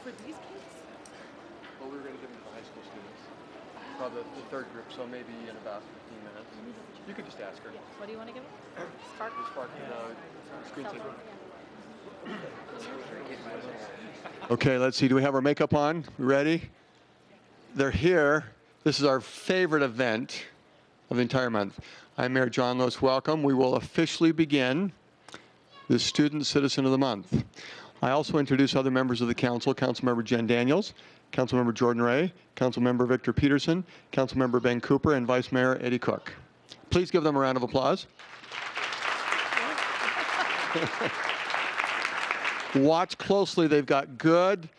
for these kids? Well, we were going to give them to the high school students. Probably the third group, so maybe in about 15 minutes. You could just ask her. Yeah. What do you want to give them? Spark? The Spark screensaver. Okay, let's see. Do we have our makeup on? We ready? They're here. This is our favorite event of the entire month. I'm Mayor John Lewis. Welcome. We will officially begin the Student Citizen of the Month. I also introduce other members of the council, Councilmember Jen Daniels, Councilmember Jordan Ray, Councilmember Victor Peterson, Councilmember Ben Cooper, and Vice Mayor Eddie Cook. Please give them a round of applause. Watch closely. They've got good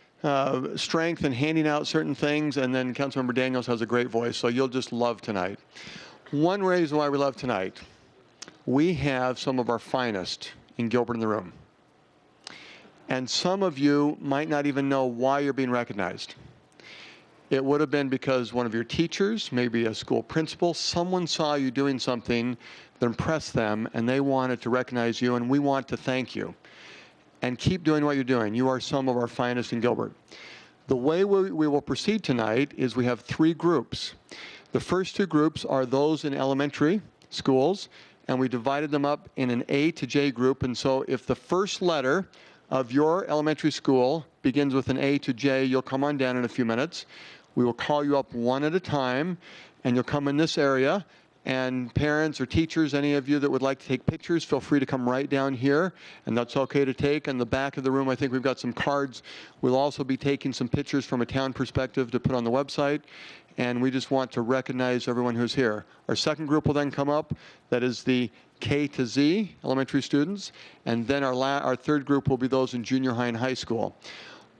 strength in handing out certain things, and then Councilmember Daniels has a great voice, so you'll just love tonight. One reason why we love tonight, we have some of our finest in Gilbert in the room. And some of you might not even know why you're being recognized. It would have been because one of your teachers, maybe a school principal, someone saw you doing something that impressed them, and they wanted to recognize you, and we want to thank you. And keep doing what you're doing. You are some of our finest in Gilbert. The way we will proceed tonight is we have three groups. The first two groups are those in elementary schools, and we divided them up in an A to J group. And so if the first letter of your elementary school begins with an A to J, you'll come on down in a few minutes. We will call you up one at a time, and you'll come in this area. And parents or teachers, any of you that would like to take pictures, feel free to come right down here, and that's okay to take. In the back of the room, I think we've got some cards. We'll also be taking some pictures from a town perspective to put on the website, and we just want to recognize everyone who's here. Our second group will then come up. That is the K to Z elementary students, and then our third group will be those in junior high and high school.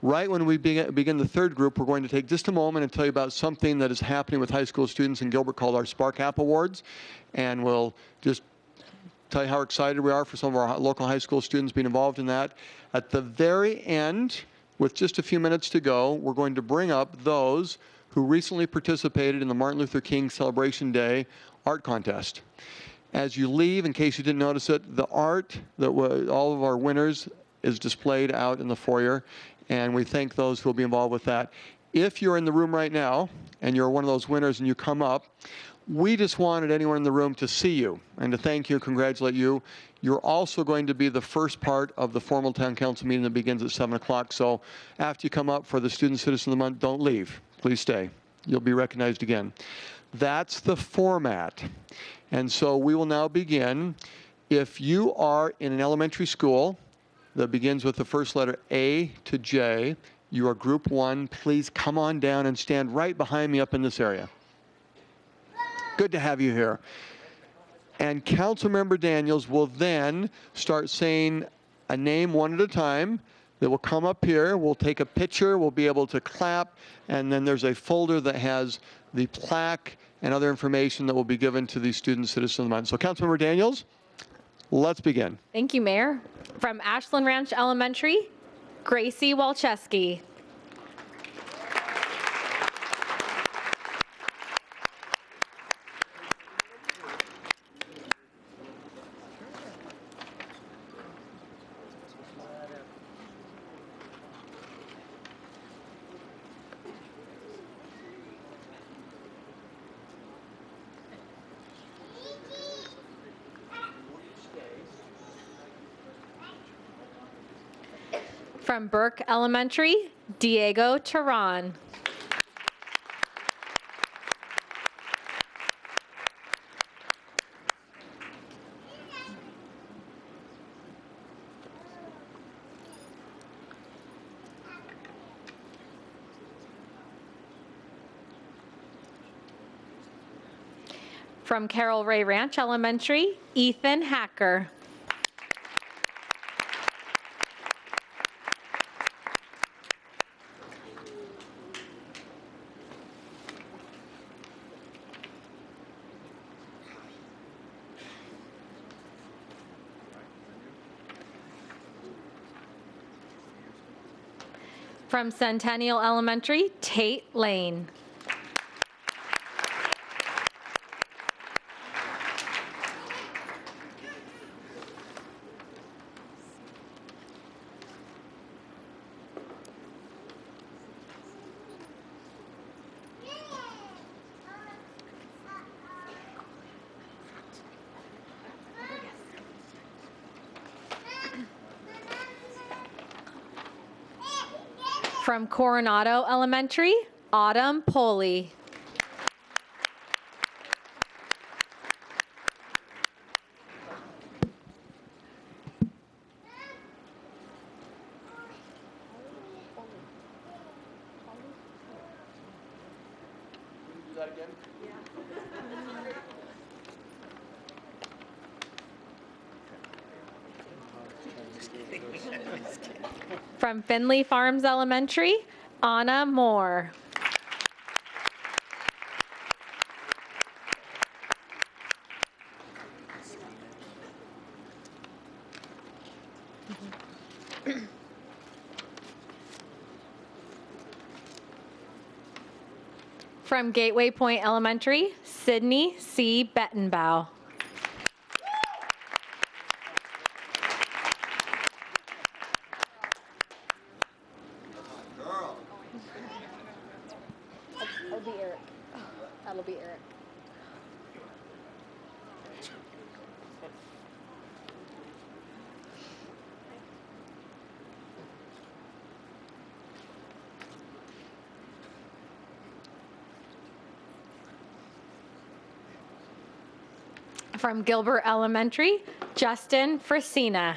Right when we begin the third group, we're going to take just a moment and tell you about something that is happening with high school students in Gilbert called our Spark App Awards. And we'll just tell you how excited we are for some of our local high school students being involved in that. At the very end, with just a few minutes to go, we're going to bring up those who recently participated in the Martin Luther King Celebration Day art contest. As you leave, in case you didn't notice it, the art that all of our winners is displayed out in the foyer. And we thank those who will be involved with that. If you're in the room right now and you're one of those winners and you come up, we just wanted anyone in the room to see you and to thank you, congratulate you. You're also going to be the first part of the formal town council meeting that begins at 7 o'clock. So after you come up for the Student Citizen of the Month, don't leave. Please stay. You'll be recognized again. That's the format. And so we will now begin. If you are in an elementary school that begins with the first letter A to J, you are group one. Please come on down and stand right behind me up in this area. Good to have you here. And Councilmember Daniels will then start saying a name one at a time. They will come up here, we'll take a picture, we'll be able to clap, and then there's a folder that has the plaque and other information that will be given to the Student Citizen of the Month. So Councilmember Daniels, let's begin. Thank you, Mayor. From Ashland Ranch Elementary, Gracie Walczewski. From Burke Elementary, Diego Terran. From Carroll Ray Ranch Elementary, Ethan Hacker. From Centennial Elementary, Tate Lane. From Coronado Elementary, Autumn Poley. From Finley Farms Elementary, Anna Moore. From Gateway Point Elementary, Sydney C. Bettenbow. That'll be Eric. That'll be Eric. From Gilbert Elementary, Justin Frisina.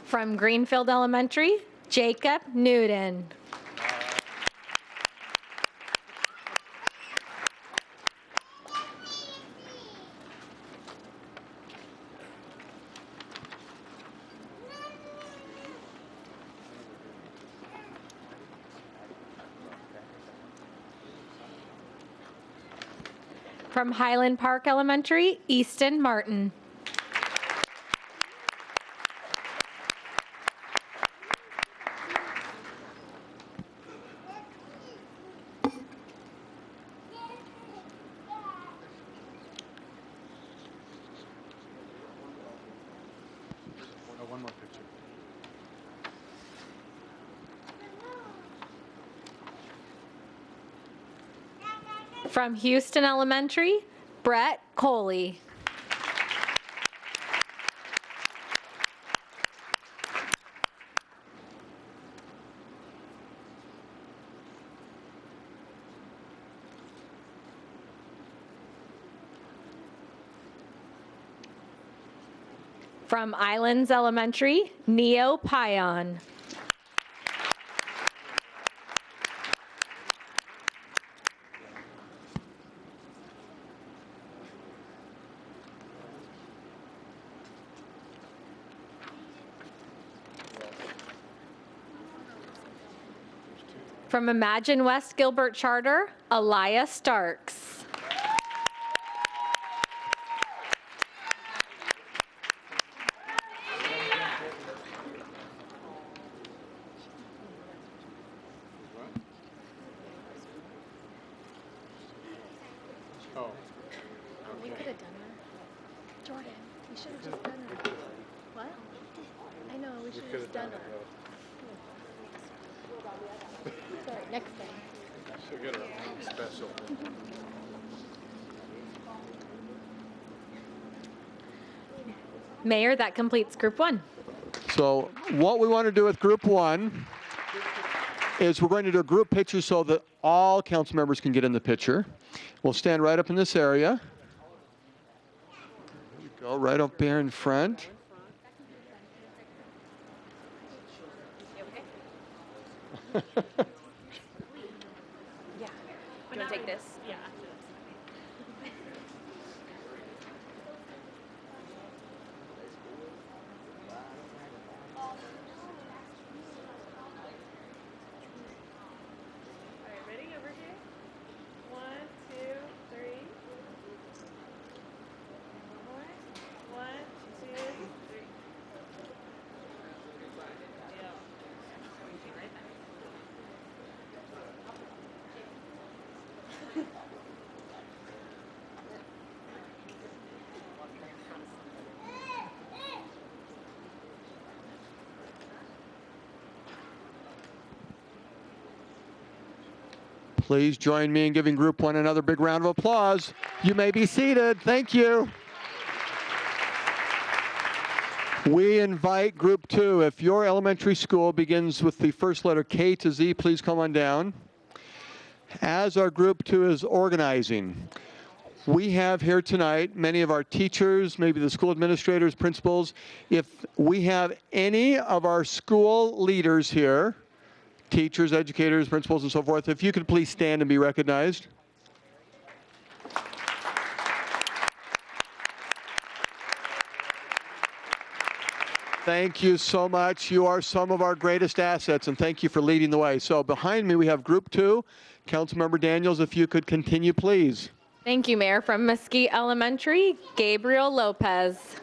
From Greenfield Elementary, Jacob Newton. From Highland Park Elementary, Easton Martin. One more picture. From Houston Elementary, Brett Coley. From Islands Elementary, Neo Pion. From Imagine West Gilbert Charter, Elia Starks. Oh, We could have done that. Jordan, we should have just done that. What? I know, we should have just done that. Sorry, next time. she'll get her own special. Mayor, that completes Group 1. So what we want to do with Group 1 is we're going to do a group picture so that all council members can get in the picture. We'll stand right up in this area. There we go, right up there in front. Yeah. Do you want to take this? Yeah. All right, ready? Over here. 1, 2, 3. More. 1, 2, 3. Yeah. Please join me in giving Group 1 another big round of applause. You may be seated. Thank you. We invite Group 2. If your elementary school begins with the first letter K to Z, please come on down. As our Group 2 is organizing, we have here tonight many of our teachers, maybe the school administrators, principals. If we have any of our school leaders here, teachers, educators, principals, and so forth, if you could please stand and be recognized. Thank you so much. You are some of our greatest assets, and thank you for leading the way. So behind me, we have Group 2. Councilmember Daniels, if you could continue, please. Thank you, Mayor. From Mesquite Elementary, Gabriel Lopez.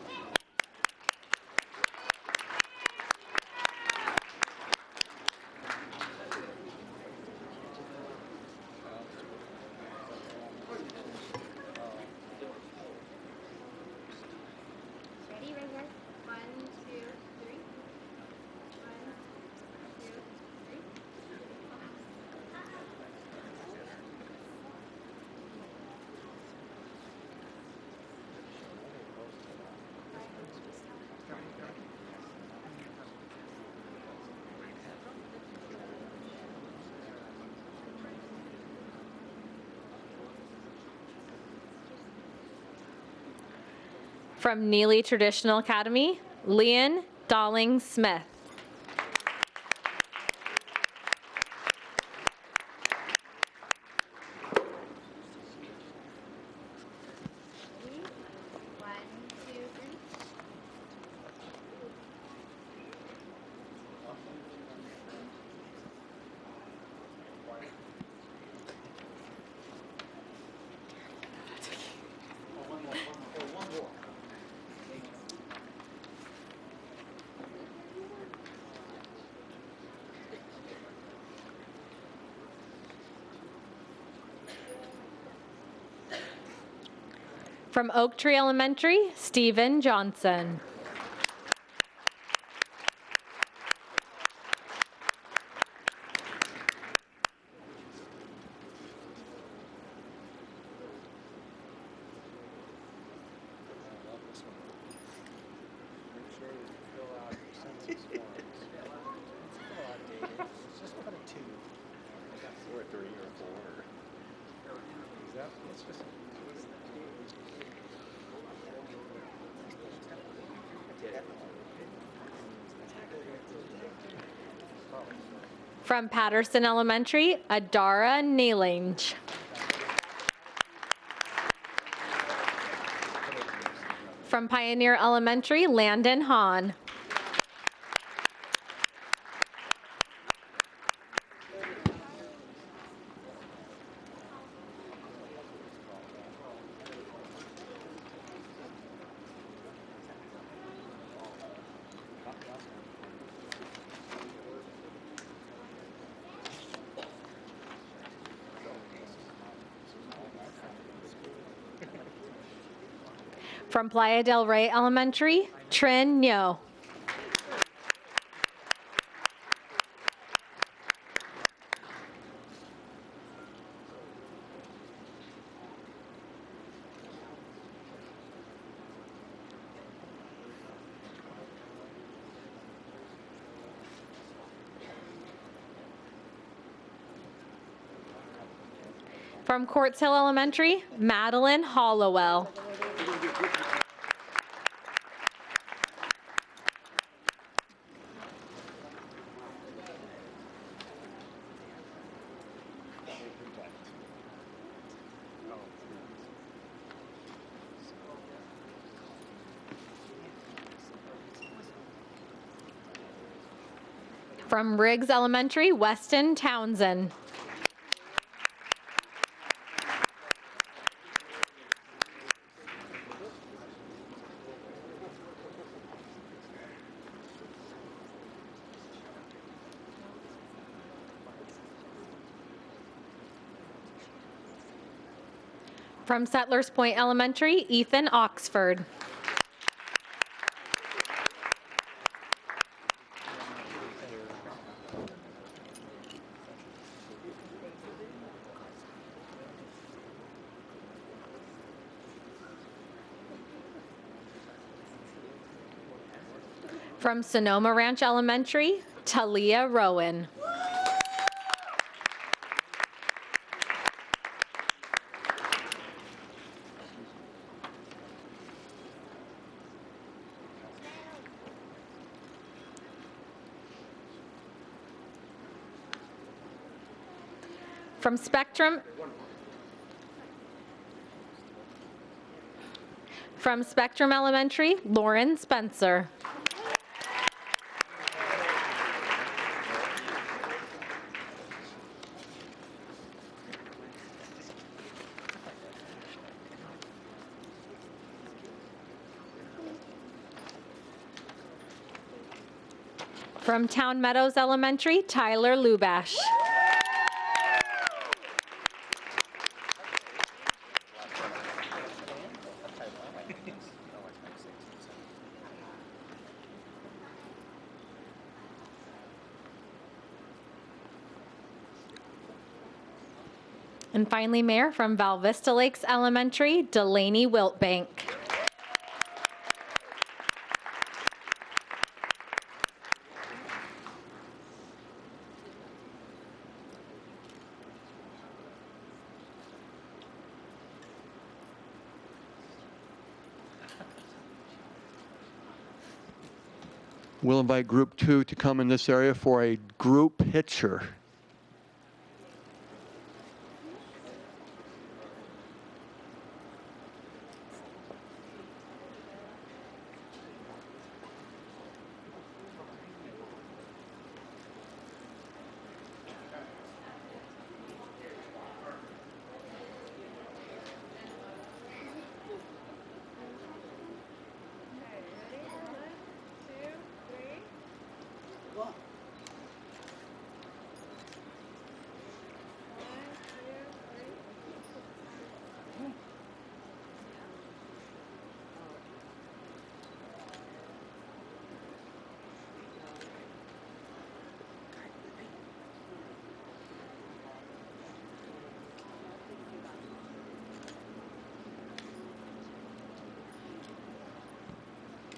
Ready, right here? 1, 2, 3. 1, 2, 3. From Neely Traditional Academy, Leon Dalling Smith. Ready? 1, 2, 3. From Oak Tree Elementary, Stephen Johnson. Make sure that you fill out your census forms. It's a lot dated. It's just about a 2. Or a 3 or a 4. Is that, it's just. From Patterson Elementary, Adara Neelange. From Pioneer Elementary, Landon Hahn. From Playa del Rey Elementary, Trin Nyo. From Quartz Hill Elementary, Madeline Hollowell. From Riggs Elementary, Weston Townsend. From Settlers Point Elementary, Ethan Oxford. From Sonoma Ranch Elementary, Talia Rowan. From Spectrum Elementary, Lauren Spencer. From Town Meadows Elementary, Tyler Lubash. And finally, Mayor, from Val Vista Lakes Elementary, Delaney Wiltbank. We'll invite Group 2 to come in this area for a group picture.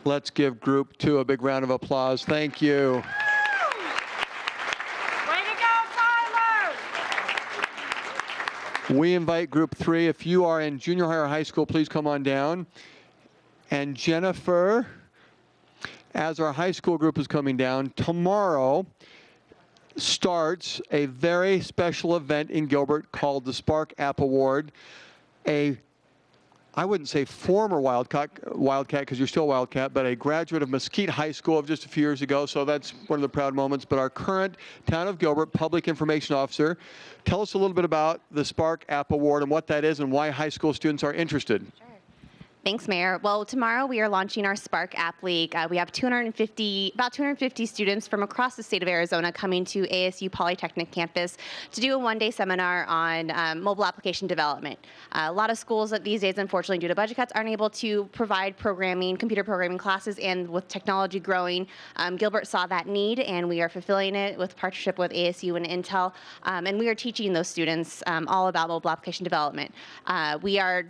Let's give Group 2 a big round of applause. Thank you. Way to go, Tyler! We invite Group 3. If you are in junior high or high school, please come on down. And Jennifer, as our high school group is coming down, tomorrow starts a very special event in Gilbert called the Spark App Award. I wouldn't say former Wildcat because you're still Wildcat, but a graduate of Mesquite High School of just a few years ago, so that's one of the proud moments. But our current Town of Gilbert Public Information Officer, tell us a little bit about the Spark App Award and what that is and why high school students are interested. Sure. Thanks, Mayor. Well, tomorrow we are launching our Spark App League. We have about 250 students from across the state of Arizona coming to ASU Polytechnic campus to do a one-day seminar on mobile application development. A lot of schools these days, unfortunately, due to budget cuts, aren't able to provide computer programming classes, and with technology growing, Gilbert saw that need, and we are fulfilling it with partnership with ASU and Intel, and we are teaching those students all about mobile application development. We are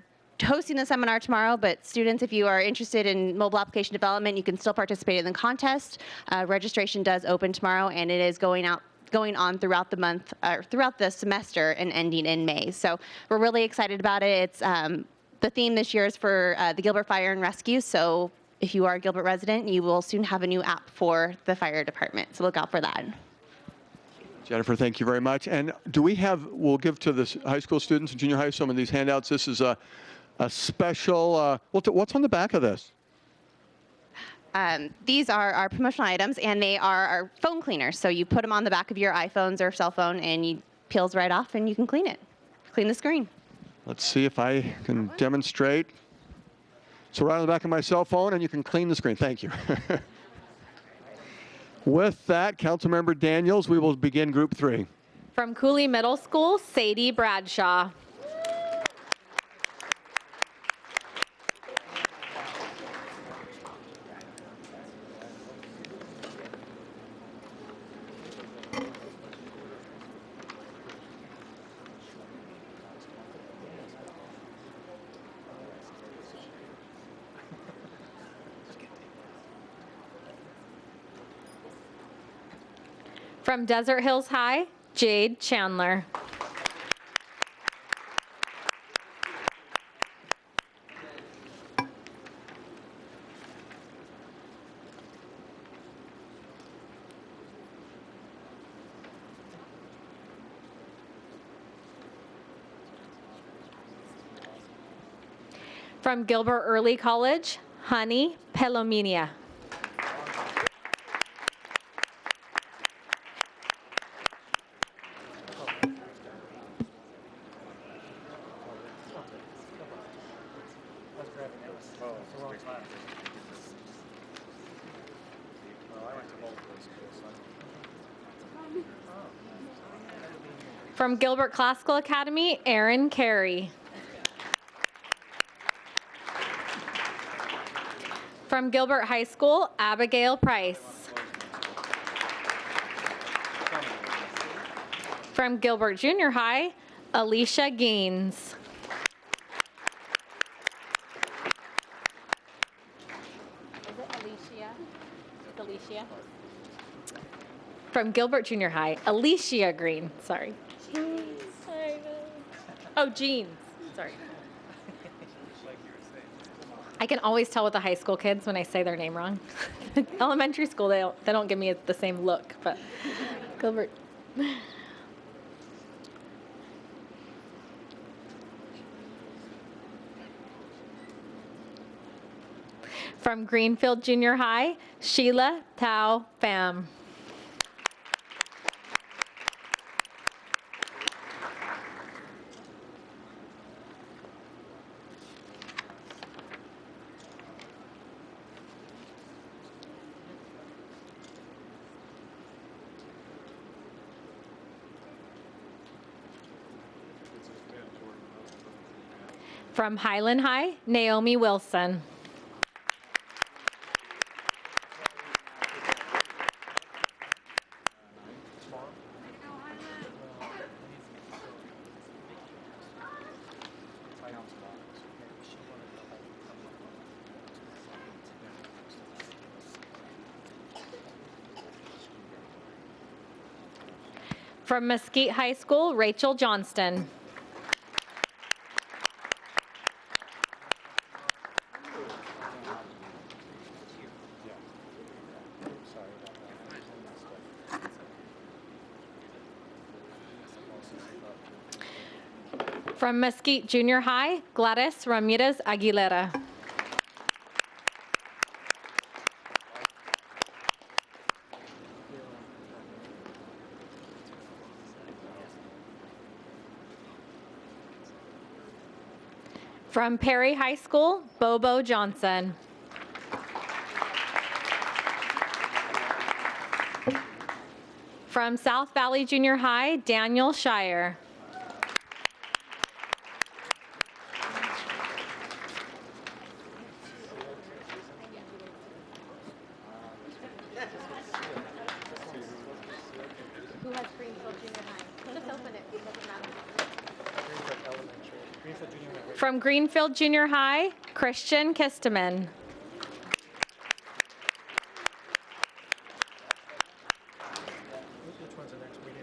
hosting the seminar tomorrow, but students, if you are interested in mobile application development, you can still participate in the contest. Registration does open tomorrow, and it is going on throughout the month, throughout the semester, and ending in May. So we're really excited about it. It's the theme this year is for the Gilbert Fire and Rescue. So if you are a Gilbert resident, you will soon have a new app for the fire department. So look out for that. Jennifer, thank you very much. And we'll give to the high school students and junior high some of these handouts. This is a special, what's on the back of this? These are our promotional items, and they are our phone cleaners. So you put them on the back of your iPhones or cell phone, and it peels right off, and you can clean it. Clean the screen. Let's see if I can demonstrate. So right on the back of my cell phone, and you can clean the screen. Thank you. With that, Councilmember Daniels, we will begin Group 3. From Cooley Middle School, Sadie Bradshaw. From Desert Hills High, Jade Chandler. From Gilbert Early College, Honey Pelomenia. I was grabbing it. Oh, it's the wrong class. Well, I went to multiple schools, so From Gilbert Classical Academy, Aaron Carey. From Gilbert High School, Abigail Price. From Gilbert Junior High, Alicia Gaines. Is it Alicia? It's Alicia. From Gilbert Junior High, Alicia Green. Sorry. Oh, Jeans. Sorry. I can always tell with the high school kids when I say their name wrong. Elementary school, they don't give me the same look, but Gilbert. From Greenfield Junior High, Sheila Tao Pham. From Highland High, Naomi Wilson. From Mesquite High School, Rachel Johnston. From Mesquite Junior High, Gladys Ramirez Aguilera. From Perry High School, Bobo Johnson. From South Valley Junior High, Daniel Shire. Who has Greenfield Junior High? Just open it. It doesn't matter. Greenfield Elementary. Greenfield Junior High. From Greenfield Junior High, Christian Kisteman. Which one's the next meeting?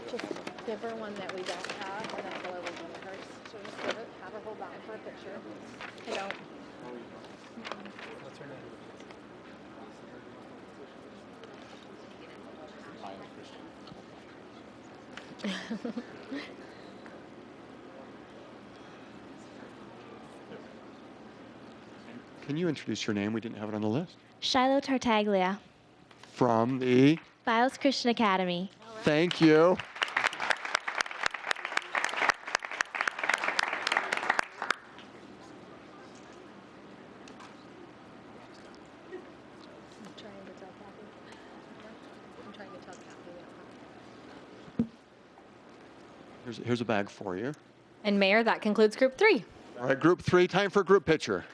Just give her one that we don't have, and then go over one of hers. So just give it, have her hold on for a picture. I don't. What's her name? Can you introduce your name? We didn't have it on the list. Shiloh Tartaglia, From the, Bios Christian Academy. thank you. I'm trying to tell Kathy. I'm trying to tell Kathy we don't have. Here's a bag for you. And Mayor, that concludes Group 3. All right, group 3, time for group picture.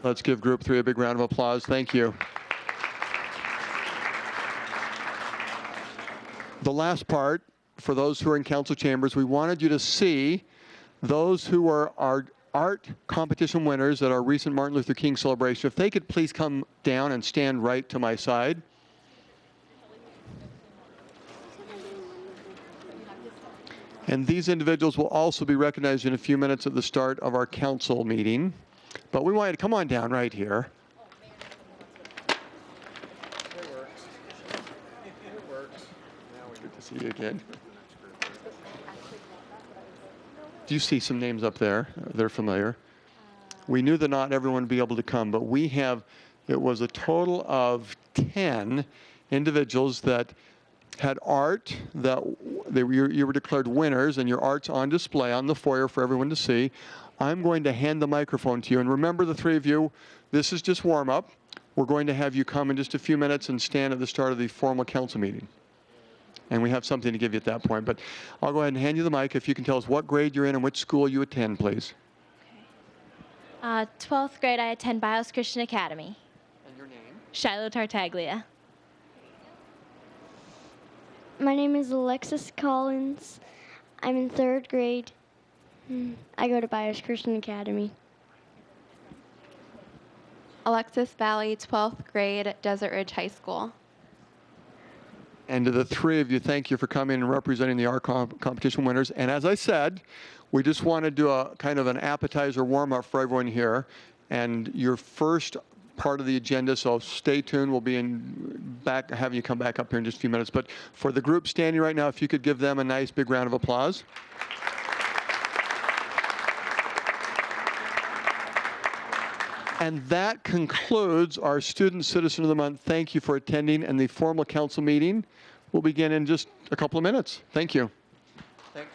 Let's give Group 3 a big round of applause. Thank you. The last part, for those who are in council chambers, we wanted you to see those who are our art competition winners at our recent Martin Luther King celebration. If they could please come down and stand right to my side. And these individuals will also be recognized in a few minutes at the start of our council meeting. But we want you to come on down right here. It works. It works. Now we Good to see you again. Do you see some names up there? They're familiar. We knew that not everyone would be able to come, but we have, it was a total of 10 individuals that had art that you were declared winners, and your art's on display on the foyer for everyone to see. I'm going to hand the microphone to you. And remember, the three of you, this is just warm up. We're going to have you come in just a few minutes and stand at the start of the formal council meeting. And we have something to give you at that point. But I'll go ahead and hand you the mic. If you can tell us what grade you're in and which school you attend, please. 12th grade, I attend Bios Christian Academy. And your name? Shiloh Tartaglia. My name is Alexis Collins. I'm in 3rd grade. I go to Bios Christian Academy. Alexis Valley, 12th grade at Desert Ridge High School. And to the three of you, thank you for coming and representing the art competition winners. And as I said, we just want to do a kind of an appetizer warm-up for everyone here. And your first part of the agenda, so stay tuned. We'll be having you come back up here in just a few minutes. But for the group standing right now, if you could give them a nice big round of applause. And that concludes our Student Citizen of the Month. Thank you for attending, and the formal council meeting will begin in just a couple of minutes. Thank you. Thanks.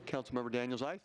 Councilmember Daniels, aye.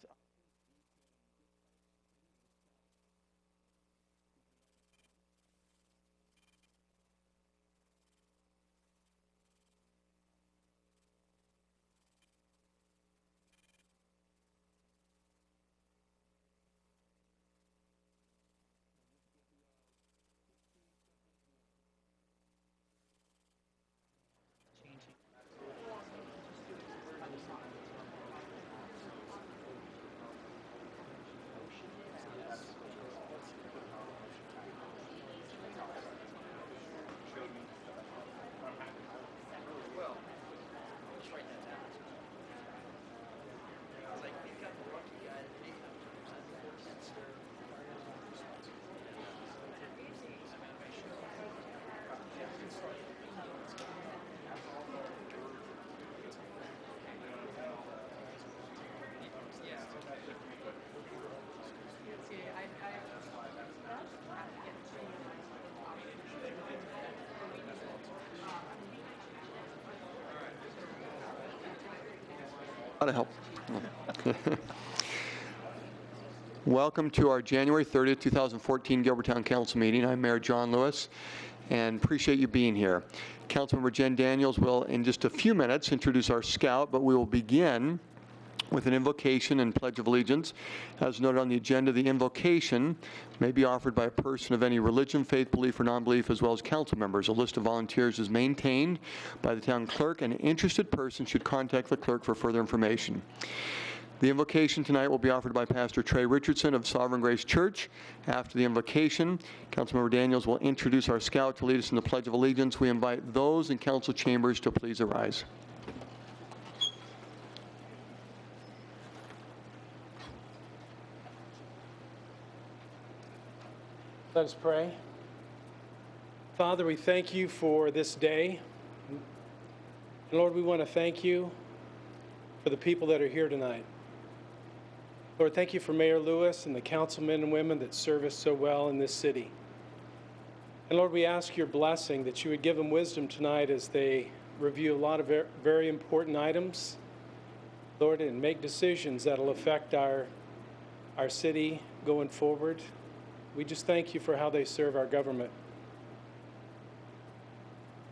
That'll help. Welcome to our January 30th, 2014 Gilbertown Council meeting. I'm Mayor John Lewis and appreciate you being here. Councilmember Jen Daniels will, in just a few minutes, introduce our scout, but we will begin with an invocation and pledge of allegiance. As noted on the agenda, the invocation may be offered by a person of any religion, faith, belief, or non-belief, as well as council members. A list of volunteers is maintained by the town clerk, and an interested person should contact the clerk for further information. The invocation tonight will be offered by Pastor Trey Richardson of Sovereign Grace Church. After the invocation, Councilmember Daniels will introduce our scout to lead us in the Pledge of Allegiance. We invite those in council chambers to please arise. Let us pray. Father, we thank you for this day. And Lord, we want to thank you for the people that are here tonight. Lord, thank you for Mayor Lewis and the councilmen and women that serve us so well in this city. And Lord, we ask your blessing that you would give them wisdom tonight as they review a lot of very important items, Lord, and make decisions that will affect our city going forward. We just thank you for how they serve our government.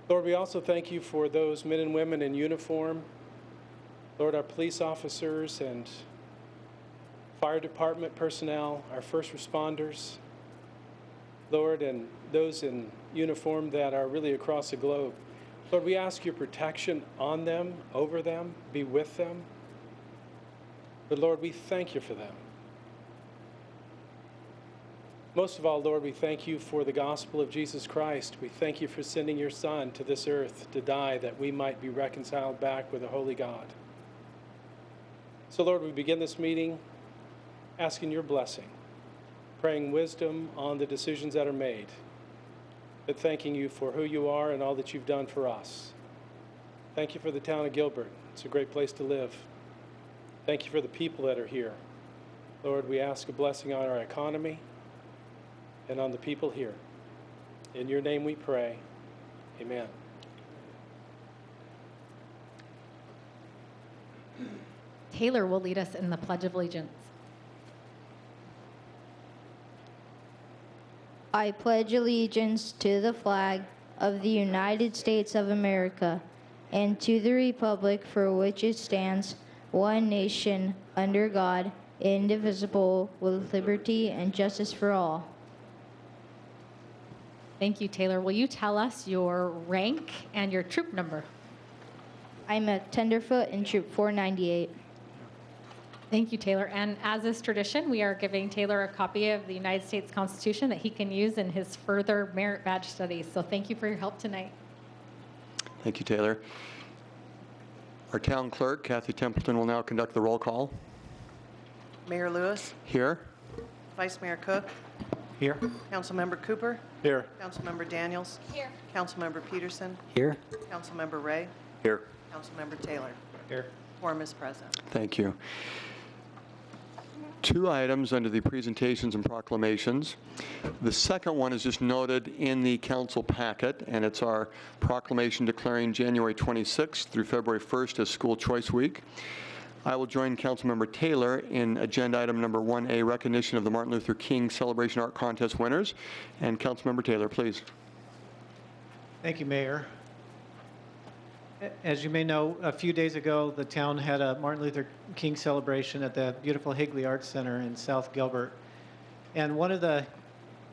Lord, we also thank you for those men and women in uniform. Lord, our police officers and fire department personnel, our first responders, Lord, and those in uniform that are really across the globe. Lord, we ask your protection on them, over them, be with them. But Lord, we thank you for them. Most of all, Lord, we thank you for the gospel of Jesus Christ. We thank you for sending your Son to this earth to die that we might be reconciled back with a holy God. So, Lord, we begin this meeting asking your blessing, praying wisdom on the decisions that are made, but thanking you for who you are and all that you've done for us. Thank you for the town of Gilbert. It's a great place to live. Thank you for the people that are here. Lord, we ask a blessing on our economy and on the people here. In your name we pray. Amen. Taylor will lead us in the Pledge of Allegiance. I pledge allegiance to the flag of the United States of America and to the republic for which it stands, one nation, under God, indivisible, with liberty and justice for all. Thank you, Taylor. Will you tell us your rank and your troop number? I'm a tenderfoot in Troop 498. Thank you, Taylor. And as is tradition, we are giving Taylor a copy of the United States Constitution that he can use in his further merit badge studies. So thank you for your help tonight. Thank you, Taylor. Our town clerk, Kathy Templeton, will now conduct the roll call. Mayor Lewis, Here. Vice Mayor Cook, Here. Councilmember Cooper, Here. Councilmember Daniels, Here. Councilmember Peterson, Here. Councilmember Ray, Here. Councilmember Taylor. Here. Quorum is present. Thank you. 2 items under the presentations and proclamations. The second one is just noted in the council packet, and it's our proclamation declaring January 26th through February 1st as School Choice Week. I will join Councilmember Taylor in agenda item number 1A, recognition of the Martin Luther King Celebration Art Contest winners. And Councilmember Taylor, please. Thank you, Mayor. As you may know, a few days ago, the town had a Martin Luther King celebration at the beautiful Higley Arts Center in South Gilbert. And one of the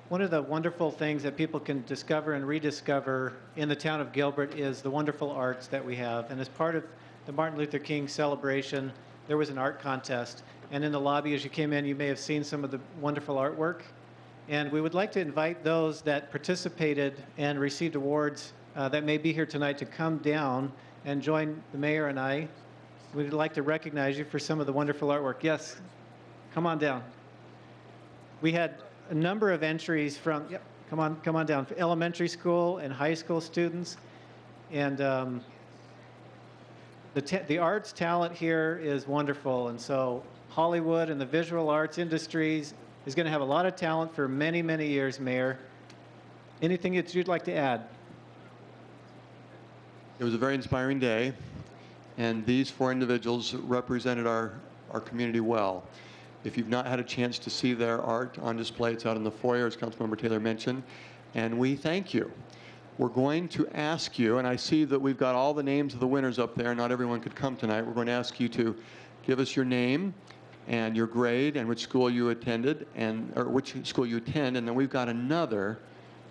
wonderful things that people can discover and rediscover in the town of Gilbert is the wonderful arts that we have. And as part of the Martin Luther King celebration, there was an art contest. And in the lobby, as you came in, you may have seen some of the wonderful artwork. And we would like to invite those that participated and received awards that may be here tonight to come down and join the mayor and I. We'd like to recognize you for some of the wonderful artwork. Yes, come on down. We had a number of entries from, yep, come on down, elementary school and high school students. And the arts talent here is wonderful. And so Hollywood and the visual arts industries is going to have a lot of talent for many, many years, Mayor. Anything that you'd like to add? It was a very inspiring day, and these 4 individuals represented our community well. If you've not had a chance to see their art on display, it's out in the foyer, as Councilmember Taylor mentioned, and we thank you. We're going to ask you, and I see that we've got all the names of the winners up there. Not everyone could come tonight. We're going to ask you to give us your name and your grade and which school you attended, or which school you attend, and then we've got another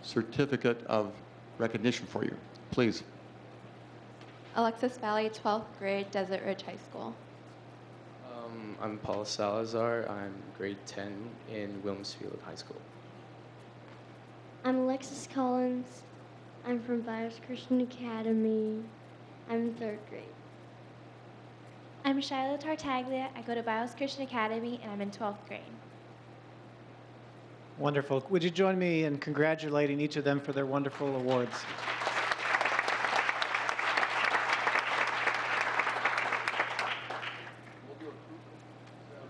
certificate of recognition for you. Please. Alexis Valley, 12th grade, Desert Ridge High School. I'm Paul Salazar. I'm grade 10 in Wilmsfield High School. I'm Alexis Collins. I'm from Bios Christian Academy. I'm in 3rd grade. I'm Shiloh Tartaglia. I go to Bios Christian Academy, and I'm in 12th grade. Wonderful. Would you join me in congratulating each of them for their wonderful awards?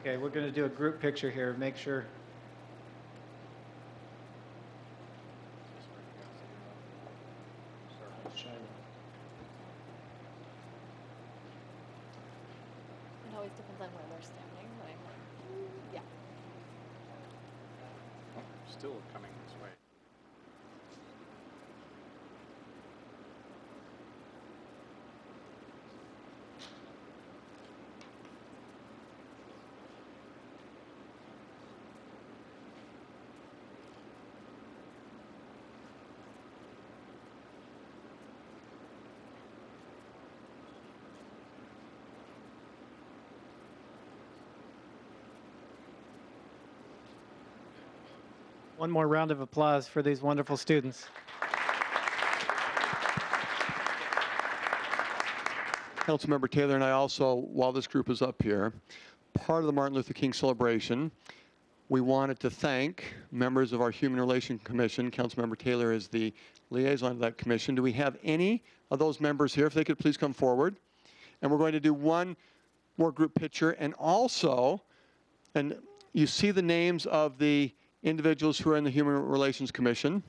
Okay, we're going to do a group picture here. Make sure. It always depends on where they're standing. Yeah. Still coming this way. One more round of applause for these wonderful students. Councilmember Taylor and I also, while this group is up here, part of the Martin Luther King celebration, we wanted to thank members of our Human Relations Commission. Councilmember Taylor is the liaison of that commission. Do we have any of those members here? If they could please come forward. And we're going to do one more group picture. And also, and you see the names of the individuals who are in the Human Relations Commission.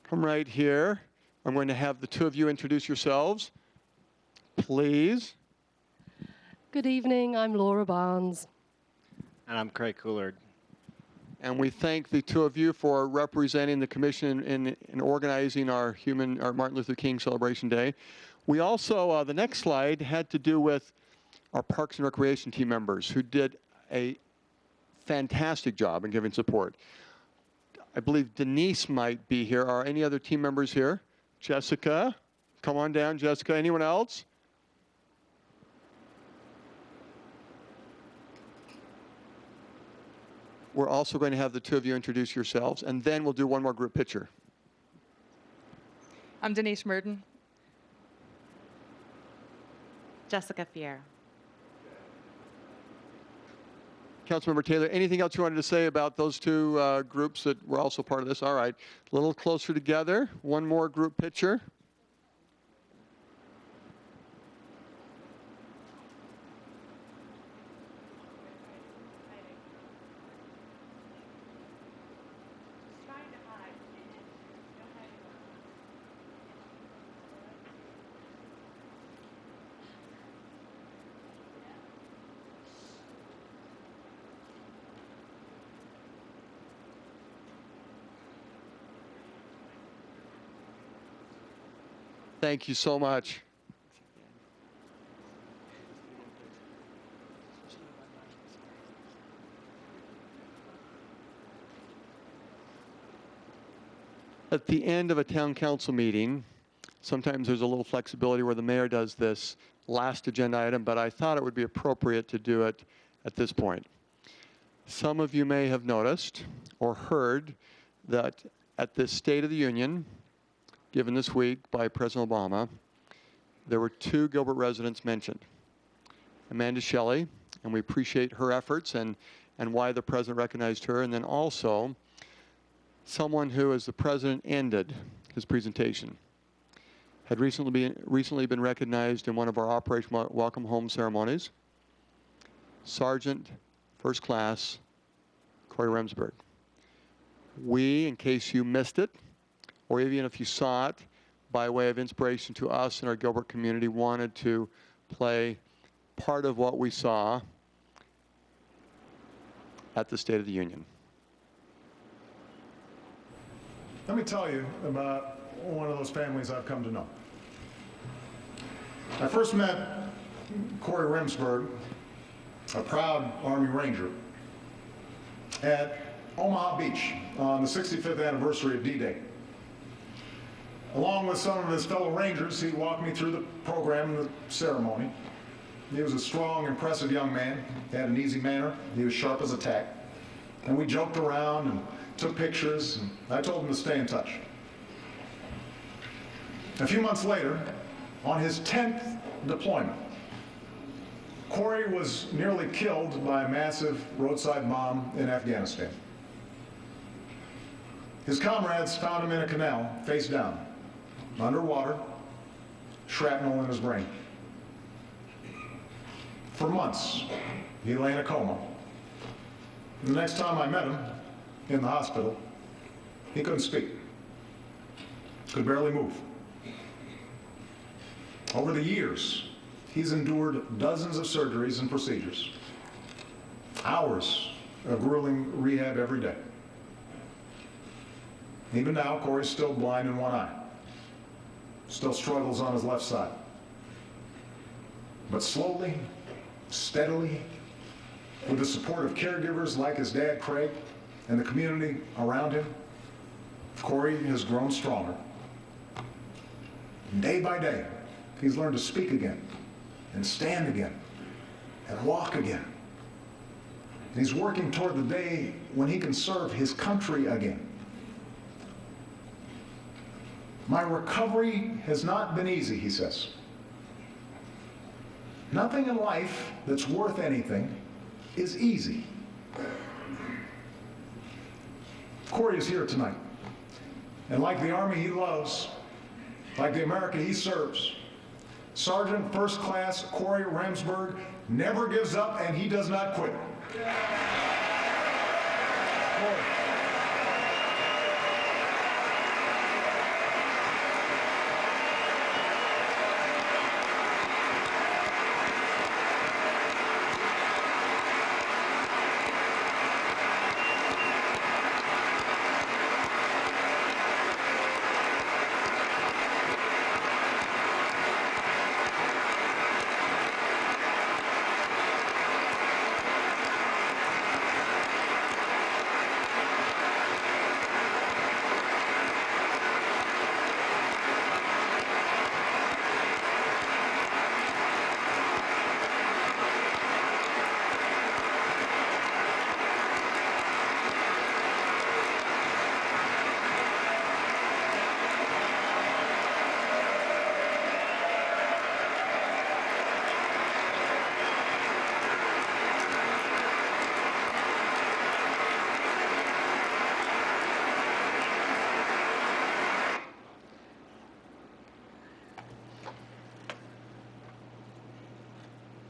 Come right here. I'm going to have the 2 of you introduce yourselves. Please. Good evening, I'm Laura Barnes. And I'm Craig Coulard. And we thank the 2 of you for representing the commission in organizing our Martin Luther King Celebration Day. We also, the next slide had to do with our Parks and Recreation team members who did a fantastic job in giving support. I believe Denise might be here. Are any other team members here? Jessica, come on down, Jessica. Anyone else? We're also going to have the 2 of you introduce yourselves, and then we'll do one more group picture. I'm Denise Murden. Jessica Fier. Councilmember Taylor, anything else you wanted to say about those 2 groups that were also part of this? All right, a little closer together. One more group picture. Thank you so much. At the end of a town council meeting, sometimes there's a little flexibility where the mayor does this last agenda item, but I thought it would be appropriate to do it at this point. Some of you may have noticed or heard that at this State of the Union, given this week by President Obama, there were 2 Gilbert residents mentioned. Amanda Shelley, and we appreciate her efforts and why the president recognized her, and then also someone who, as the president ended his presentation, had recently been recognized in one of our Operation Welcome Home ceremonies, Sergeant First Class Corey Remsburg. We, in case you missed it, or even if you saw it, by way of inspiration to us in our Gilbert community, wanted to play part of what we saw at the State of the Union. Let me tell you about one of those families I've come to know. I first met Corey Remsburg, a proud Army Ranger, at Omaha Beach on the 65th anniversary of D-Day. Along with some of his fellow Rangers, he walked me through the program and the ceremony. He was a strong, impressive young man, had an easy manner, he was sharp as a tack. And we joked around and took pictures, and I told him to stay in touch. A few months later, on his 10th deployment, Corey was nearly killed by a massive roadside bomb in Afghanistan. His comrades found him in a canal, face down, underwater, shrapnel in his brain. For months, he lay in a coma. The next time I met him in the hospital, he couldn't speak, could barely move. Over the years, he's endured dozens of surgeries and procedures, hours of grueling rehab every day. Even now, Corey's still blind in one eye, still struggles on his left side. But slowly, steadily, with the support of caregivers like his dad, Craig, and the community around him, Corey has grown stronger. Day by day, he's learned to speak again, and stand again, and walk again. And he's working toward the day when he can serve his country again. My recovery has not been easy, he says. Nothing in life that's worth anything is easy. Corey is here tonight. And like the Army he loves, like the America he serves, Sergeant First Class Corey Remsburg never gives up, and he does not quit. Corey.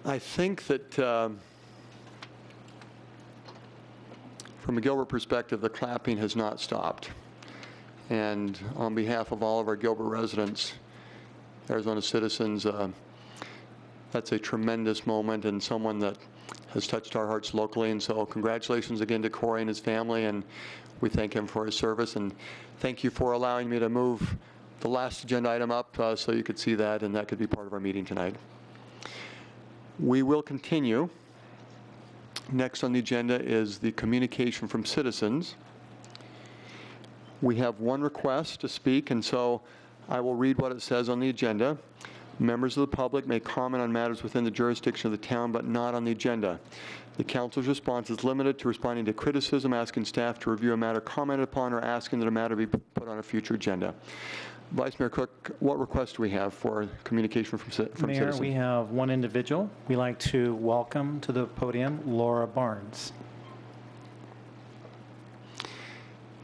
I think that from a Gilbert perspective, the clapping has not stopped. And on behalf of all of our Gilbert residents, Arizona citizens, that's a tremendous moment and someone that has touched our hearts locally. And so congratulations again to Corey and his family, and we thank him for his service. And thank you for allowing me to move the last agenda item up so you could see that, and that could be part of our meeting tonight. We will continue. Next on the agenda is the communication from citizens. We have one request to speak, and so I will read what it says on the agenda. Members of the public may comment on matters within the jurisdiction of the town, but not on the agenda. The council's response is limited to responding to criticism, asking staff to review a matter commented upon, or asking that a matter be put on a future agenda. Vice Mayor Cook, what request do we have for communication from Mayor, citizens? we have one individual. We'd like to welcome to the podium Laura Barnes.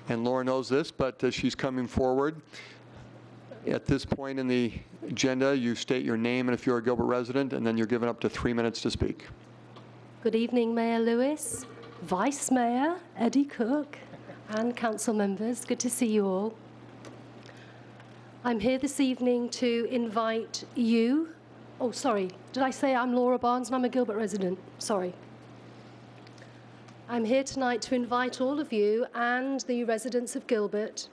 And Laura knows this, but she's coming forward. At this point in the agenda, you state your name and if you're a Gilbert resident, and then you're given up to 3 minutes to speak. Good evening, Mayor Lewis, Vice Mayor Eddie Cook, and council members. Good to see you all. I'm here this evening to invite you. Oh, sorry. Did I say I'm Laura Barnes and I'm a Gilbert resident? Sorry. I'm here tonight to invite all of you and the residents of Gilbert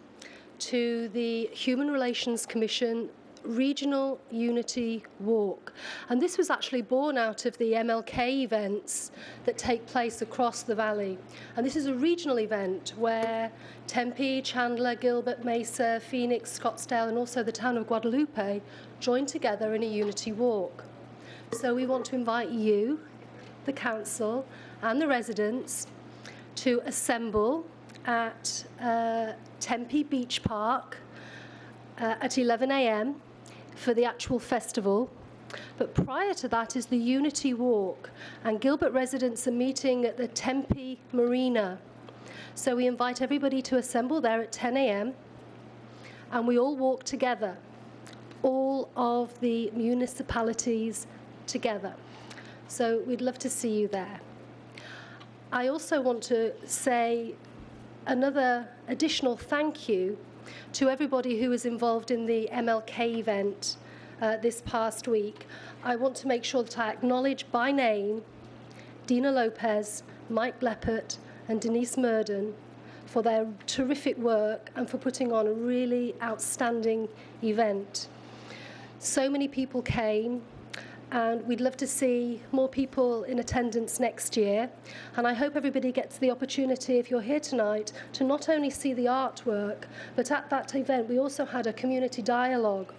to the Human Relations Commission Regional Unity Walk. And this was actually born out of the MLK events that take place across the valley. And this is a regional event where Tempe, Chandler, Gilbert, Mesa, Phoenix, Scottsdale, and also the town of Guadalupe join together in a unity walk. So we want to invite you, the council, and the residents to assemble at Tempe Beach Park at 11 a.m. for the actual festival. But prior to that is the Unity Walk, and Gilbert residents are meeting at the Tempe Marina. So we invite everybody to assemble there at 10 a.m. and we all walk together, all of the municipalities together. So we'd love to see you there. I also want to say another additional thank you to everybody who was involved in the MLK event this past week. I want to make sure that I acknowledge by name Dina Lopez, Mike Bleppert, and Denise Murden for their terrific work and for putting on a really outstanding event. So many people came, and we'd love to see more people in attendance next year. And I hope everybody gets the opportunity, if you're here tonight, to not only see the artwork, but at that event we also had a community dialogue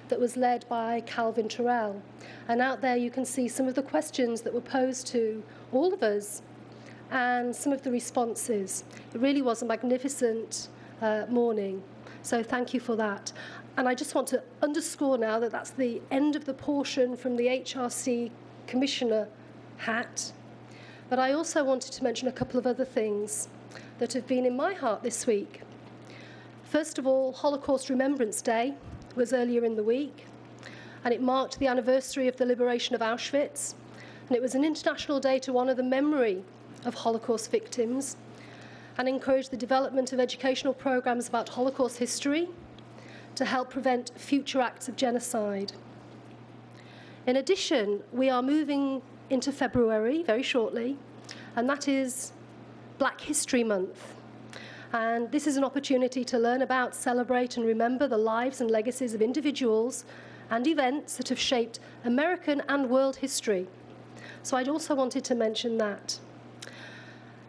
that was led by Calvin Terrell. And out there you can see some of the questions that were posed to all of us and some of the responses. It really was a magnificent morning. So thank you for that. And I just want to underscore now that that's the end of the portion from the HRC Commissioner hat. But I also wanted to mention a couple of other things that have been in my heart this week. First of all, Holocaust Remembrance Day was earlier in the week, and it marked the anniversary of the liberation of Auschwitz. And it was an international day to honour the memory of Holocaust victims and encourage the development of educational programs about Holocaust history to help prevent future acts of genocide. In addition, we are moving into February very shortly, and that is Black History Month. And this is an opportunity to learn about, celebrate, and remember the lives and legacies of individuals and events that have shaped American and world history. So I'd also wanted to mention that.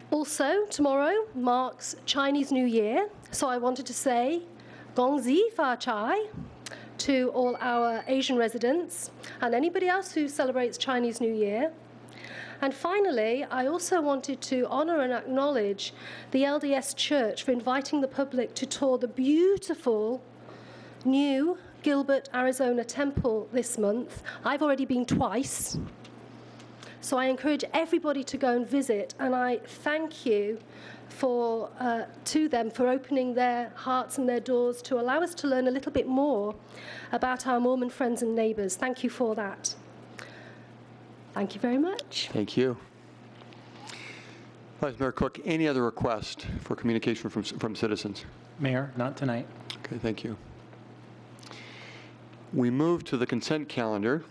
Also, tomorrow marks Chinese New Year, so I wanted to say Gong Zi Fa Chai to all our Asian residents and anybody else who celebrates Chinese New Year. And finally, I also wanted to honour and acknowledge the LDS Church for inviting the public to tour the beautiful new Gilbert, Arizona temple this month. I've already been twice. So I encourage everybody to go and visit, and I thank you to them for opening their hearts and their doors to allow us to learn a little bit more about our Mormon friends and neighbours. Thank you for that. Thank you very much. Thank you. Vice Mayor Cook, any other request for communication from citizens? Mayor, not tonight. Okay, thank you. We move to the consent calendar.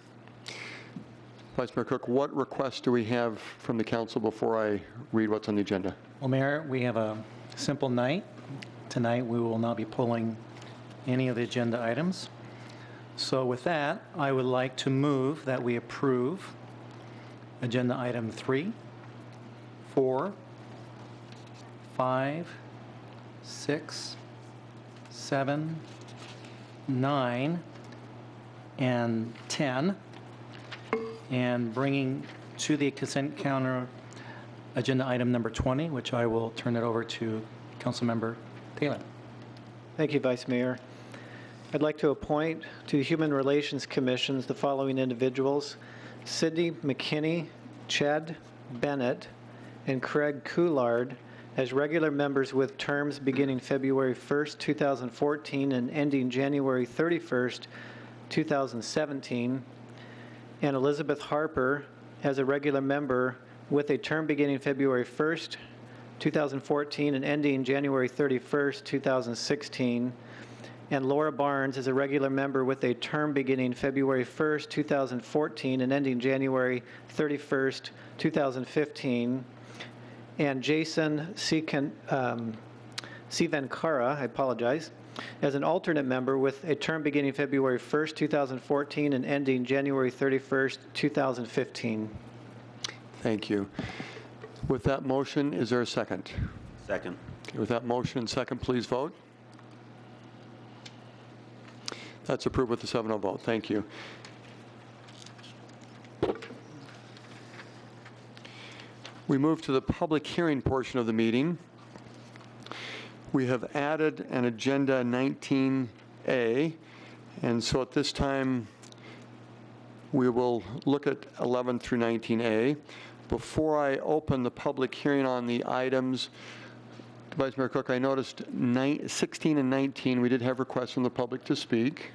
Vice Mayor Cook, what requests do we have from the council before I read what's on the agenda? Well, Mayor, we have a simple night. Tonight we will not be pulling any of the agenda items. So with that, I would like to move that we approve agenda item 3, 4, 5, 6, 7, 9, and 10, and bringing to the consent counter agenda item number 20, which I will turn it over to Councilmember Taylor. Thank you, Vice Mayor. I'd like to appoint to the Human Relations Commissions the following individuals: Sidney McKinney, Chad Bennett, and Craig Coulard as regular members with terms beginning February 1st, 2014 and ending January 31st, 2017, and Elizabeth Harper as a regular member with a term beginning February 1st, 2014 and ending January 31st, 2016, and Laura Barnes as a regular member with a term beginning February 1st, 2014 and ending January 31st, 2015, and Jason Sivankara, as an alternate member with a term beginning February 1st, 2014 and ending January 31st, 2015. Thank you. With that motion, is there a second? Second. Okay, with that motion and second, please vote. That's approved with the 7-0 vote. Thank you. We move to the public hearing portion of the meeting. We have added an agenda 19A, and so at this time, we will look at 11 through 19A. Before I open the public hearing on the items, Vice Mayor Cook, I noticed 16 and 19, we did have requests from the public to speak.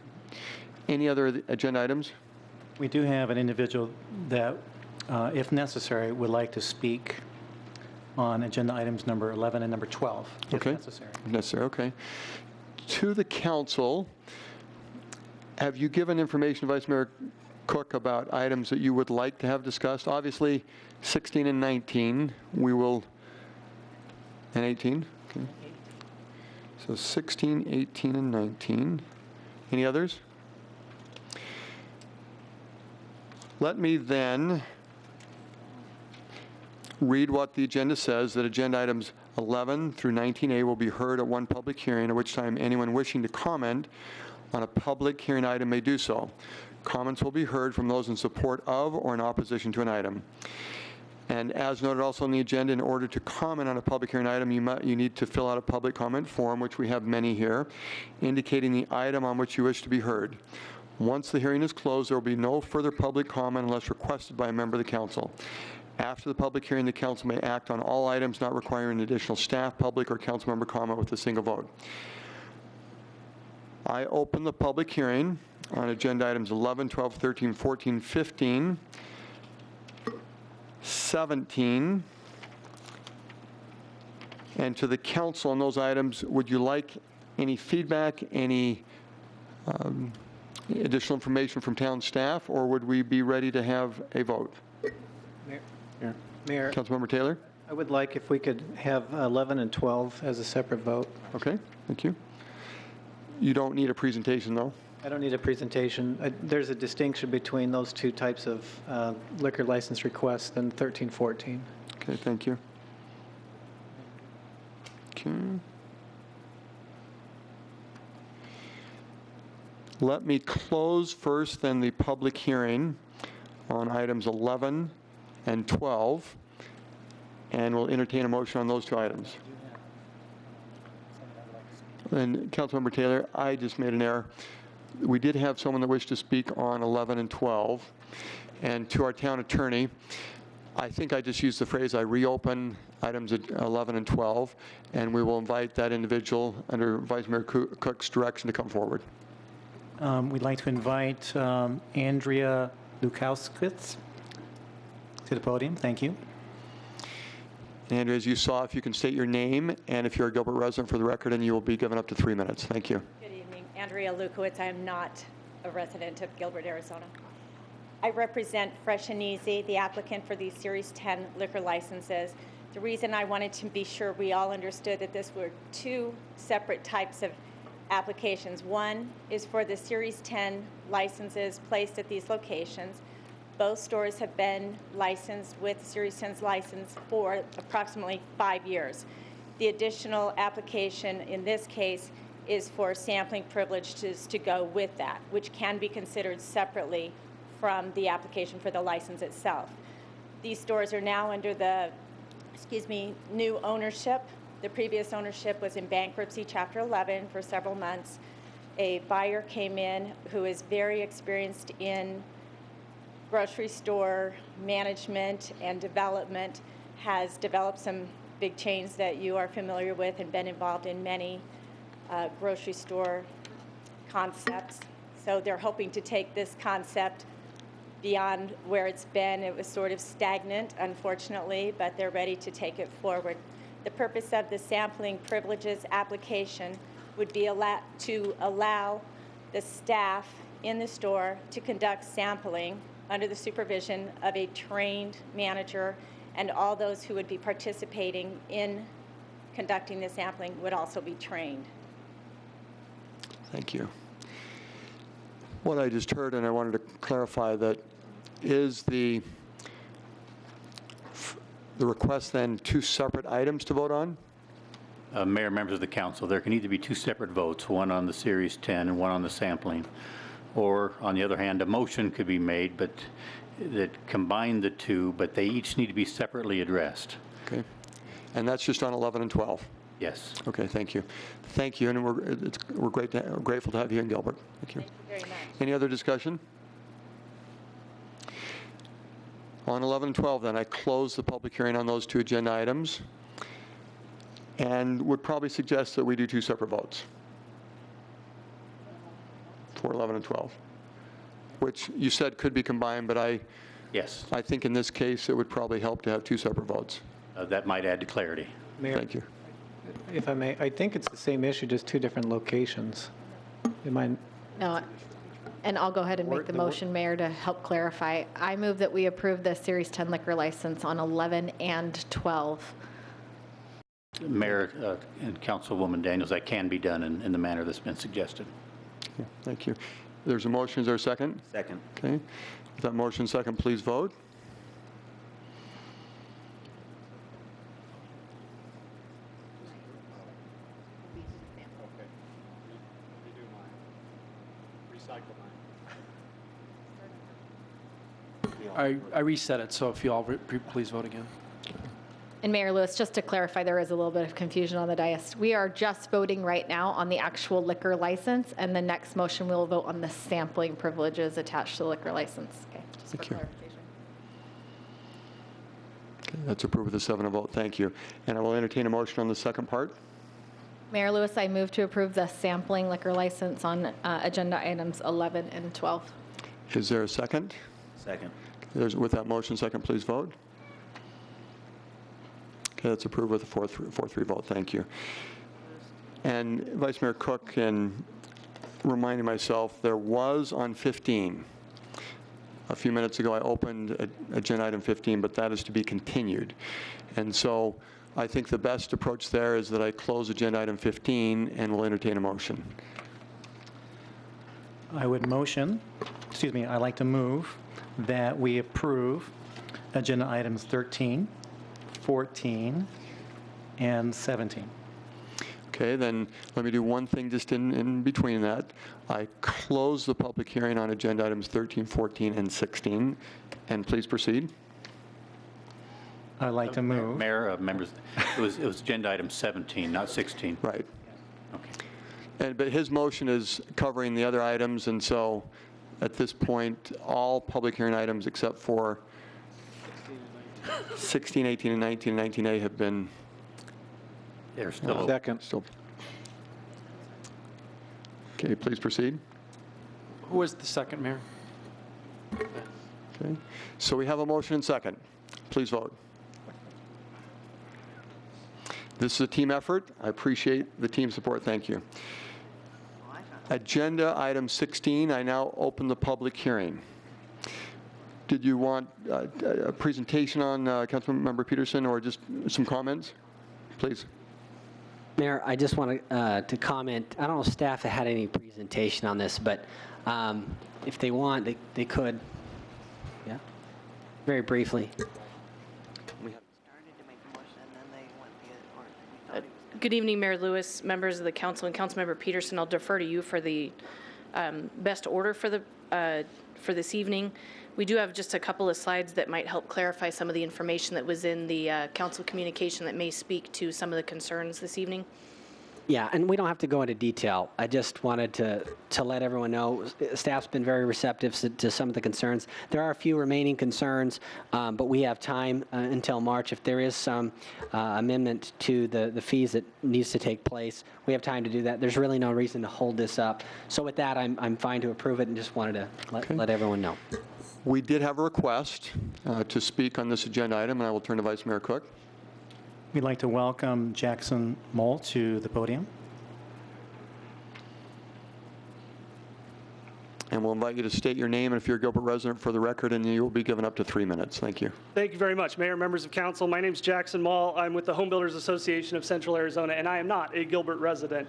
Any other agenda items? We do have an individual that, if necessary, would like to speak on agenda items number 11 and number 12, if necessary. If necessary, okay. To the council, have you given information, Vice Mayor Cook, about items that you would like to have discussed? Obviously, 16 and 19, we will, and 18? Okay. So 16, 18, and 19. Any others? Let me then read what the agenda says, that agenda items 11 through 19A will be heard at one public hearing, at which time anyone wishing to comment on a public hearing item may do so. Comments will be heard from those in support of or in opposition to an item. And as noted also on the agenda, in order to comment on a public hearing item, you need to fill out a public comment form, which we have many here, indicating the item on which you wish to be heard. Once the hearing is closed, there will be no further public comment unless requested by a member of the council. After the public hearing, the council may act on all items not requiring additional staff, public, or council member comment with a single vote. I open the public hearing on agenda items 11, 12, 13, 14, 15, 17. And to the council on those items, would you like any feedback, any additional information from town staff, or would we be ready to have a vote? Mayor, Councilmember Taylor? I would like if we could have 11 and 12 as a separate vote. Okay, thank you. You don't need a presentation, though? I don't need a presentation. There's a distinction between those two types of liquor license requests than 13, 14. Okay, thank you. Okay. Let me close first then the public hearing on items 11 and 12, and we'll entertain a motion on those two items. And Councilmember Taylor, I just made an error. We did have someone that wished to speak on 11 and 12, and to our town attorney, I think I just used the phrase, I reopen items 11 and 12, and we will invite that individual under Vice Mayor Cook's direction to come forward. We'd like to invite Andrea Lukauskitz to the podium. Thank you. Andrea, as you saw, if you can state your name and if you're a Gilbert resident for the record, and you will be given up to 3 minutes. Thank you. Good evening. Andrea Lukowitz. I am not a resident of Gilbert, Arizona. I represent Fresh and Easy, the applicant for these Series 10 liquor licenses. The reason I wanted to be sure we all understood that this were two separate types of applications. One is for the Series 10 licenses placed at these locations. Both stores have been licensed with Series 10's license for approximately 5 years. The additional application in this case is for sampling privileges to go with that, which can be considered separately from the application for the license itself. These stores are now under the, new ownership. The previous ownership was in bankruptcy, Chapter 11, for several months. A buyer came in who is very experienced in grocery store management and development, has developed some big chains that you are familiar with and been involved in many grocery store concepts. So they're hoping to take this concept beyond where it's been. It was sort of stagnant, unfortunately, but they're ready to take it forward. The purpose of the sampling privileges application would be to allow the staff in the store to conduct sampling under the supervision of a trained manager, and all those who would be participating in conducting the sampling would also be trained. Thank you. What I just heard, and I wanted to clarify that, is the request then two separate items to vote on? Mayor, members of the council, there can either be two separate votes, one on the Series 10 and one on the sampling. Or, on the other hand, a motion could be made but that combine the two, but they each need to be separately addressed. Okay. And that's just on 11 and 12? Yes. Okay, thank you. Thank you, and we're grateful to have you in Gilbert. Thank you. Thank you very much. Any other discussion? On 11 and 12, then, I close the public hearing on those two agenda items and would probably suggest that we do two separate votes for 11 and 12, which you said could be combined, but Yes. I think in this case it would probably help to have two separate votes. That might add to clarity. Mayor, Thank you. if I may, I think it's the same issue, just two different locations. Am I? No, and I'll go ahead and make the motion, Mayor, to help clarify. I move that we approve the Series 10 liquor license on 11 and 12. Mayor and Councilwoman Daniels, that can be done in the manner that's been suggested. Okay, thank you. There's a motion. Is there a second? Second. Okay. With that motion second, please vote. I reset it, so if you all please vote again. And Mayor Lewis, just to clarify, there is a little bit of confusion on the dais. We are just voting right now on the actual liquor license, and the next motion we'll vote on the sampling privileges attached to the liquor license. Okay, just Thank for you. clarification. Okay, that's approved with a 7 vote. Thank you. And I will entertain a motion on the second part. Mayor Lewis, I move to approve the sampling liquor license on agenda items 11 and 12. Is there a second? Second. With that motion second, please vote. Okay, that's approved with a 4-3 vote. Thank you. And Vice Mayor Cook, and reminding myself, there was on 15. A few minutes ago, I opened agenda item 15, but that is to be continued. And so I think the best approach there is that I close agenda item 15 and will entertain a motion. I'd like to move that we approve agenda items 13, 14, and 17. Okay, then let me do one thing just in between that. I close the public hearing on agenda items 13, 14, and 16. And please proceed. I'd like to move. Mayor, members, it was agenda item 17, not 16. Right. Okay. But his motion is covering the other items, and so at this point, all public hearing items except for 16, 18, and 19, and 19A have been. They're still Second. Still. Okay, please proceed. Who was the second, Mayor? Okay. So we have a motion and second. Please vote. This is a team effort. I appreciate the team support. Thank you. Agenda item 16, I now open the public hearing. Did you want a presentation on Councilmember Peterson or just some comments? Please. Mayor, I just want to comment. I don't know if staff had any presentation on this, but if they want, they could. Yeah. Very briefly. Good evening, Mayor Lewis, members of the council, and Councilmember Peterson. I'll defer to you for the best order for this evening. We do have just a couple of slides that might help clarify some of the information that was in the council communication that may speak to some of the concerns this evening. Yeah, and we don't have to go into detail. I just wanted to let everyone know staff's been very receptive to some of the concerns. There are a few remaining concerns, but we have time until March. If there is some amendment to the fees that needs to take place, we have time to do that. There's really no reason to hold this up. So with that, I'm fine to approve it and just wanted to let everyone know. We did have a request to speak on this agenda item, and I will turn to Vice Mayor Cook. We'd like to welcome Jackson Mole to the podium. And we'll invite you to state your name and if you're a Gilbert resident for the record, and you will be given up to 3 minutes. Thank you. Thank you very much, Mayor, members of council. My name is Jackson Mall. I'm with the Home Builders Association of Central Arizona, and I am not a Gilbert resident.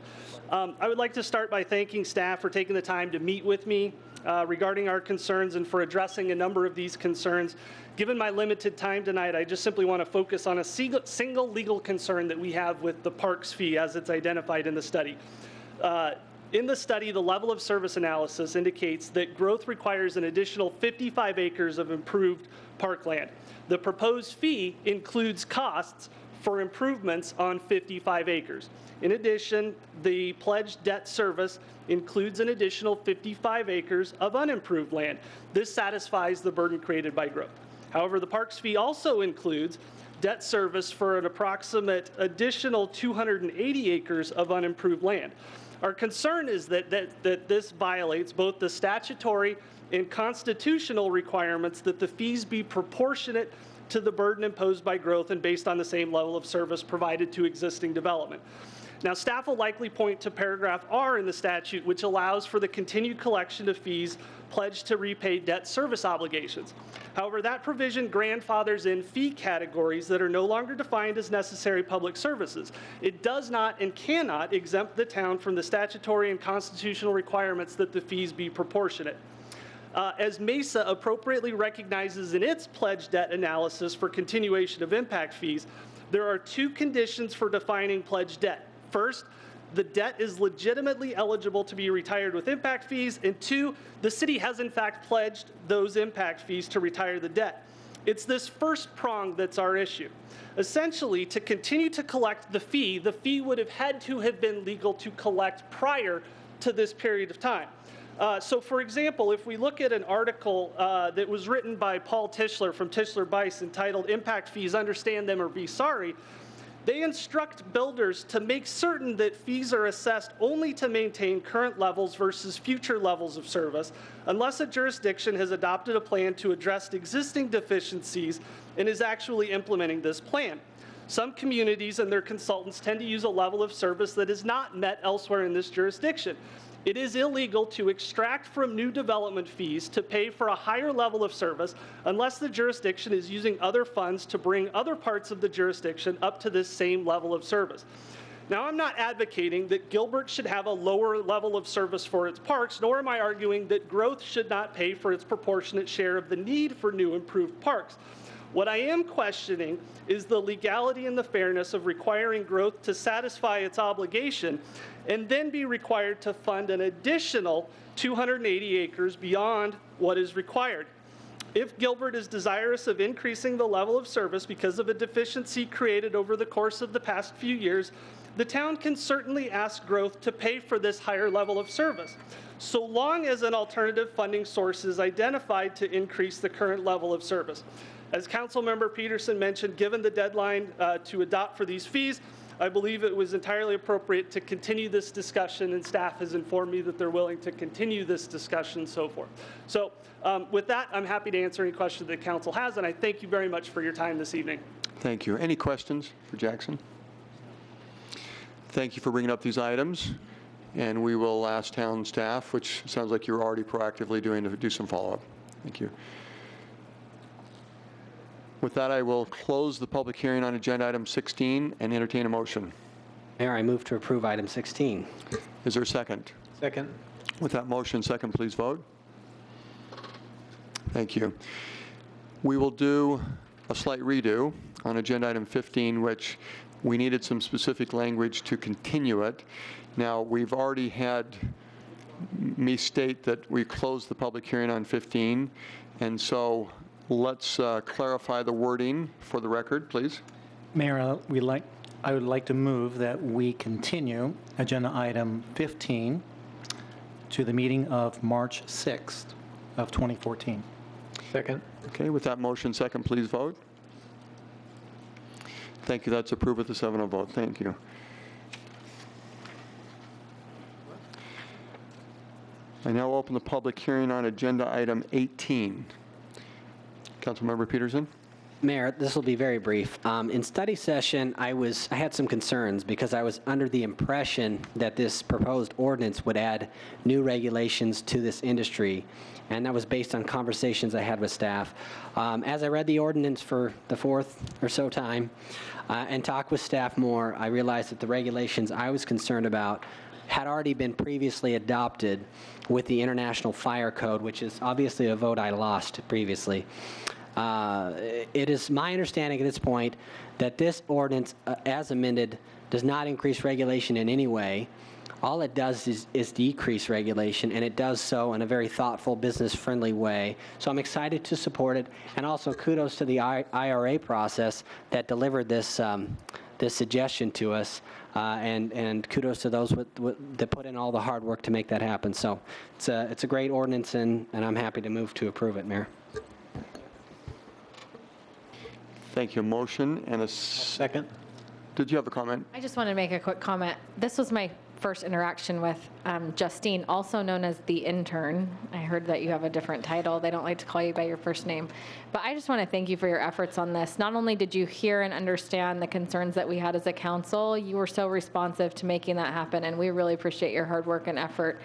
I would like to start by thanking staff for taking the time to meet with me regarding our concerns and for addressing a number of these concerns. Given my limited time tonight, I just simply want to focus on a single legal concern that we have with the parks fee as it's identified in the study. In the study, the level of service analysis indicates that growth requires an additional 55 acres of improved parkland. The proposed fee includes costs for improvements on 55 acres. In addition, the pledged debt service includes an additional 55 acres of unimproved land. This satisfies the burden created by growth. However, the parks fee also includes debt service for an approximate additional 280 acres of unimproved land. Our concern is that this violates both the statutory and constitutional requirements that the fees be proportionate to the burden imposed by growth and based on the same level of service provided to existing development. Now, staff will likely point to paragraph R in the statute, which allows for the continued collection of fees pledged to repay debt service obligations. However, that provision grandfathers in fee categories that are no longer defined as necessary public services. It does not and cannot exempt the town from the statutory and constitutional requirements that the fees be proportionate. As MESA appropriately recognizes in its pledged debt analysis for continuation of impact fees, there are two conditions for defining pledged debt. First, the debt is legitimately eligible to be retired with impact fees, and two, the city has in fact pledged those impact fees to retire the debt. It's this first prong that's our issue. Essentially, to continue to collect the fee would have had to have been legal to collect prior to this period of time. So for example, if we look at an article that was written by Paul Tischler from Tischler Bice entitled "Impact Fees, Understand Them or Be Sorry," they instruct builders to make certain that fees are assessed only to maintain current levels versus future levels of service, unless a jurisdiction has adopted a plan to address existing deficiencies and is actually implementing this plan. Some communities and their consultants tend to use a level of service that is not met elsewhere in this jurisdiction. It is illegal to extract from new development fees to pay for a higher level of service unless the jurisdiction is using other funds to bring other parts of the jurisdiction up to this same level of service. Now, I'm not advocating that Gilbert should have a lower level of service for its parks, nor am I arguing that growth should not pay for its proportionate share of the need for new improved parks. What I am questioning is the legality and the fairness of requiring growth to satisfy its obligation and then be required to fund an additional 280 acres beyond what is required. If Gilbert is desirous of increasing the level of service because of a deficiency created over the course of the past few years, the town can certainly ask growth to pay for this higher level of service, so long as an alternative funding source is identified to increase the current level of service. As Councilmember Peterson mentioned, given the deadline to adopt for these fees, I believe it was entirely appropriate to continue this discussion, and staff has informed me that they're willing to continue this discussion and so forth. So with that, I'm happy to answer any questions that council has, and I thank you very much for your time this evening. Thank you. Any questions for Jackson? Thank you for bringing up these items, and we will ask town staff, which sounds like you're already proactively doing, to do some follow-up. Thank you. With that, I will close the public hearing on agenda item 16 and entertain a motion. Mayor, I move to approve item 16. Is there a second? Second. With that motion, second, please vote. Thank you. We will do a slight redo on agenda item 15, which we needed some specific language to continue it. Now, we've already had me state that we closed the public hearing on 15, and so let's clarify the wording for the record, please. Mayor, I would like to move that we continue agenda item 15 to the meeting of March 6th of 2014. Second. Okay, with that motion, second, please vote. Thank you. That's approved with a 7-0 vote. Thank you. I now open the public hearing on agenda item 18. Councilmember Peterson? Mayor, this will be very brief. In study session, I had some concerns because I was under the impression that this proposed ordinance would add new regulations to this industry, and that was based on conversations I had with staff. As I read the ordinance for the fourth or so time and talked with staff more, I realized that the regulations I was concerned about had already been previously adopted with the International Fire Code, which is obviously a vote I lost previously. It is my understanding at this point that this ordinance, as amended, does not increase regulation in any way. All it does is decrease regulation, and it does so in a very thoughtful, business-friendly way. So I'm excited to support it, and also kudos to the IRA process that delivered this this suggestion to us, and kudos to those that put in all the hard work to make that happen. So it's a great ordinance, and I'm happy to move to approve it, Mayor. Thank you. Motion and a second. Did you have a comment? I just wanted to make a quick comment. This was my first interaction with Justine, also known as the intern. I heard that you have a different title. They don't like to call you by your first name. But I just want to thank you for your efforts on this. Not only did you hear and understand the concerns that we had as a council, you were so responsive to making that happen, and we really appreciate your hard work and effort.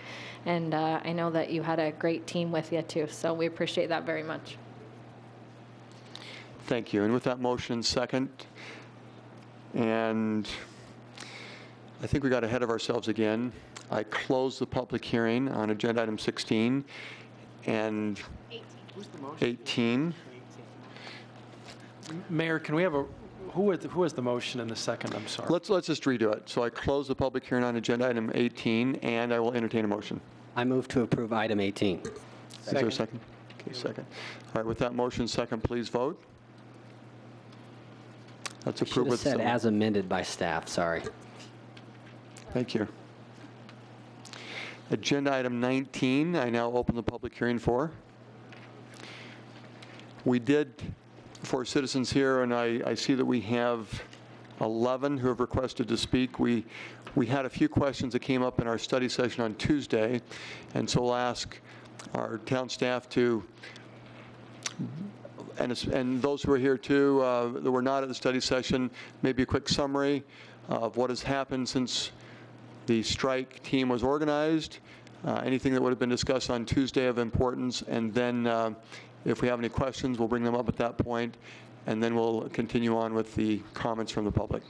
And I know that you had a great team with you, too, so we appreciate that very much. Thank you. And with that motion, second. And I think we got ahead of ourselves again. I closed the public hearing on agenda item 16 and 18. Mayor, can we have a, who has the motion in the second? I'm sorry. Let's just redo it. So I closed the public hearing on agenda item 18, and I will entertain a motion. I move to approve item 18. Is there a second? Okay, second. All right, with that motion, second, please vote. That's approved with said as amended by staff, sorry. Thank you. Agenda item 19, I now open the public hearing for. We did, for citizens here, and I see that we have 11 who have requested to speak. We had a few questions that came up in our study session on Tuesday, and so we'll ask our town staff to, and those who are here too, that were not at the study session, maybe a quick summary of what has happened since the strike team was organized, anything that would have been discussed on Tuesday of importance, and then if we have any questions, we'll bring them up at that point, and then we'll continue on with the comments from the public.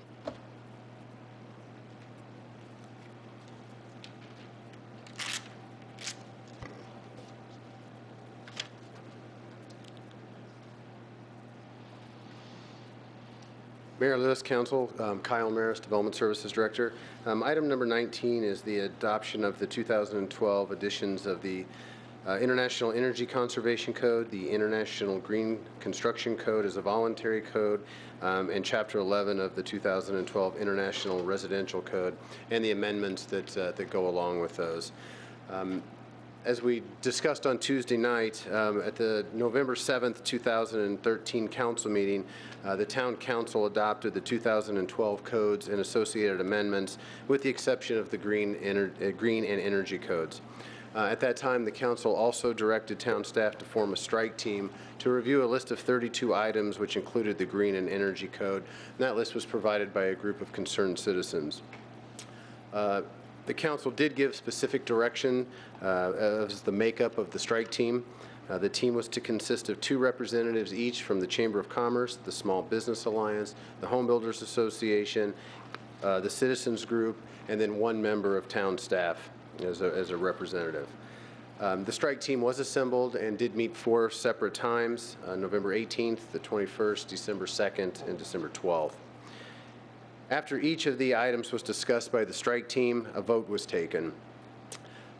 Mayor Lewis, Council, Kyle Maris, Development Services Director. Item number 19 is the adoption of the 2012 editions of the International Energy Conservation Code, the International Green Construction Code as a voluntary code, and Chapter 11 of the 2012 International Residential Code, and the amendments that go along with those. As we discussed on Tuesday night, at the November 7th, 2013 council meeting, the town council adopted the 2012 codes and associated amendments, with the exception of the green and energy codes. At that time, the council also directed town staff to form a strike team to review a list of 32 items which included the green and energy code. And that list was provided by a group of concerned citizens. The council did give specific direction as the makeup of the strike team. The team was to consist of 2 representatives each from the Chamber of Commerce, the Small Business Alliance, the Home Builders Association, the citizens group, and then 1 member of town staff as a representative. The strike team was assembled and did meet 4 separate times, November 18th, the 21st, December 2nd, and December 12th. After each of the items was discussed by the strike team, a vote was taken.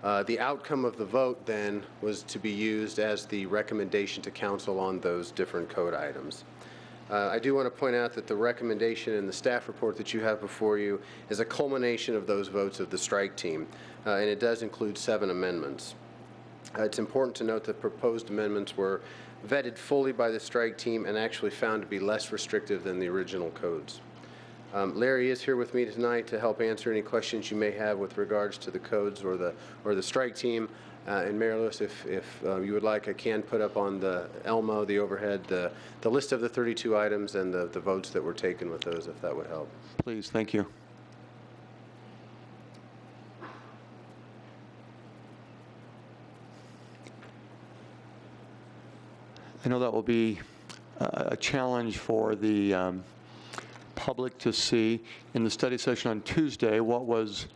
The outcome of the vote then was to be used as the recommendation to council on those different code items. I do want to point out that the recommendation in the staff report that you have before you is a culmination of those votes of the strike team, and it does include 7 amendments. It's important to note that proposed amendments were vetted fully by the strike team and actually found to be less restrictive than the original codes. Larry is here with me tonight to help answer any questions you may have with regards to the codes or the strike team. And Mayor Lewis, if you would like, I can put up on the Elmo, the overhead, the list of the 32 items and the votes that were taken with those, if that would help. Please, thank you. I know that will be a challenge for the public to see. In the study session on Tuesday, what was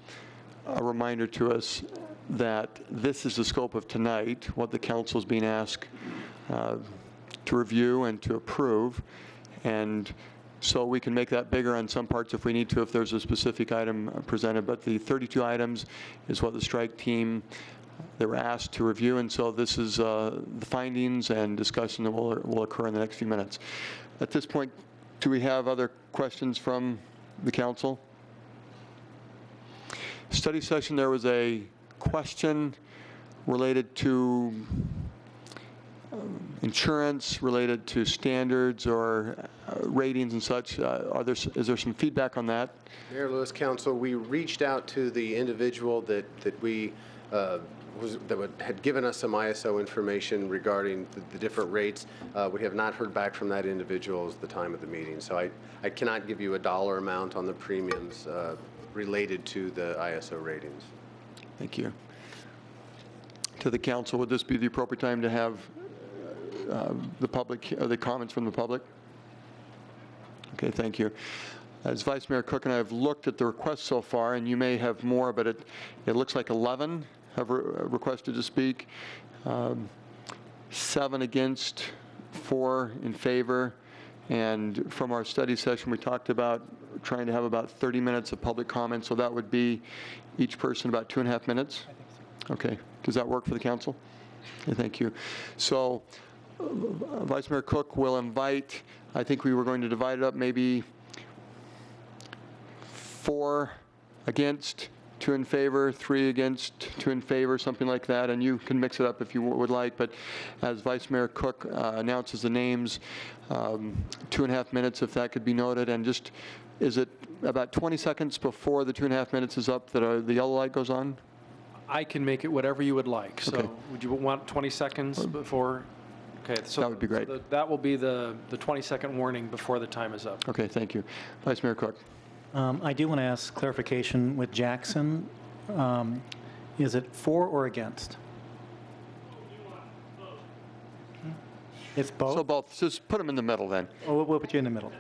a reminder to us that this is the scope of tonight, what the council is being asked to review and to approve. And so we can make that bigger on some parts if we need to, if there's a specific item presented. But the 32 items is what the strike team, they were asked to review. And so this is the findings and discussion that will occur in the next few minutes. At this point, do we have other questions from the council? Study session, there was a question related to insurance, related to standards or ratings and such. Is there some feedback on that? Mayor Lewis, Council, we reached out to the individual that had given us some ISO information regarding the different rates. We have not heard back from that individual at the time of the meeting, so I cannot give you a dollar amount on the premiums related to the ISO ratings. Thank you. To the council, would this be the appropriate time to have the comments from the public? Okay, thank you. As Vice Mayor Cook and I have looked at the requests so far, and you may have more, but it looks like 11 have requested to speak, 7 against, 4 in favor, and from our study session we talked about trying to have about 30 minutes of public comment, so that would be each person about 2.5 minutes? I think so. Okay. Does that work for the council? Okay, thank you. So Vice Mayor Cook will invite, I think we were going to divide it up, maybe 4 against, 2 in favor, 3 against, 2 in favor, something like that, and you can mix it up if you would like, but as Vice Mayor Cook announces the names, 2.5 minutes, if that could be noted, and just, is it about 20 seconds before the 2.5 minutes is up that the yellow light goes on? I can make it whatever you would like. So Okay. would you want 20 seconds before? Okay, so That would be great. So that will be the 20-second warning before the time is up. Okay, thank you. Vice Mayor Cook. I do want to ask clarification with Jackson. Is it for or against? It's both? So both. Just put them in the middle then. Oh, we'll put you in the middle.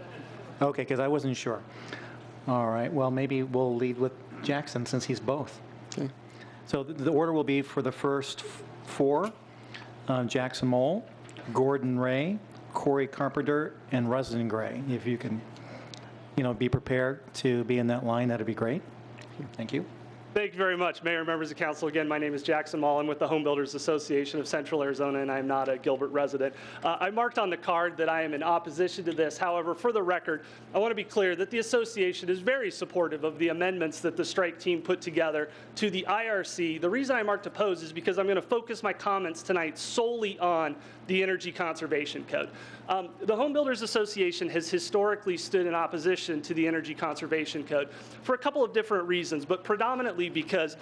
Okay, because I wasn't sure. All right, well, maybe we'll lead with Jackson since he's both. Okay. So the order will be for the first 4, Jackson Mole, Gordon Ray, Corey Carpenter, and Rusden Gray. If you can, be prepared to be in that line, that'd be great. Thank you. Thank you very much, Mayor, members of council. Again, my name is Jackson Mall. I'm with the Home Builders Association of Central Arizona, and I'm not a Gilbert resident. I marked on the card that I am in opposition to this. However, for the record, I want to be clear that the association is very supportive of the amendments that the strike team put together to the IRC. The reason I marked oppose is because I'm going to focus my comments tonight solely on the Energy Conservation Code. The Home Builders Association has historically stood in opposition to the Energy Conservation Code for a couple of different reasons, but predominantly because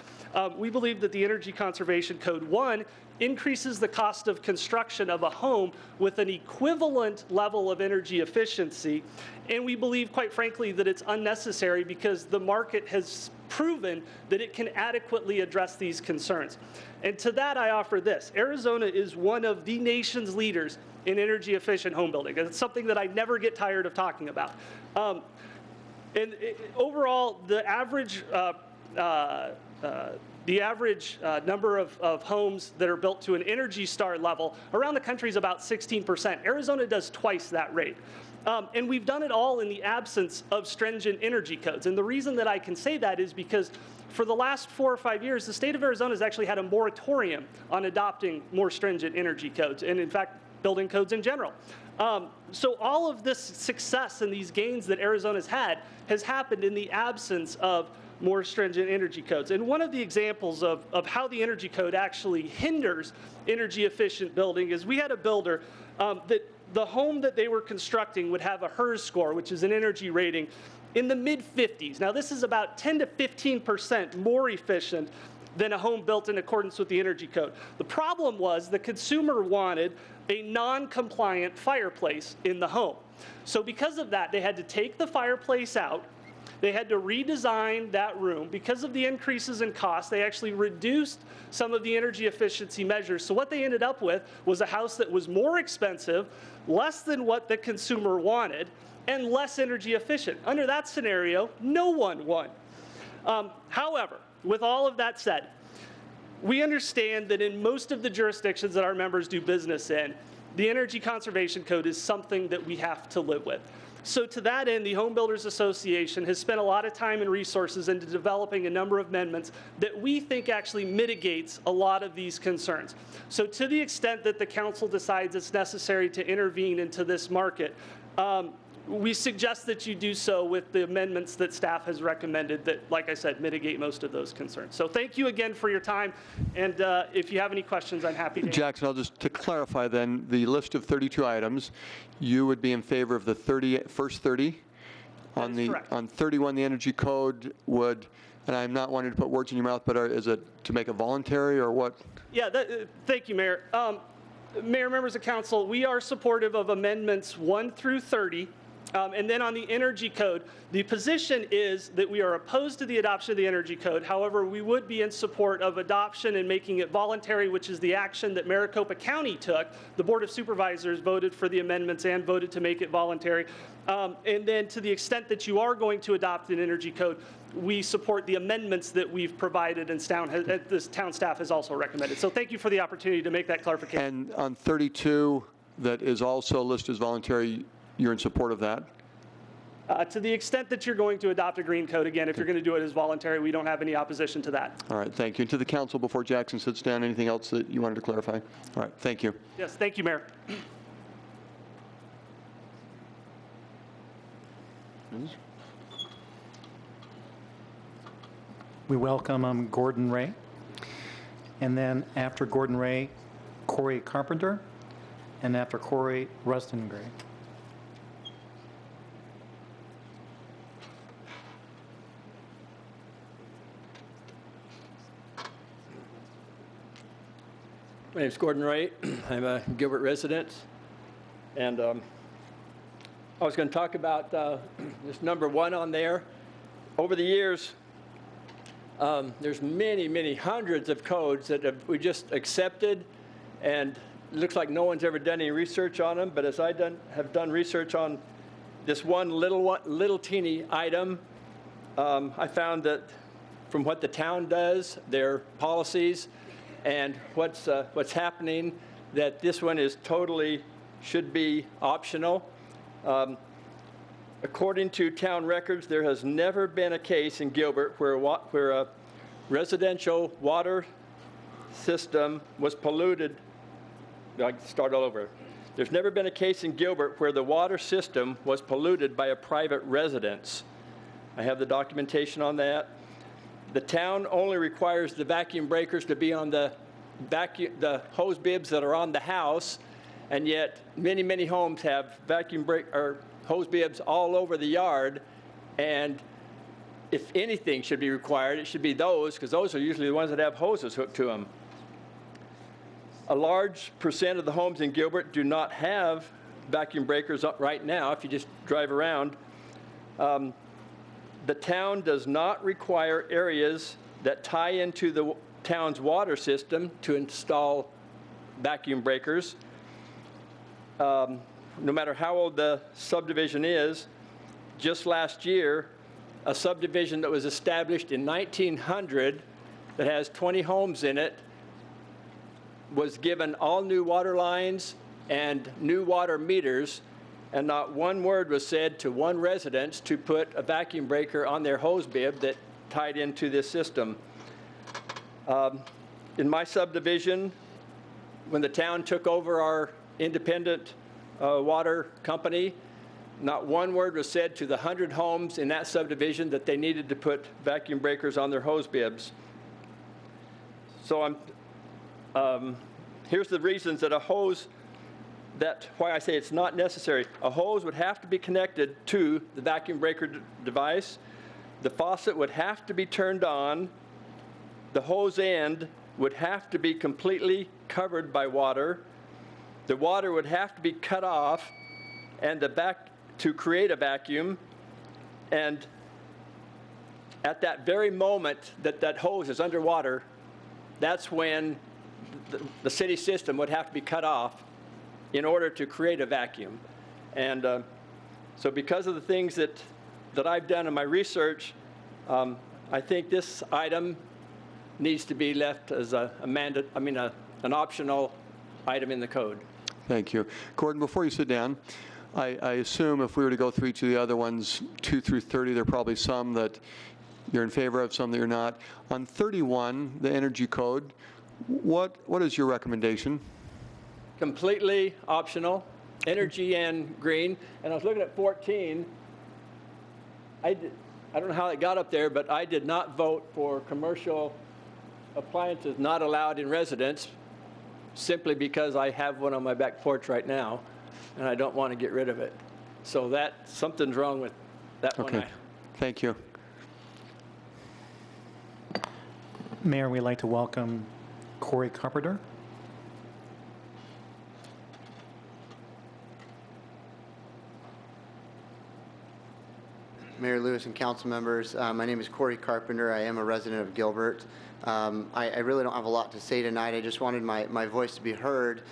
we believe that the Energy Conservation Code, 1, increases the cost of construction of a home with an equivalent level of energy efficiency, and we believe, quite frankly, that it's unnecessary because the market has proven that it can adequately address these concerns. And to that I offer this. Arizona is one of the nation's leaders in energy efficient home building. And it's something that I never get tired of talking about. And overall, the average number of homes that are built to an Energy Star level around the country is about 16%. Arizona does twice that rate. And we've done it all in the absence of stringent energy codes. And the reason that I can say that is because for the last 4 or 5 years, the state of Arizona has actually had a moratorium on adopting more stringent energy codes, and in fact, building codes in general. So all of this success and these gains that Arizona's had has happened in the absence of more stringent energy codes. And one of the examples of how the energy code actually hinders energy efficient building is we had a builder that the home that they were constructing would have a HERS score, which is an energy rating, in the mid-50s. Now this is about 10 to 15% more efficient than a home built in accordance with the energy code. The problem was the consumer wanted a non-compliant fireplace in the home. So because of that, they had to take the fireplace out. They had to redesign that room. Because of the increases in cost, they actually reduced some of the energy efficiency measures. So what they ended up with was a house that was more expensive, less than what the consumer wanted, and less energy efficient. Under that scenario, no one won. However, with all of that said, we understand that in most of the jurisdictions that our members do business in, the Energy Conservation Code is something that we have to live with. So to that end, the Home Builders Association has spent a lot of time and resources into developing a number of amendments that we think actually mitigates a lot of these concerns. So to the extent that the council decides it's necessary to intervene into this market, we suggest that you do so with the amendments that staff has recommended that, like I said, mitigate most of those concerns. So thank you again for your time, and if you have any questions, I'm happy to answer. Jackson, I'll just, to clarify then, the list of 32 items, you would be in favor of the first 30? On the correct. On 31, the energy code would, and I'm not wanting to put words in your mouth, but is it to make it voluntary or what? Yeah, thank you, Mayor. Mayor, members of council, we are supportive of amendments 1 through 30. And then on the energy code, the position is that we are opposed to the adoption of the energy code. However, we would be in support of adoption and making it voluntary, which is the action that Maricopa County took. The Board of Supervisors voted for the amendments and voted to make it voluntary. And then to the extent that you are going to adopt an energy code, we support the amendments that we've provided and this town staff has also recommended. So thank you for the opportunity to make that clarification. And on 32, that is also listed as voluntary, you're in support of that? To the extent that you're going to adopt a green code, again, if you're going to do it as voluntary, we don't have any opposition to that. All right, thank you. And to the council, before Jackson sits down, anything else that you wanted to clarify? All right, thank you. Yes, thank you, Mayor. We welcome Gordon Ray. And then after Gordon Ray, Corey Carpenter. And after Corey, Rustin Gray. My name's Gordon Ray. I'm a Gilbert resident. And I was going to talk about this number 1 on there. Over the years, there's many, many hundreds of codes that we just accepted, and it looks like no one's ever done any research on them. But as I have done research on this one little teeny item, I found that from what the town does, their policies, and what's happening, that this one is totally should be optional. According to town records, there has never been a case in Gilbert where a residential water system was polluted. I can start all over. There's never been a case in Gilbert where the water system was polluted by a private residence. I have the documentation on that. The town only requires the vacuum breakers to be on the hose bibs that are on the house, and yet many, many homes have hose bibs all over the yard, and if anything should be required, it should be those, because those are usually the ones that have hoses hooked to them. A large percent of the homes in Gilbert do not have vacuum breakers up right now, if you just drive around. The town does not require areas that tie into the town's water system to install vacuum breakers. No matter how old the subdivision is, just last year, a subdivision that was established in 1900 that has 20 homes in it was given all new water lines and new water meters, and not one word was said to one residence to put a vacuum breaker on their hose bib that tied into this system. In my subdivision, when the town took over our independent water company, not one word was said to the 100 homes in that subdivision that they needed to put vacuum breakers on their hose bibs. So here's the reasons that a hose, why I say it's not necessary. A hose would have to be connected to the vacuum breaker device. The faucet would have to be turned on. The hose end would have to be completely covered by water. The water would have to be cut off and to create a vacuum. And at that very moment that that hose is underwater, that's when the city system would have to be cut off in order to create a vacuum. And so because of the things that I've done in my research, I think this item needs to be left as an optional item in the code. Thank you. Gordon, before you sit down, I assume if we were to go through each of the other ones, 2 through 30, there are probably some that you're in favor of, some that you're not. On 31, the energy code, what is your recommendation? Completely optional, energy and green. And I was looking at 14. I don't know how it got up there, but I did not vote for commercial appliances not allowed in residence, simply because I have one on my back porch right now, and I don't want to get rid of it. So something's wrong with that one. Okay, thank you. Mayor, we'd like to welcome Corey Carpenter. Mayor Lewis and council members, my name is Corey Carpenter. I am a resident of Gilbert. I really don't have a lot to say tonight. I just wanted my voice to be heard.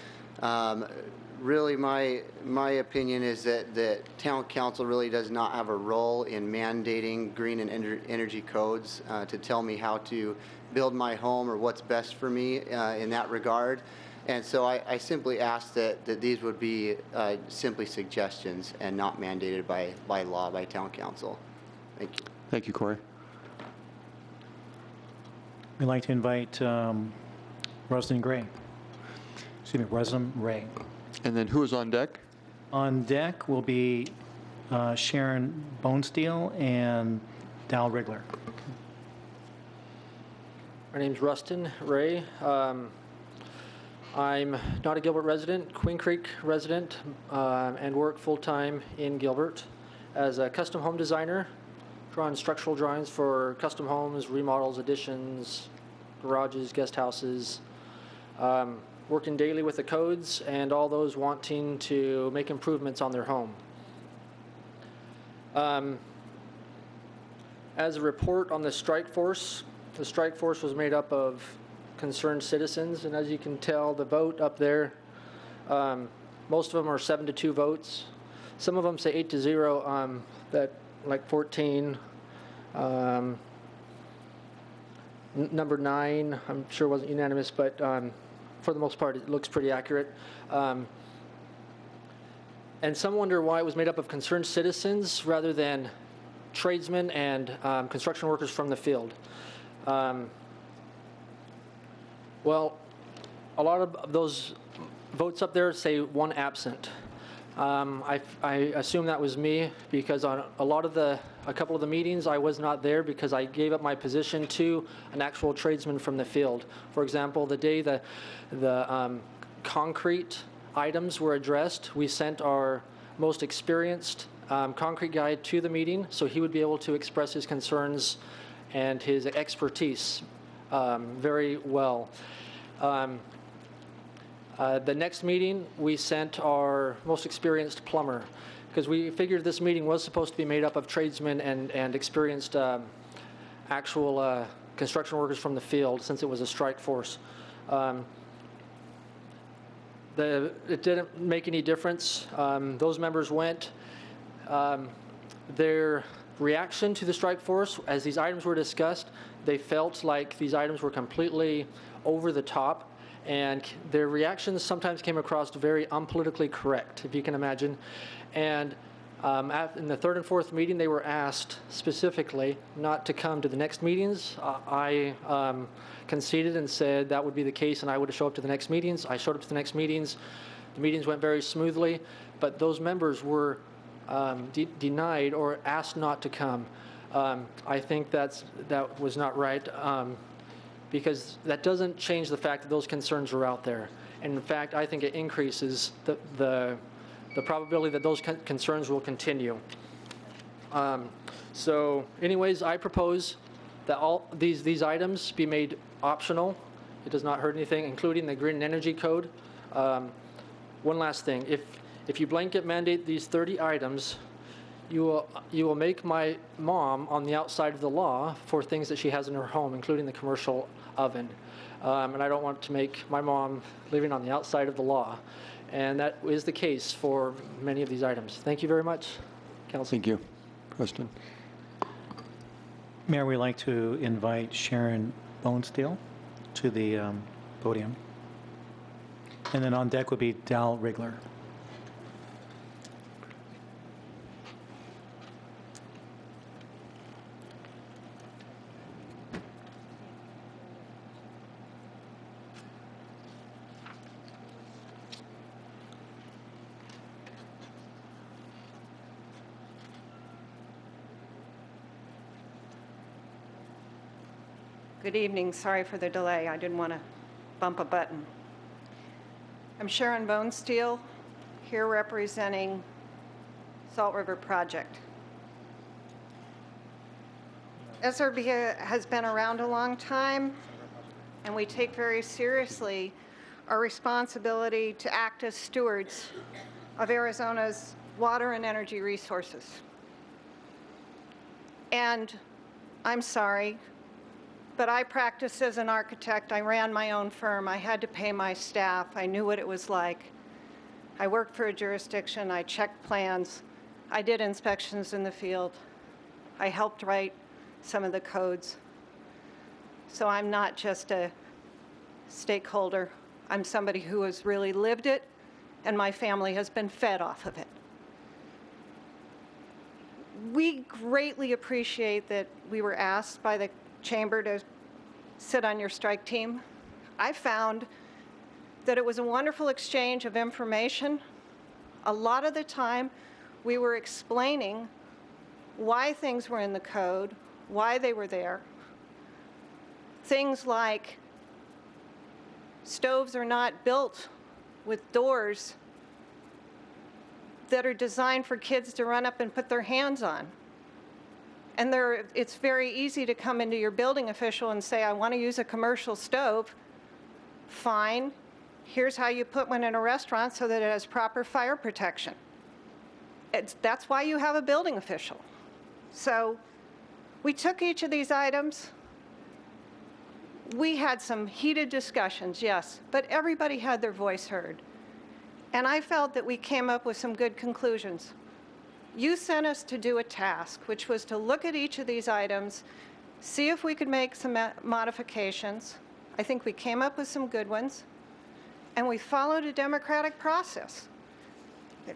Really, my opinion is that town council really does not have a role in mandating green and energy codes to tell me how to build my home or what's best for me in that regard. And so I simply ask that these would be simply suggestions and not mandated by law, by town council. Thank you. Thank you, Corey. We'd like to invite Rosalyn Gray. Excuse me, Rosalyn Ray. And then who is on deck? On deck will be Sharon Bonesteel and Dal Rigler. My name's Rustin Ray. I'm not a Gilbert resident, Queen Creek resident, and work full-time in Gilbert as a custom home designer, drawing structural drawings for custom homes, remodels, additions, garages, guest houses, working daily with the codes and all those wanting to make improvements on their home. As a report on the strike force was made up of concerned citizens, and as you can tell, the vote up there, most of them are 7-2 votes. Some of them say 8-0, that like 14. Number 9, I'm sure wasn't unanimous, but for the most part, it looks pretty accurate. And some wonder why it was made up of concerned citizens rather than tradesmen and construction workers from the field. Well, a lot of those votes up there say 1 absent. I assume that was me because on a couple of the meetings I was not there because I gave up my position to an actual tradesman from the field. For example, the day the concrete items were addressed, we sent our most experienced concrete guy to the meeting so he would be able to express his concerns and his expertise very well. The next meeting, we sent our most experienced plumber because we figured this meeting was supposed to be made up of tradesmen and experienced actual construction workers from the field since it was a strike force. It didn't make any difference. Those members went. Their reaction to the strike force, as these items were discussed, they felt like these items were completely over the top, and their reactions sometimes came across very unpolitically correct, if you can imagine. And in the third and fourth meeting, they were asked specifically not to come to the next meetings. I conceded and said that would be the case, and I would show up to the next meetings. I showed up to the next meetings. The meetings went very smoothly, but those members were denied or asked not to come. I think that was not right, because that doesn't change the fact that those concerns are out there. And in fact, I think it increases the probability that those concerns will continue. So anyways, I propose that all these items be made optional. It does not hurt anything, including the Green Energy Code. One last thing, if you blanket mandate these 30 items, you will make my mom on the outside of the law for things that she has in her home, including the commercial oven. And I don't want to make my mom living on the outside of the law. And that is the case for many of these items. Thank you very much, Council. Thank you. Preston. Mayor, we'd like to invite Sharon Bonesteel to the podium. And then on deck would be Dal Rigler. Good evening. Sorry for the delay. I didn't want to bump a button. I'm Sharon Bonesteel, here representing Salt River Project. SRB has been around a long time, and we take very seriously our responsibility to act as stewards of Arizona's water and energy resources. And I'm sorry, but I practiced as an architect. I ran my own firm. I had to pay my staff. I knew what it was like. I worked for a jurisdiction. I checked plans. I did inspections in the field. I helped write some of the codes. So I'm not just a stakeholder. I'm somebody who has really lived it, and my family has been fed off of it. We greatly appreciate that we were asked by the Chamber to sit on your strike team. I found that it was a wonderful exchange of information. A lot of the time, we were explaining why things were in the code, why they were there. Things like stoves are not built with doors that are designed for kids to run up and put their hands on. And it's very easy to come into your building official and say, I want to use a commercial stove. Fine. Here's how you put one in a restaurant so that it has proper fire protection. That's why you have a building official. So we took each of these items. We had some heated discussions, yes, but everybody had their voice heard. And I felt that we came up with some good conclusions. You sent us to do a task, which was to look at each of these items, see if we could make some modifications. I think we came up with some good ones, and we followed a democratic process.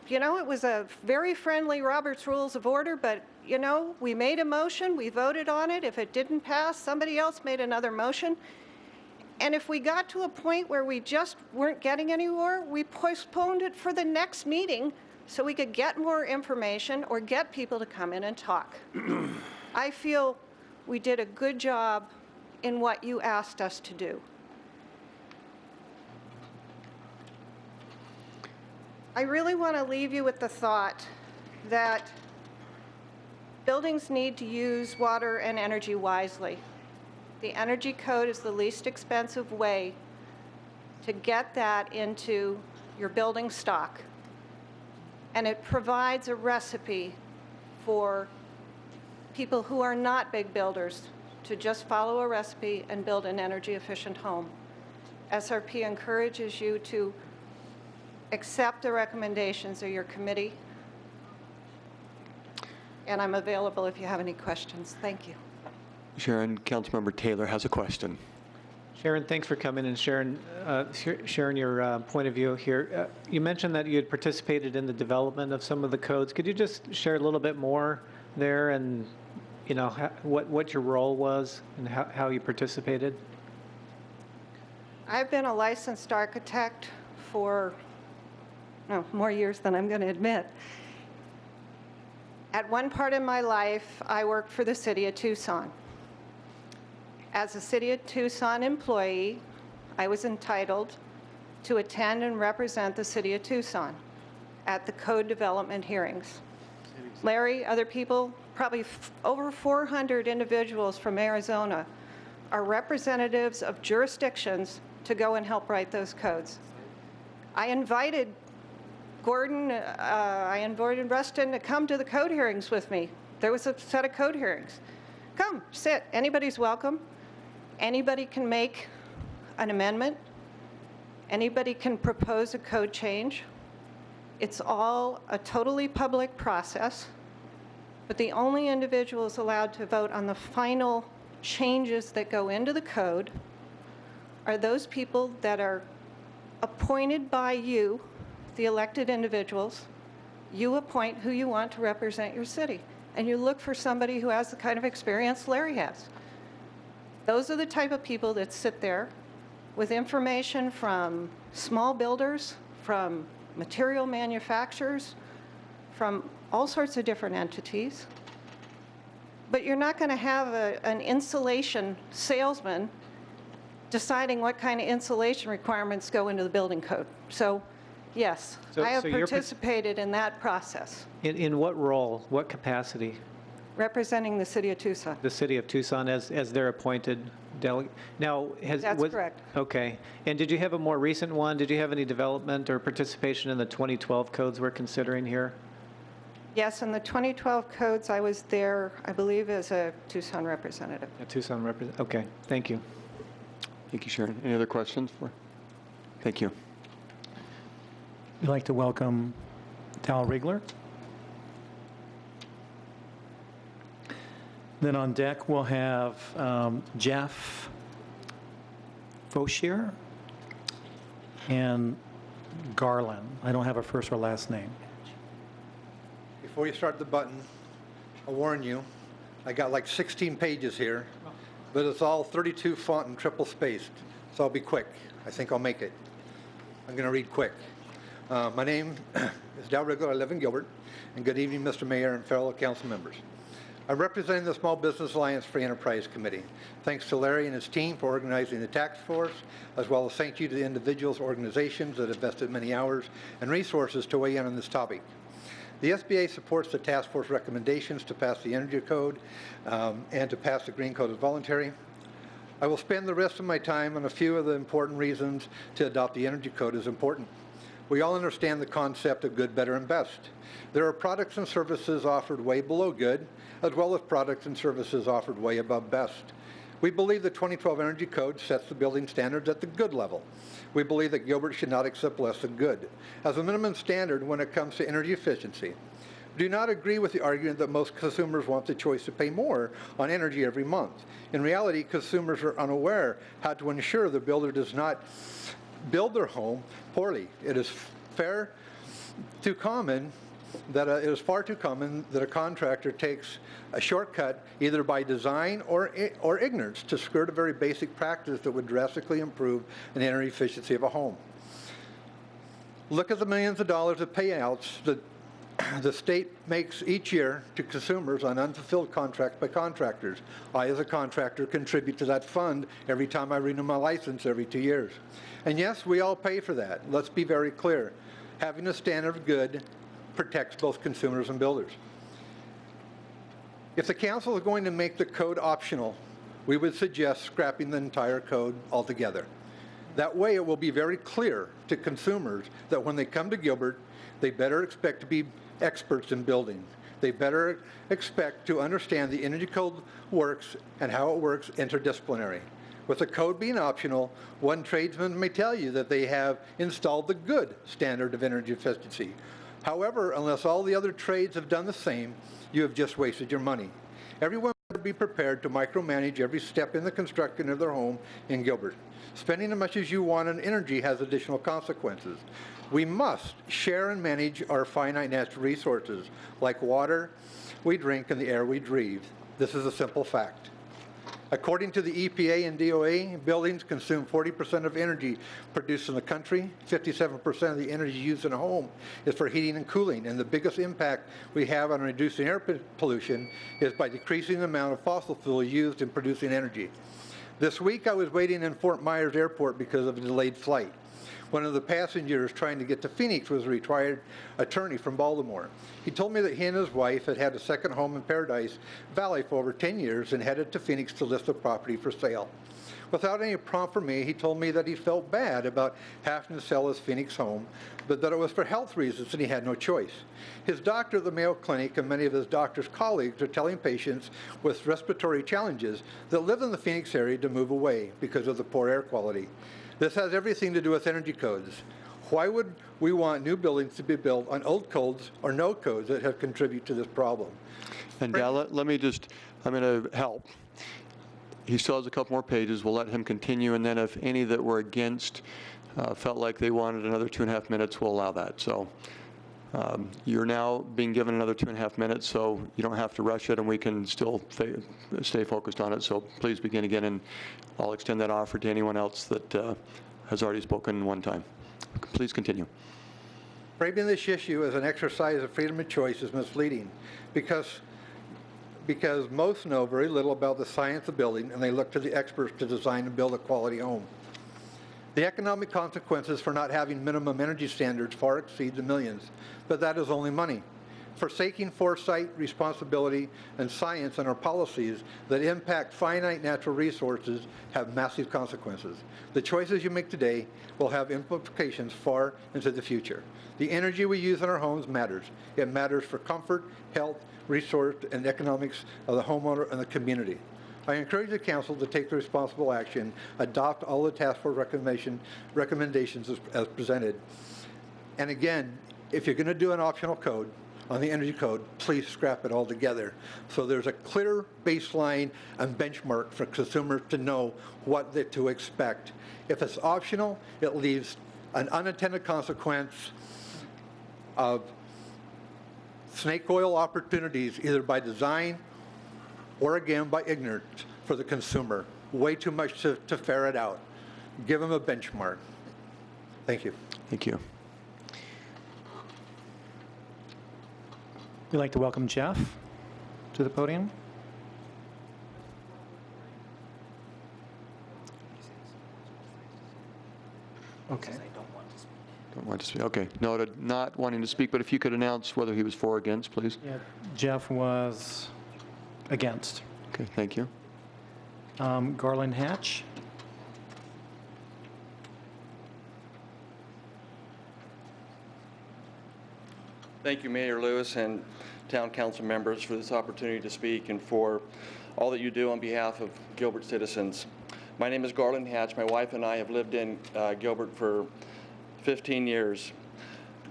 You know, it was a very friendly Robert's Rules of Order, but, you know, we made a motion, we voted on it. If it didn't pass, somebody else made another motion. And if we got to a point where we just weren't getting anywhere, we postponed it for the next meeting so we could get more information or get people to come in and talk. I feel we did a good job in what you asked us to do. I really want to leave you with the thought that buildings need to use water and energy wisely. The Energy Code is the least expensive way to get that into your building stock. And it provides a recipe for people who are not big builders to just follow a recipe and build an energy efficient home. SRP encourages you to accept the recommendations of your committee and I'm available if you have any questions. Thank you. Sharon, Councilmember Taylor has a question. Sharon, thanks for coming and sharing your point of view here. You mentioned that you had participated in the development of some of the codes. Could you just share a little bit more there, and what your role was and how you participated? I've been a licensed architect for more years than I'm going to admit. At one part in my life, I worked for the City of Tucson. As a City of Tucson employee, I was entitled to attend and represent the City of Tucson at the code development hearings. Larry, other people, probably over 400 individuals from Arizona are representatives of jurisdictions to go and help write those codes. I invited Gordon, I invited Rustin to come to the code hearings with me. There was a set of code hearings. Come, sit, anybody's welcome. Anybody can make an amendment. Anybody can propose a code change. It's all a totally public process, but the only individuals allowed to vote on the final changes that go into the code are those people that are appointed by you, the elected individuals. You appoint who you want to represent your city, and you look for somebody who has the kind of experience Larry has. Those are the type of people that sit there with information from small builders, from material manufacturers, from all sorts of different entities. But you're not going to have an insulation salesman deciding what kind of insulation requirements go into the building code. So, yes, I have participated in that process. In what role, what capacity? Representing the City of Tucson. The City of Tucson as their appointed delegate? Now, That's correct. Okay. And did you have a more recent one? Did you have any development or participation in the 2012 codes we're considering here? Yes, in the 2012 codes, I was there, I believe, as a Tucson representative. A Tucson representative. Okay. Thank you. Thank you, Sharon. Any other questions? Thank you. We'd like to welcome Tal Rigler. Then on deck, we'll have Jeff Fauchier and Garland. I don't have a first or last name. Before you start the button, I'll warn you, I got like 16 pages here, but it's all 32 font and triple spaced, so I'll be quick. I think I'll make it. I'm going to read quick. My name is Dal Rigler. I live in Gilbert, and good evening, Mr. Mayor and fellow council members. I'm representing the Small Business Alliance Free Enterprise Committee. Thanks to Larry and his team for organizing the task force, as well as thank you to the individuals, organizations that have invested many hours and resources to weigh in on this topic. The SBA supports the task force recommendations to pass the Energy Code and to pass the Green Code as voluntary. I will spend the rest of my time on a few of the important reasons to adopt the Energy Code as important. We all understand the concept of good, better, and best. There are products and services offered way below good, as well as products and services offered way above best. We believe the 2012 Energy Code sets the building standards at the good level. We believe that Gilbert should not accept less than good as a minimum standard when it comes to energy efficiency. We do not agree with the argument that most consumers want the choice to pay more on energy every month. In reality, consumers are unaware how to ensure the builder does not build their home poorly. It is far too common that a contractor takes a shortcut either by design or ignorance to skirt a very basic practice that would drastically improve the energy efficiency of a home. Look at the millions of dollars of payouts that the state makes each year to consumers on unfulfilled contracts by contractors. I, as a contractor, contribute to that fund every time I renew my license every 2 years. And yes, we all pay for that. Let's be very clear. Having a standard of good protects both consumers and builders. If the council is going to make the code optional, we would suggest scrapping the entire code altogether. That way it will be very clear to consumers that when they come to Gilbert, they better expect to be experts in building. They better expect to understand the energy code works and how it works interdisciplinary. With the code being optional, one tradesman may tell you that they have installed the good standard of energy efficiency. However, unless all the other trades have done the same, you have just wasted your money. Everyone better be prepared to micromanage every step in the construction of their home in Gilbert. Spending as much as you want on energy has additional consequences. We must share and manage our finite natural resources, like water we drink and the air we breathe. This is a simple fact. According to the EPA and DOE, buildings consume 40% of energy produced in the country. 57% of the energy used in a home is for heating and cooling, and the biggest impact we have on reducing air pollution is by decreasing the amount of fossil fuel used in producing energy. This week I was waiting in Fort Myers Airport because of a delayed flight. One of the passengers trying to get to Phoenix was a retired attorney from Baltimore. He told me that he and his wife had had a second home in Paradise Valley for over 10 years and headed to Phoenix to list the property for sale. Without any prompt from me, he told me that he felt bad about having to sell his Phoenix home, but that it was for health reasons and he had no choice. His doctor at the Mayo Clinic and many of his doctor's colleagues are telling patients with respiratory challenges that live in the Phoenix area to move away because of the poor air quality. This has everything to do with energy codes. Why would we want new buildings to be built on old codes or no codes that have contributed to this problem? And Dal, let me just, I'm going to help. He still has a couple more pages. We'll let him continue, and then if any that were against felt like they wanted another 2.5 minutes, we'll allow that. So you're now being given another 2.5 minutes, so you don't have to rush it, and we can still stay focused on it. So please begin again, and I'll extend that offer to anyone else that has already spoken one time. Please continue. Framing this issue as an exercise of freedom of choice is misleading because most know very little about the science of building, and they look to the experts to design and build a quality home. The economic consequences for not having minimum energy standards far exceed the millions, but that is only money. Forsaking foresight, responsibility, and science in our policies that impact finite natural resources have massive consequences. The choices you make today will have implications far into the future. The energy we use in our homes matters. It matters for comfort, health, resource, and economics of the homeowner and the community. I encourage the council to take the responsible action, adopt all the task force recommendations as presented. And again, if you're going to do an optional code on the energy code, please scrap it all together. So there's a clear baseline and benchmark for consumers to know what to expect. If it's optional, it leaves an unintended consequence of snake oil opportunities, either by design or again by ignorance for the consumer. Way too much to ferret out. Give them a benchmark. Thank you. Thank you. We'd like to welcome Jeff to the podium. Okay. Don't want to speak. Okay. Noted. Not wanting to speak, but if you could announce whether he was for or against, please. Yeah. Jeff was against. Okay. Thank you. Garland Hatch. Thank you, Mayor Lewis and Town Council members, for this opportunity to speak and for all that you do on behalf of Gilbert citizens. My name is Garland Hatch. My wife and I have lived in Gilbert for 15 years.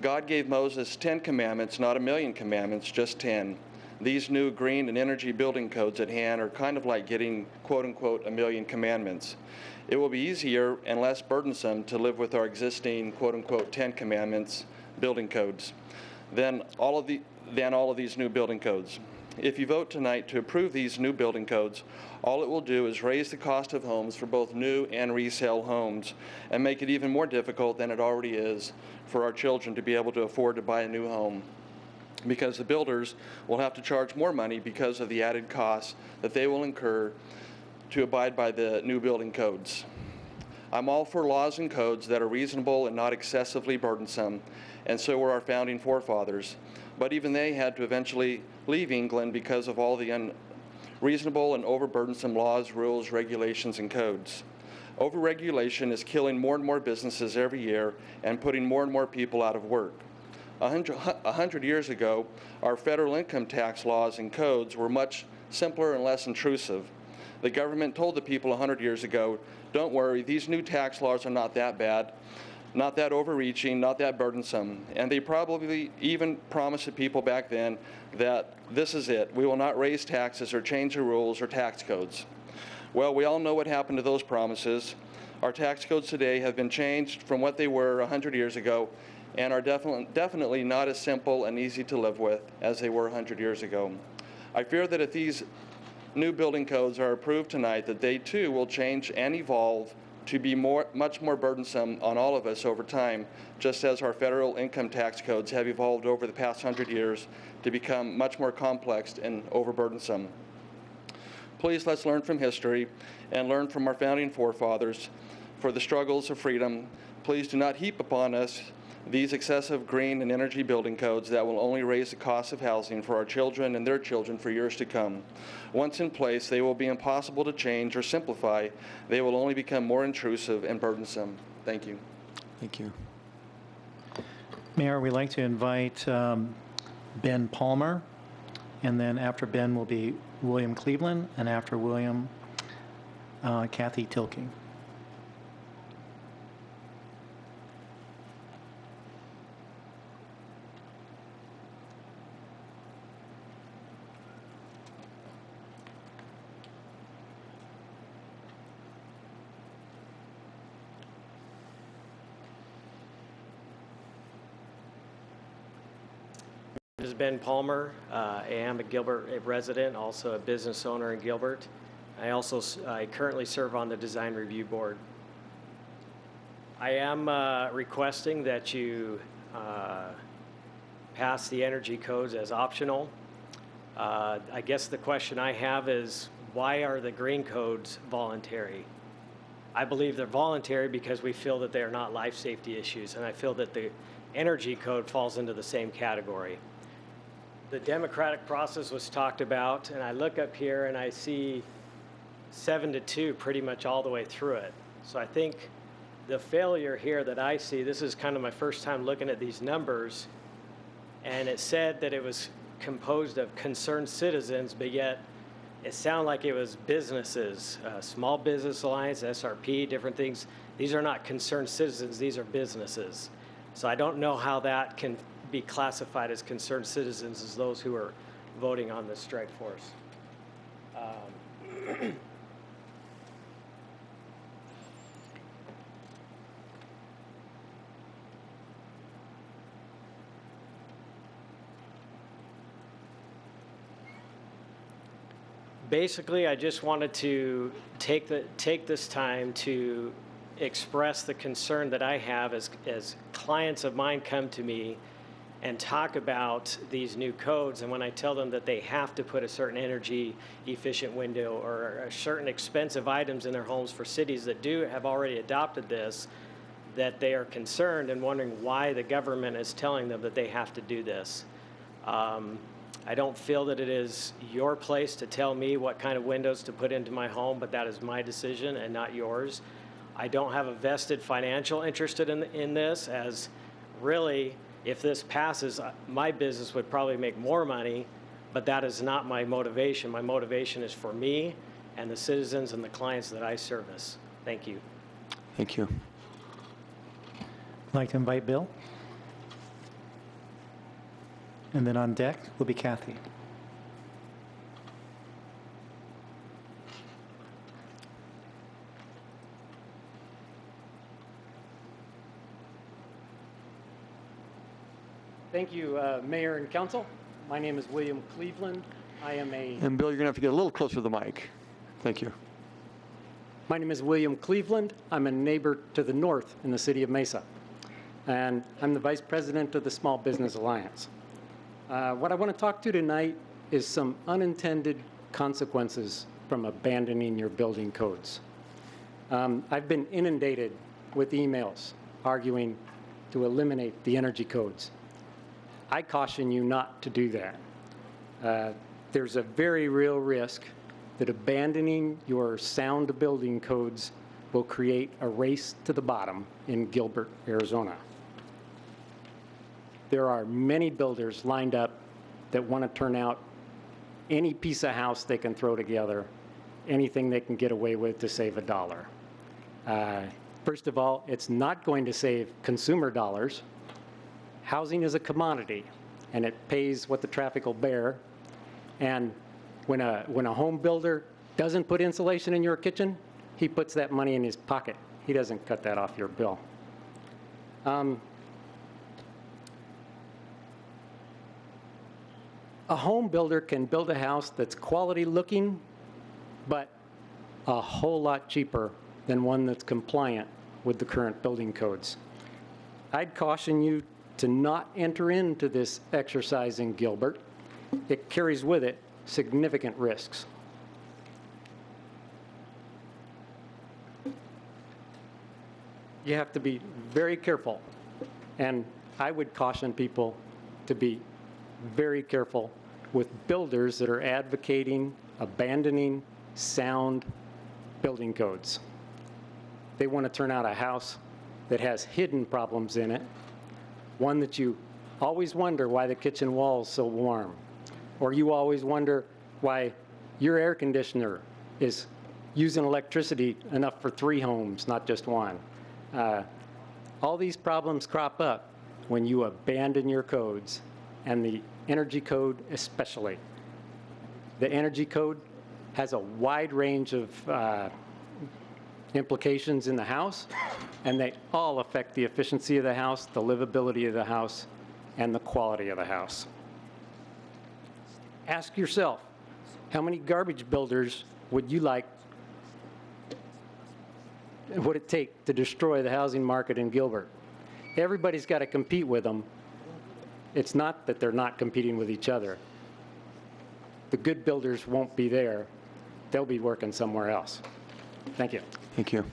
God gave Moses 10 commandments, not a million commandments, just 10. These new green and energy building codes at hand are kind of like getting, quote unquote, a million commandments. It will be easier and less burdensome to live with our existing, quote unquote, 10 commandments building codes than all of these new building codes. If you vote tonight to approve these new building codes, all it will do is raise the cost of homes for both new and resale homes and make it even more difficult than it already is for our children to be able to afford to buy a new home, because the builders will have to charge more money because of the added costs that they will incur to abide by the new building codes. I'm all for laws and codes that are reasonable and not excessively burdensome, and so were our founding forefathers. But even they had to eventually leave England because of all the unreasonable and overburdensome laws, rules, regulations, and codes. Overregulation is killing more and more businesses every year and putting more and more people out of work. 100 years ago, our federal income tax laws and codes were much simpler and less intrusive. The government told the people 100 years ago, don't worry, these new tax laws are not that bad. not that overreaching, not that burdensome. And they probably even promised the people back then that this is it. We will not raise taxes or change the rules or tax codes. Well, we all know what happened to those promises. Our tax codes today have been changed from what they were 100 years ago and are definitely not as simple and easy to live with as they were 100 years ago. I fear that if these new building codes are approved tonight, that they too will change and evolve to be much more burdensome on all of us over time, just as our federal income tax codes have evolved over the past 100 years to become much more complex and overburdensome. Please, let's learn from history and learn from our founding forefathers for the struggles of freedom. Please do not heap upon us these excessive green and energy building codes that will only raise the cost of housing for our children and their children for years to come. Once in place, they will be impossible to change or simplify. They will only become more intrusive and burdensome. Thank you. Thank you. Mayor, we'd like to invite Ben Palmer, and then after Ben will be William Cleveland, and after William, Kathy Tilke. This is Ben Palmer. I am a Gilbert resident, also a business owner in Gilbert. I currently serve on the Design Review Board. I am requesting that you pass the energy codes as optional. I guess the question I have is, why are the green codes voluntary? I believe they're voluntary because we feel that they are not life safety issues, and I feel that the energy code falls into the same category. The democratic process was talked about, and I look up here and I see 7-2 pretty much all the way through it. So I think the failure here that I see, this is kind of my first time looking at these numbers, and it said that it was composed of concerned citizens, but yet it sounded like it was businesses, Small Business Alliance, SRP, different things. These are not concerned citizens, these are businesses. So I don't know how that can be classified as concerned citizens as those who are voting on the strike force. Basically, I just wanted to take this time to express the concern that I have as clients of mine come to me and talk about these new codes, and when I tell them that they have to put a certain energy efficient window or certain expensive items in their homes for cities that have already adopted this, that they are concerned and wondering why the government is telling them that they have to do this. I don't feel that it is your place to tell me what kind of windows to put into my home, but that is my decision and not yours. I don't have a vested financial interest in this, as really, if this passes, my business would probably make more money, but that is not my motivation. My motivation is for me and the citizens and the clients that I service. Thank you. Thank you. I'd like to invite Bill. And then on deck will be Kathy. Thank you, Mayor and Council. My name is William Cleveland. I am And Bill, you're going to have to get a little closer to the mic. Thank you. My name is William Cleveland. I'm a neighbor to the north in the city of Mesa. And I'm the Vice President of the Small Business Alliance. What I want to talk to tonight is some unintended consequences from abandoning your building codes. I've been inundated with emails arguing to eliminate the energy codes. I caution you not to do that. There's a very real risk that abandoning your sound building codes will create a race to the bottom in Gilbert, Arizona. There are many builders lined up that want to turn out any piece of house they can throw together, anything they can get away with to save $1. First of all, it's not going to save consumer dollars. Housing is a commodity, and it pays what the traffic will bear. And when a home builder doesn't put insulation in your kitchen, he puts that money in his pocket. He doesn't cut that off your bill. A home builder can build a house that's quality looking, but a whole lot cheaper than one that's compliant with the current building codes. I'd caution you to not enter into this exercise in Gilbert. It carries with it significant risks. You have to be very careful, and I would caution people to be very careful with builders that are advocating abandoning sound building codes. They want to turn out a house that has hidden problems in it, one that you always wonder why the kitchen wall is so warm, or you always wonder why your air conditioner is using electricity enough for 3 homes, not just one. All these problems crop up when you abandon your codes, and the energy code especially. The energy code has a wide range of implications in the house, and they all affect the efficiency of the house, the livability of the house, and the quality of the house. Ask yourself, how many garbage builders would it take to destroy the housing market in Gilbert? Everybody's got to compete with them. It's not that they're not competing with each other. The good builders won't be there. They'll be working somewhere else. Thank you. Thank you.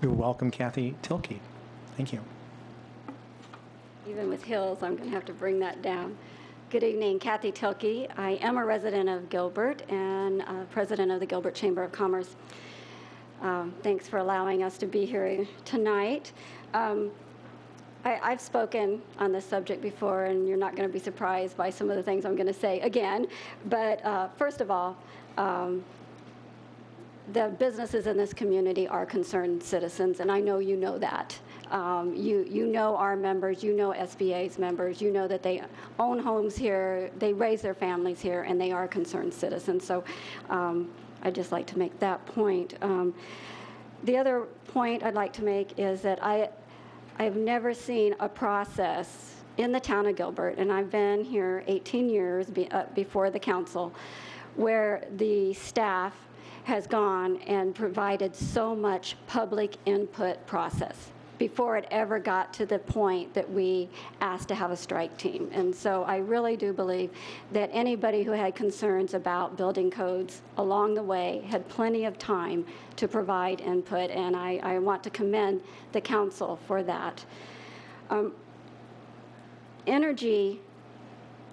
We welcome Kathy Tilkey. Thank you. Even with hills, I'm going to have to bring that down. Good evening, Kathy Tilkey. I am a resident of Gilbert and president of the Gilbert Chamber of Commerce. Thanks for allowing us to be here tonight. I've spoken on this subject before, and you're not going to be surprised by some of the things I'm going to say again. But first of all, the businesses in this community are concerned citizens, and I know you know that. You know our members, you know SBA's members, you know that they own homes here, they raise their families here, and they are concerned citizens. So I'd just like to make that point. The other point I'd like to make is that I've never seen a process in the town of Gilbert, and I've been here 18 years before the council, where the staff has gone and provided so much public input process before it ever got to the point that we asked to have a strike team. And so I really do believe that anybody who had concerns about building codes along the way had plenty of time to provide input, and I want to commend the council for that. Energy,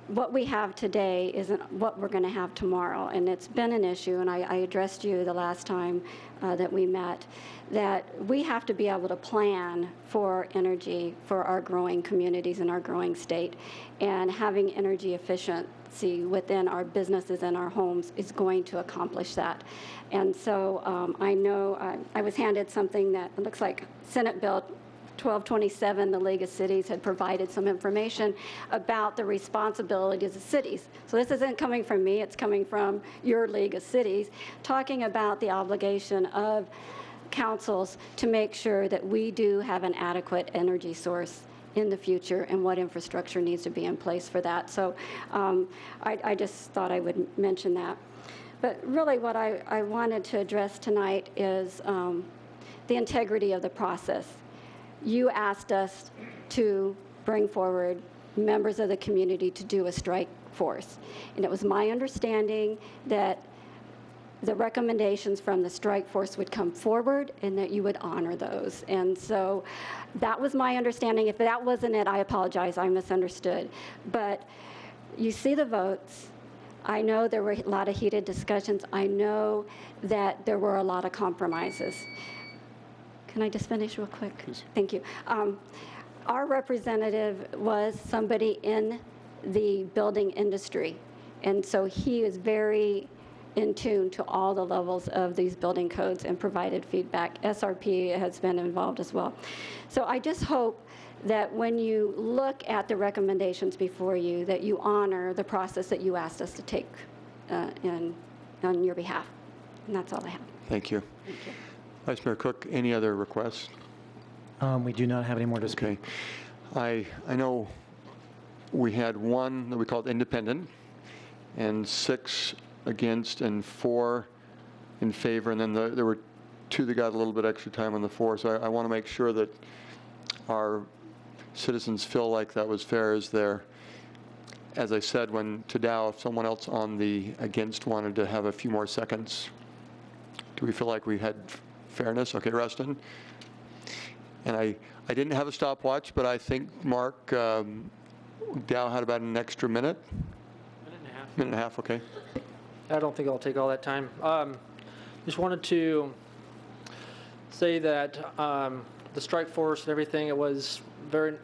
what we have today isn't what we're going to have tomorrow, and it's been an issue, and I addressed you the last time that we met, that we have to be able to plan for energy for our growing communities and our growing state, and having energy efficiency within our businesses and our homes is going to accomplish that. And so I know I was handed something that looks like Senate Bill 1227, the League of Cities had provided some information about the responsibilities of cities. So this isn't coming from me, it's coming from your League of Cities, talking about the obligation of councils to make sure that we do have an adequate energy source in the future and what infrastructure needs to be in place for that. So I just thought I would mention that. But really what I wanted to address tonight is the integrity of the process. You asked us to bring forward members of the community to do a strike force. And it was my understanding that the recommendations from the strike force would come forward and that you would honor those. And so that was my understanding. If that wasn't it, I apologize, I misunderstood. But you see the votes. I know there were a lot of heated discussions. I know that there were a lot of compromises. Can I just finish real quick? Please. Thank you. Our representative was somebody in the building industry, and so he is very in tune to all the levels of these building codes and provided feedback. SRP has been involved as well. So I just hope that when you look at the recommendations before you, that you honor the process that you asked us to take on your behalf. And that's all I have. Thank you. Thank you. Vice Mayor Cook, any other requests? We do not have any more to speak. Okay. I know we had one that we called independent, and 6 against and 4 in favor, and then there were 2 that got a little bit extra time on the 4. So I want to make sure that our citizens feel like that was fair. Is there, as I said, to Dow, if someone else on the against wanted to have a few more seconds, do we feel like we had fairness? Okay, Rustin. And I didn't have a stopwatch, but I think, Mark, Dow had about an extra minute? Minute and a half, okay. I don't think I'll take all that time. Just wanted to say that the strike force and everything, it was very,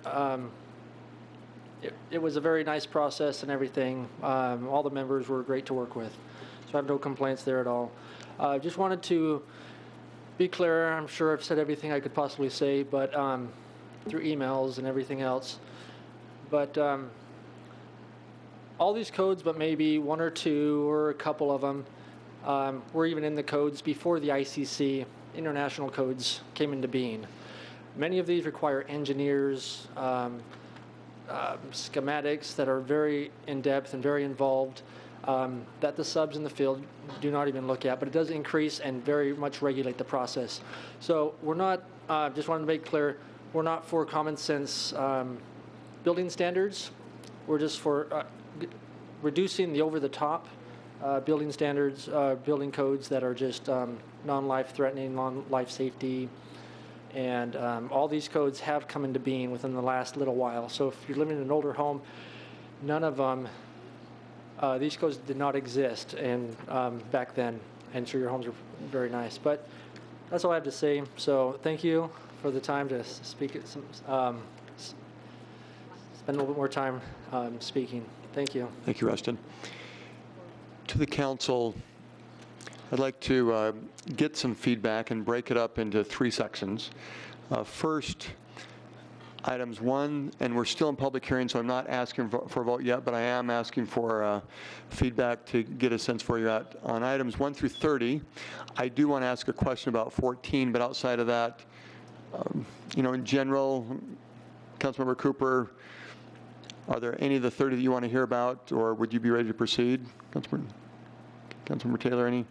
it was a very nice process and everything. All the members were great to work with, so I have no complaints there at all. Just wanted to be clear. I'm sure I've said everything I could possibly say, but through emails and everything else. But all these codes, but maybe 1 or 2 or a couple of them, were even in the codes before the ICC international codes came into being. Many of these require engineers, schematics that are very in-depth and very involved, that the subs in the field do not even look at, but it does increase and very much regulate the process. So we're not, just wanted to make clear, we're not for common sense building standards. We're just for reducing the over-the-top building standards, building codes that are just non-life threatening, non-life safety. And all these codes have come into being within the last little while. So if you're living in an older home, none of them, these codes did not exist back then. And sure, your homes are very nice. But that's all I have to say. So thank you for the time to speak. Spend a little bit more time speaking. Thank you. Thank you, Rustin. To the council, I'd like to get some feedback and break it up into 3 sections. First, items 1, and we're still in public hearing, so I'm not asking for a vote yet, but I am asking for feedback to get a sense where you're at. On items 1 through 30, I do want to ask a question about 14, but outside of that, in general, Councilmember Cooper, are there any of the 30 that you want to hear about, or would you be ready to proceed? Councilmember Taylor, any?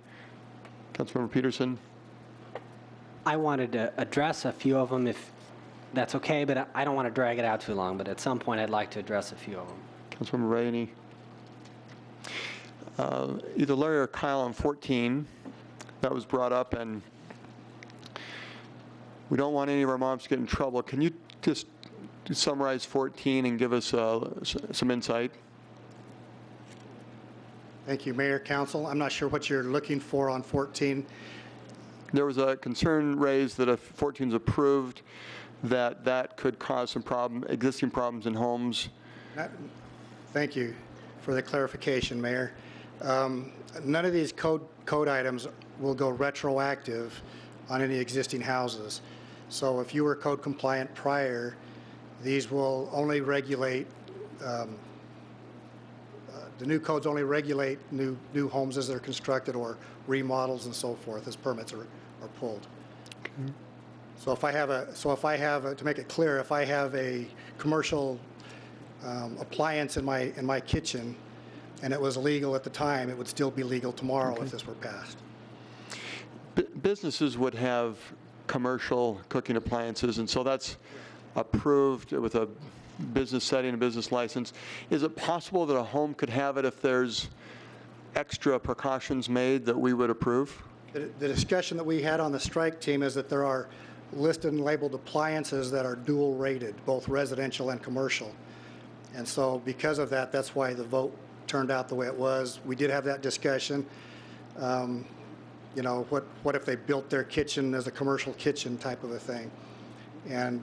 Councilmember Peterson? I wanted to address a few of them if that's okay, but I don't want to drag it out too long, but at some point I'd like to address a few of them. Councilmember Ray, any? Either Larry or Kyle on 14, that was brought up, and we don't want any of our moms to get in trouble. Can you just summarize 14 and give us some insight? Thank you, Mayor, Council. I'm not sure what you're looking for on 14. There was a concern raised that if 14 is approved, that could cause some existing problems in homes. Thank you for the clarification, Mayor. None of these code items will go retroactive on any existing houses. So if you were code compliant prior, these will only regulate, the new codes only regulate new homes as they're constructed or remodels and so forth as permits are pulled. Okay. So if I have to make it clear, if I have a commercial appliance in my kitchen and it was illegal at the time, it would still be legal tomorrow if this were passed. Businesses would have commercial cooking appliances, and so that's approved with a business setting, a business license. Is it possible that a home could have it if there's extra precautions made that we would approve? The discussion that we had on the strike team is that there are listed and labeled appliances that are dual rated, both residential and commercial. And so because of that, that's why the vote turned out the way it was. We did have that discussion. What if they built their kitchen as a commercial kitchen type of a thing? And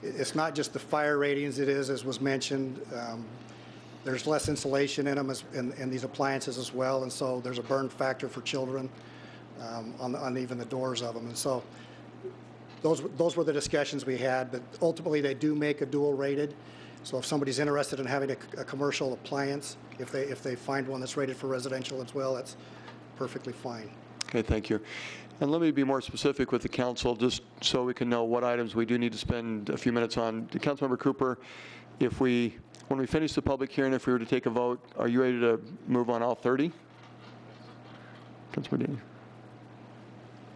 it's not just the fire ratings, it is, as was mentioned, There's less insulation in them in these appliances as well, and so there's a burn factor for children on even the doors of them. And so those were the discussions we had, but ultimately they do make a dual rated. So if somebody's interested in having a commercial appliance, if they find one that's rated for residential as well, that's perfectly fine. Okay, thank you. And let me be more specific with the council, just so we can know what items we do need to spend a few minutes on. Councilmember Cooper, when we finish the public hearing, if we were to take a vote, are you ready to move on all 30? Councilmember Daniels.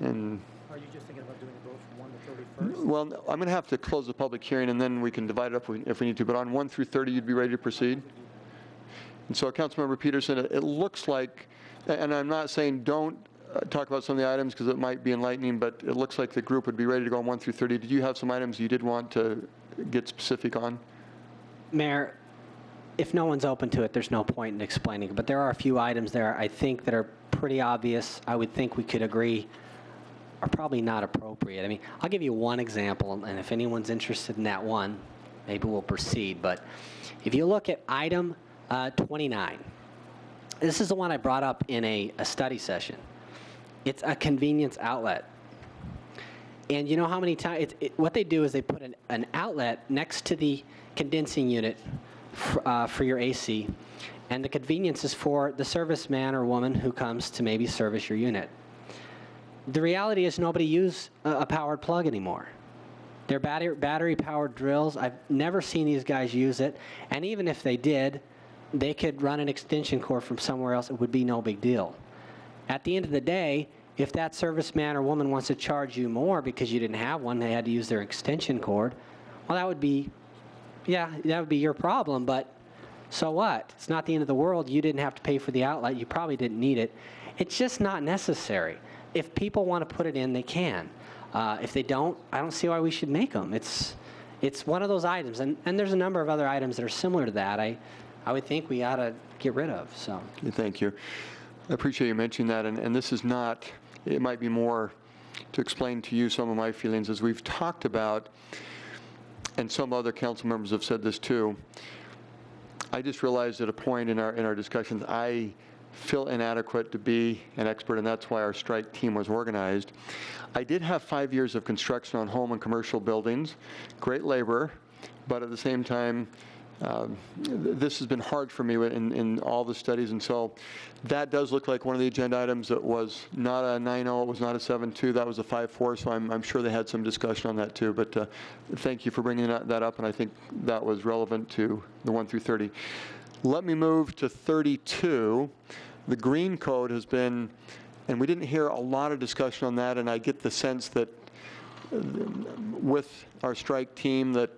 And Are you just thinking about doing it both from 1 to 31st? well, I'm going to have to close the public hearing, and then we can divide it up if we need to. But on 1 through 30, you'd be ready to proceed? And so, Councilmember Peterson, it looks like, and I'm not saying don't talk about some of the items because it might be enlightening, but it looks like the group would be ready to go on 1 through 30. Did you have some items you did want to get specific on? Mayor, if no one's open to it, there's no point in explaining it. But there are a few items there, I think, that are pretty obvious. I would think we could agree are probably not appropriate. I mean, I'll give you one example, and if anyone's interested in that one, maybe we'll proceed. But if you look at item 29, this is the one I brought up in a study session. It's a convenience outlet. And you know how many times, what they do is they put an outlet next to the condensing unit for your AC, and the convenience is for the serviceman or woman who comes to maybe service your unit. The reality is nobody uses a powered plug anymore. They're battery-powered drills. I've never seen these guys use it, and even if they did, they could run an extension cord from somewhere else. It would be no big deal. At the end of the day, if that serviceman or woman wants to charge you more because you didn't have one, they had to use their extension cord, well, that would be your problem, but so what? It's not the end of the world. You didn't have to pay for the outlet. You probably didn't need it. It's just not necessary. If people want to put it in, they can. If they don't, I don't see why we should make them. It's one of those items, and there's a number of other items that are similar to that. I would think we ought to get rid of. So. Thank you. I appreciate you mentioning that, and this is not, it might be more to explain to you some of my feelings as we've talked about, and some other council members have said this too. I just realized at a point in our discussions, I feel inadequate to be an expert, and that's why our strike team was organized. I did have 5 years of construction on home and commercial buildings, great labor, but at the same time, this has been hard for me in all the studies, and so that does look like one of the agenda items that was not a 9-0, it was not a 7-2, that was a 5-4, so I'm sure they had some discussion on that too, but thank you for bringing that up, and I think that was relevant to the 1 through 30. Let me move to 32. The green code has been, and we didn't hear a lot of discussion on that, and I get the sense that with our strike team that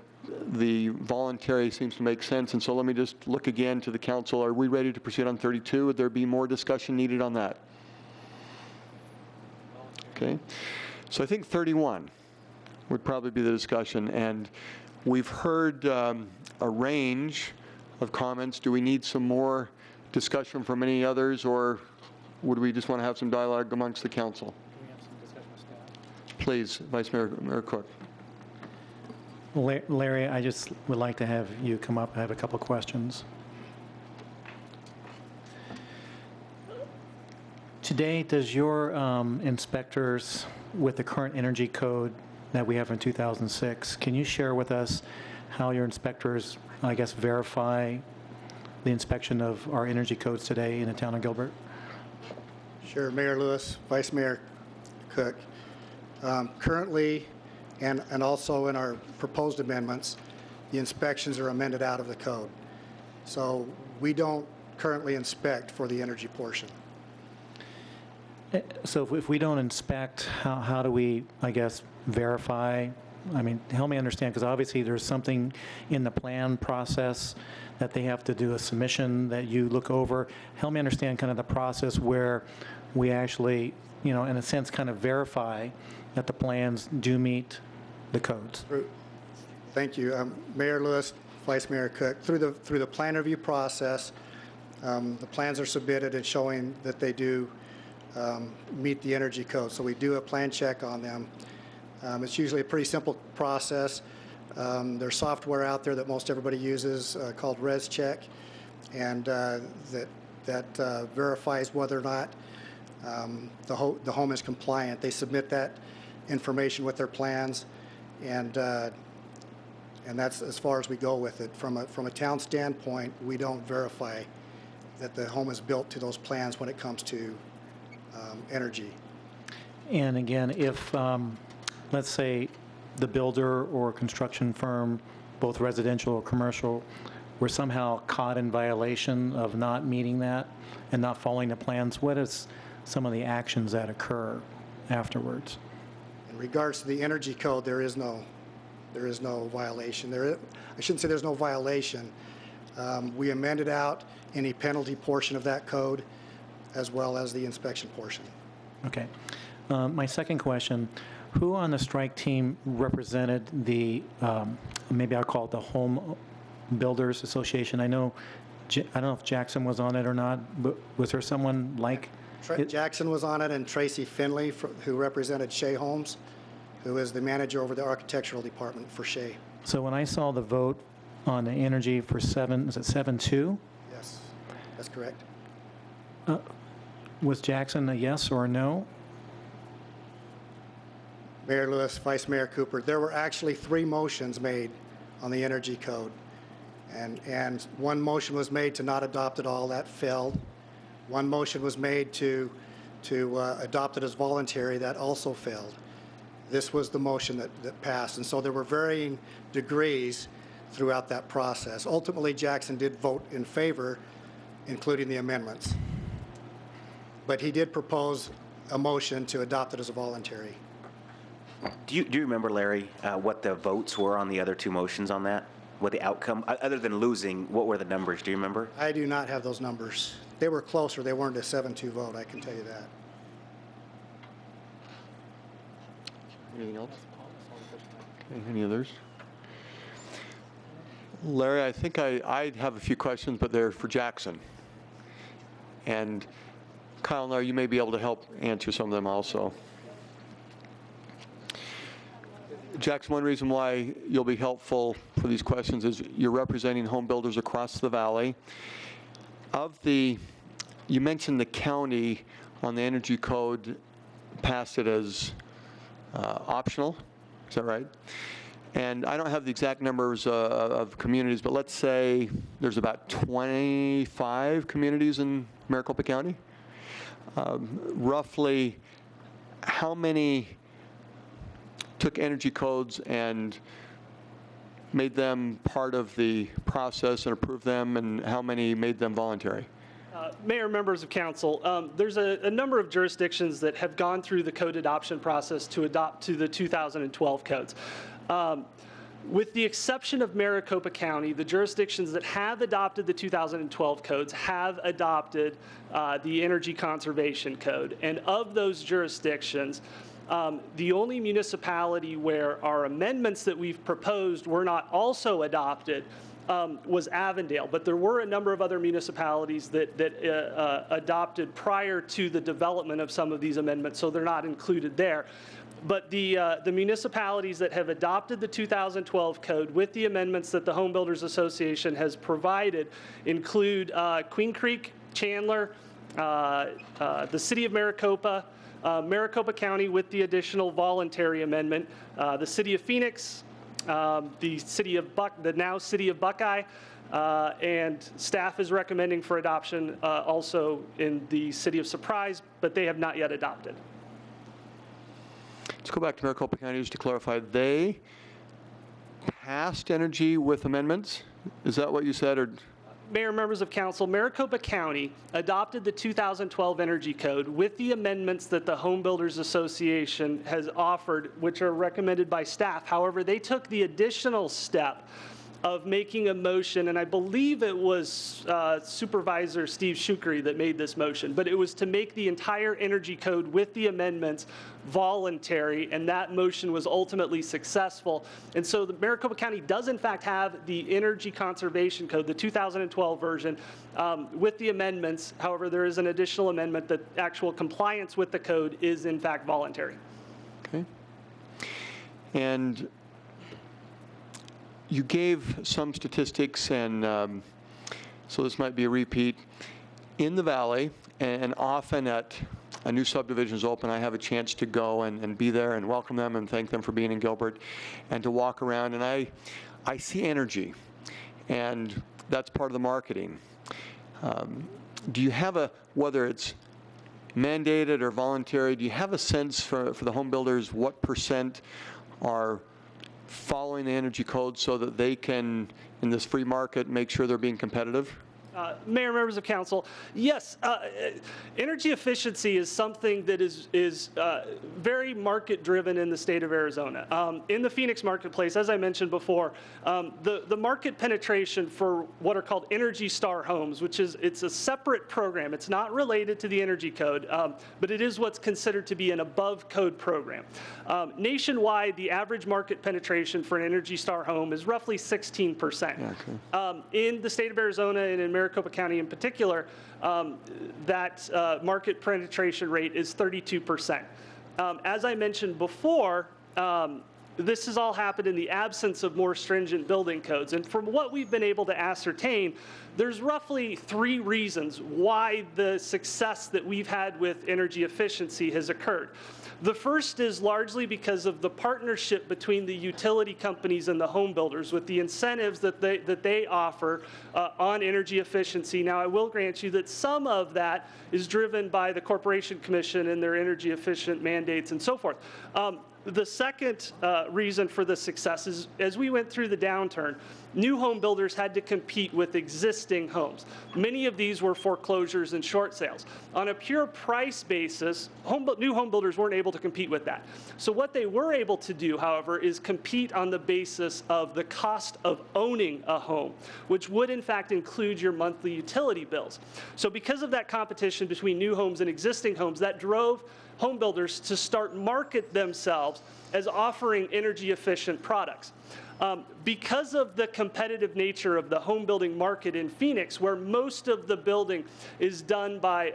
the voluntary seems to make sense, and so let me just look again to the council. Are we ready to proceed on 32? Would there be more discussion needed on that? Okay. So I think 31 would probably be the discussion, and we've heard a range of comments. Do we need some more discussion from any others, or would we just want to have some dialogue amongst the council? Can we have some discussion with staff? Please, Vice Mayor Cook. Larry, I just would like to have you come up. I have a couple of questions. Today, does your inspectors, with the current energy code that we have in 2006, can you share with us how your inspectors, I guess, verify the inspection of our energy codes today in the town of Gilbert? Sure, Mayor Lewis, Vice Mayor Cook. Currently, and also in our proposed amendments, the inspections are amended out of the code. So we don't currently inspect for the energy portion. So if we don't inspect, how do we, I guess, verify? I mean, help me understand, because obviously there's something in the plan process that they have to do a submission that you look over. Help me understand kind of the process where we actually, in a sense, kind of verify that the plans do meet the codes. Thank you. Mayor Lewis, Vice Mayor Cook, through the plan review process, the plans are submitted and showing that they do meet the energy code. So we do a plan check on them. It's usually a pretty simple process. There's software out there that most everybody uses called ResCheck, and that verifies whether or not the home is compliant. They submit that information with their plans, and that's as far as we go with it. From a town standpoint, we don't verify that the home is built to those plans when it comes to energy. And again, if, let's say, the builder or construction firm, both residential or commercial, were somehow caught in violation of not meeting that and not following the plans, what is some of the actions that occur afterwards? In regards to the energy code, there is no violation. I shouldn't say there's no violation. We amended out any penalty portion of that code as well as the inspection portion. Okay. My second question, who on the strike team represented the, maybe I'll call it the Home Builders Association? I don't know if Jackson was on it or not, but was there someone like? Jackson was on it, and Tracy Finley, who represented Shea Homes, who is the manager over the architectural department for Shea. So when I saw the vote on the energy for is it 7-2? Yes, that's correct. Was Jackson a yes or a no? Mayor Lewis, Vice Mayor Cooper, there were actually 3 motions made on the energy code. And one motion was made to not adopt it all. That failed. One motion was made to adopt it as voluntary. That also failed. This was the motion that passed. And so there were varying degrees throughout that process. Ultimately, Jackson did vote in favor, including the amendments. But he did propose a motion to adopt it as a voluntary. Do you remember, Larry, what the votes were on the other 2 motions on that? What the outcome, other than losing, what were the numbers? Do you remember? I do not have those numbers. They were closer. They weren't a 7-2 vote, I can tell you that. Anything else? Okay, any others? Larry, I think I have a few questions, but they're for Jackson. And Kyle, now you may be able to help answer some of them also. Jackson, one reason why you'll be helpful for these questions is you're representing home builders across the valley. You mentioned the county on the energy code passed it as optional, is that right? And I don't have the exact numbers of communities, but let's say there's about 25 communities in Maricopa County. Roughly, how many took energy codes and made them part of the process and approved them, and how many made them voluntary? Mayor, members of council, there's a number of jurisdictions that have gone through the code adoption process to adopt to the 2012 codes. With the exception of Maricopa County, the jurisdictions that have adopted the 2012 codes have adopted the Energy Conservation Code. And of those jurisdictions, the only municipality where our amendments that we've proposed were not also adopted was Avondale, but there were a number of other municipalities that adopted prior to the development of some of these amendments, so they're not included there. But the municipalities that have adopted the 2012 code with the amendments that the Home Builders Association has provided include Queen Creek, Chandler, the City of Maricopa, Maricopa County with the additional voluntary amendment, the City of Phoenix, the now City of Buckeye, and staff is recommending for adoption also in the City of Surprise, but they have not yet adopted. Let's go back to Maricopa County just to clarify. They passed energy with amendments? Is that what you said? Or? Mayor, members of council, Maricopa County adopted the 2012 Energy Code with the amendments that the Home Builders Association has offered, which are recommended by staff. However, they took the additional step of making a motion, and I believe it was Supervisor Steve Shukri that made this motion, but it was to make the entire Energy Code with the amendments voluntary, and that motion was ultimately successful. And so the Maricopa County does in fact have the Energy Conservation Code, the 2012 version, with the amendments. However, there is an additional amendment that actual compliance with the code is in fact voluntary. Okay. And you gave some statistics and so this might be a repeat. In the valley, and often at a new subdivision is open, I have a chance to go and be there and welcome them and thank them for being in Gilbert, and to walk around, and I see energy, and that's part of the marketing. Do you have whether it's mandated or voluntary, do you have a sense for the home builders what % are following the energy code so that they can, in this free market, make sure they're being competitive? Mayor, members of council, yes, energy efficiency is something that is very market-driven in the state of Arizona. In the Phoenix marketplace, as I mentioned before, the market penetration for what are called Energy Star homes, it's a separate program. It's not related to the energy code, but it is what's considered to be an above-code program. Nationwide, the average market penetration for an Energy Star home is roughly 16%. Yeah, okay. In the state of Arizona and in Maricopa County in particular, that market penetration rate is 32%. As I mentioned before, this has all happened in the absence of more stringent building codes. And from what we've been able to ascertain, there's roughly 3 reasons why the success that we've had with energy efficiency has occurred. The first is largely because of the partnership between the utility companies and the home builders with the incentives that they offer on energy efficiency. Now, I will grant you that some of that is driven by the Corporation Commission and their energy efficient mandates and so forth. The second reason for the success is, as we went through the downturn, new home builders had to compete with existing homes. Many of these were foreclosures and short sales. On a pure price basis, new home builders weren't able to compete with that. So what they were able to do, however, is compete on the basis of the cost of owning a home, which would in fact include your monthly utility bills. So because of that competition between new homes and existing homes, that drove home builders to start market themselves as offering energy efficient products. Because of the competitive nature of the home building market in Phoenix, where most of the building is done by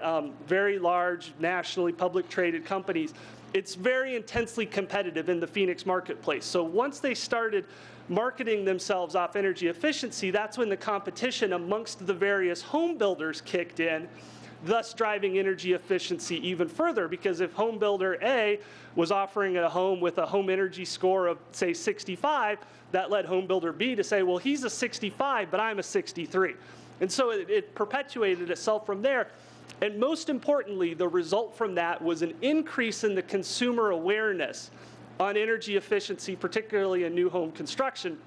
very large, nationally public traded companies, it's very intensely competitive in the Phoenix marketplace. So once they started marketing themselves off energy efficiency, that's when the competition amongst the various home builders kicked in, thus driving energy efficiency even further, because if home builder A was offering a home with a home energy score of, say, 65, that led home builder B to say, well, he's a 65, but I'm a 63. And so it perpetuated itself from there. And most importantly, the result from that was an increase in the consumer awareness on energy efficiency, particularly in new home construction.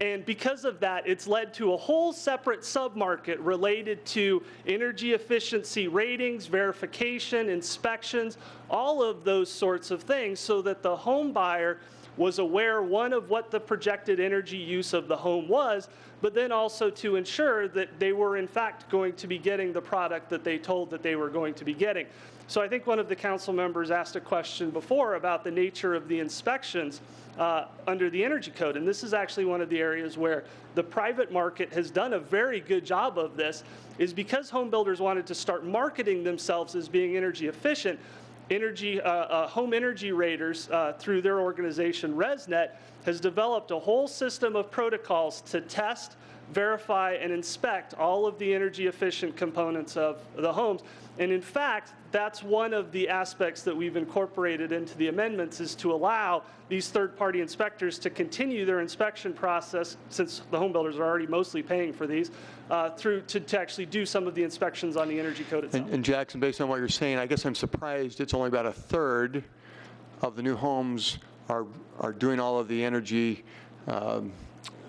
And because of that, it's led to a whole separate submarket related to energy efficiency ratings, verification, inspections, all of those sorts of things, so that the home buyer was aware, one, of what the projected energy use of the home was, but then also to ensure that they were in fact going to be getting the product that they told that they were going to be getting. So I think one of the council members asked a question before about the nature of the inspections under the energy code. And this is actually one of the areas where the private market has done a very good job of this, is because home builders wanted to start marketing themselves as being energy efficient. Home energy raters, through their organization ResNet, has developed a whole system of protocols to test, verify, and inspect all of the energy efficient components of the homes. And in fact, that's one of the aspects that we've incorporated into the amendments, is to allow these third-party inspectors to continue their inspection process, since the home builders are already mostly paying for these, to actually do some of the inspections on the energy code itself. And Jackson, based on what you're saying, I guess I'm surprised it's only about a third of the new homes are doing all of the energy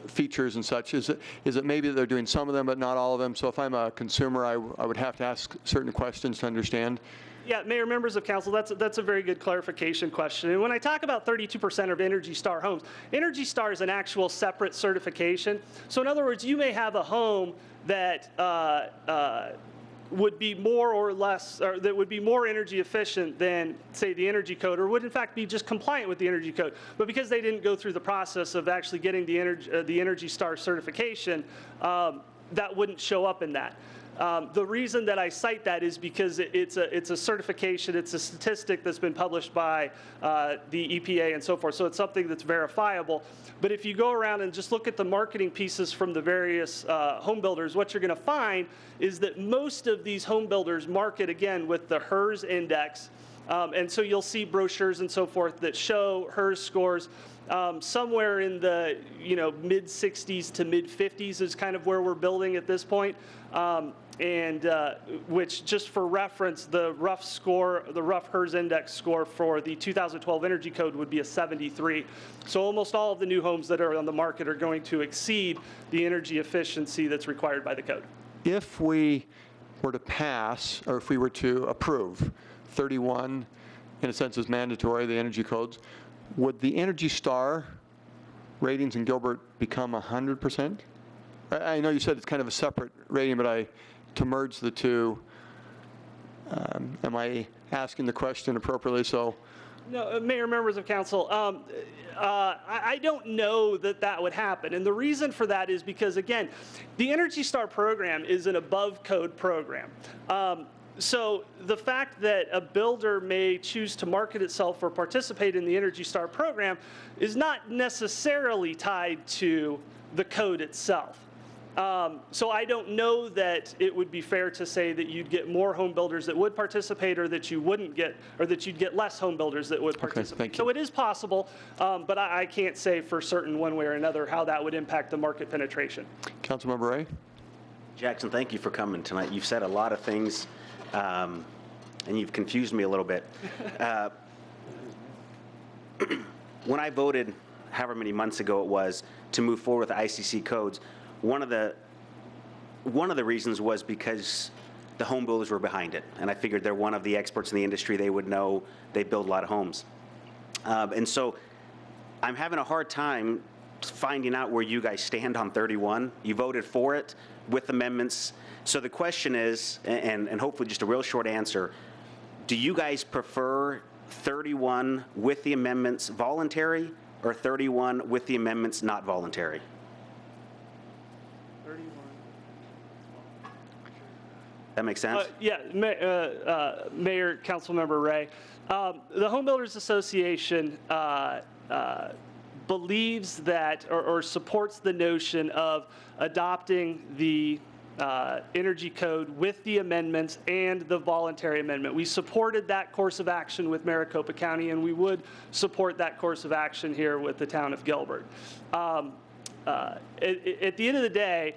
features and such. Is it maybe that they're doing some of them but not all of them? So if I'm a consumer, I would have to ask certain questions to understand? Yeah, Mayor, members of council, that's a very good clarification question. And when I talk about 32% of Energy Star homes, Energy Star is an actual separate certification. So in other words, you may have a home that would be more or less, or that would be more energy efficient than, say, the energy code, or would in fact be just compliant with the energy code. But because they didn't go through the process of actually getting the Energy Star certification, that wouldn't show up in that. The reason that I cite that is because it's a certification, it's a statistic that's been published by the EPA and so forth, so it's something that's verifiable. But if you go around and just look at the marketing pieces from the various home builders, what you're going to find is that most of these home builders market, again, with the HERS index. And so you'll see brochures and so forth that show HERS scores somewhere in the mid 60s to mid 50s is kind of where we're building at this point. Which, just for reference, the rough score, the rough HERS index score for the 2012 Energy Code would be a 73. So almost all of the new homes that are on the market are going to exceed the energy efficiency that's required by the code. If we were to pass, or if we were to approve 31, in a sense, is mandatory, the energy codes, would the Energy Star ratings in Gilbert become 100%? I know you said it's kind of a separate rating, but to merge the two, am I asking the question appropriately? So, no, Mayor, members of council, I don't know that would happen. And the reason for that is because, again, the Energy Star program is an above code program. So the fact that a builder may choose to market itself or participate in the Energy Star program is not necessarily tied to the code itself. So I don't know that it would be fair to say that you'd get more home builders that would participate, or that you wouldn't get, or that you'd get less home builders that would participate. Okay, thank you. So it is possible, but I can't say for certain one way or another how that would impact the market penetration. Councilmember Ray? Jackson, thank you for coming tonight. You've said a lot of things, and you've confused me a little bit. When I voted, however many months ago it was, to move forward with the ICC codes, one of the reasons was because the home builders were behind it, and I figured they're one of the experts in the industry. They would know. They build a lot of homes, and so I'm having a hard time finding out where you guys stand on 31. You voted for it with amendments. So the question is, and hopefully just a real short answer, do you guys prefer 31 with the amendments voluntary, or 31 with the amendments not voluntary? That makes sense? Yeah, Mayor, Councilmember Ray. The Home Builders Association believes that, or supports the notion of adopting the energy code with the amendments and the voluntary amendment. We supported that course of action with Maricopa County, and we would support that course of action here with the town of Gilbert. At the end of the day,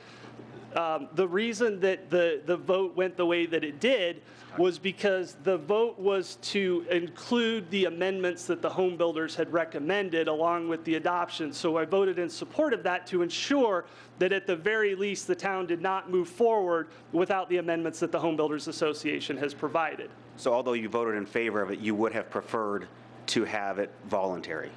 the reason that the vote went the way that it did was because the vote was to include the amendments that the home builders had recommended along with the adoption. So I voted in support of that to ensure that at the very least the town did not move forward without the amendments that the Home Builders Association has provided. So although you voted in favor of it, you would have preferred to have it voluntary?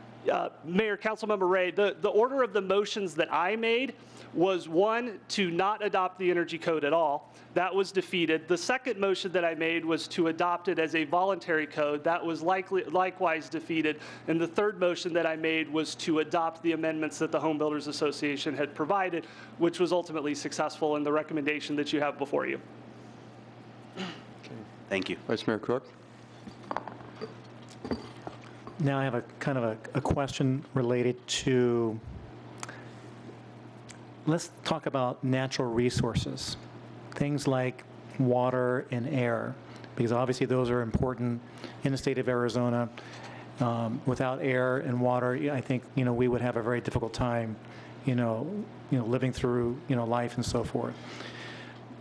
Mayor, Councilmember Ray, the order of the motions that I made was, one, to not adopt the energy code at all. That was defeated. The second motion that I made was to adopt it as a voluntary code. That was likewise defeated. And the third motion that I made was to adopt the amendments that the Home Builders Association had provided, which was ultimately successful in the recommendation that you have before you. Thank you. Vice Mayor Cook? Now I have a kind of a question related to, let's talk about natural resources, things like water and air, because obviously those are important in the state of Arizona. Without air and water, I think we would have a very difficult time, living through life and so forth.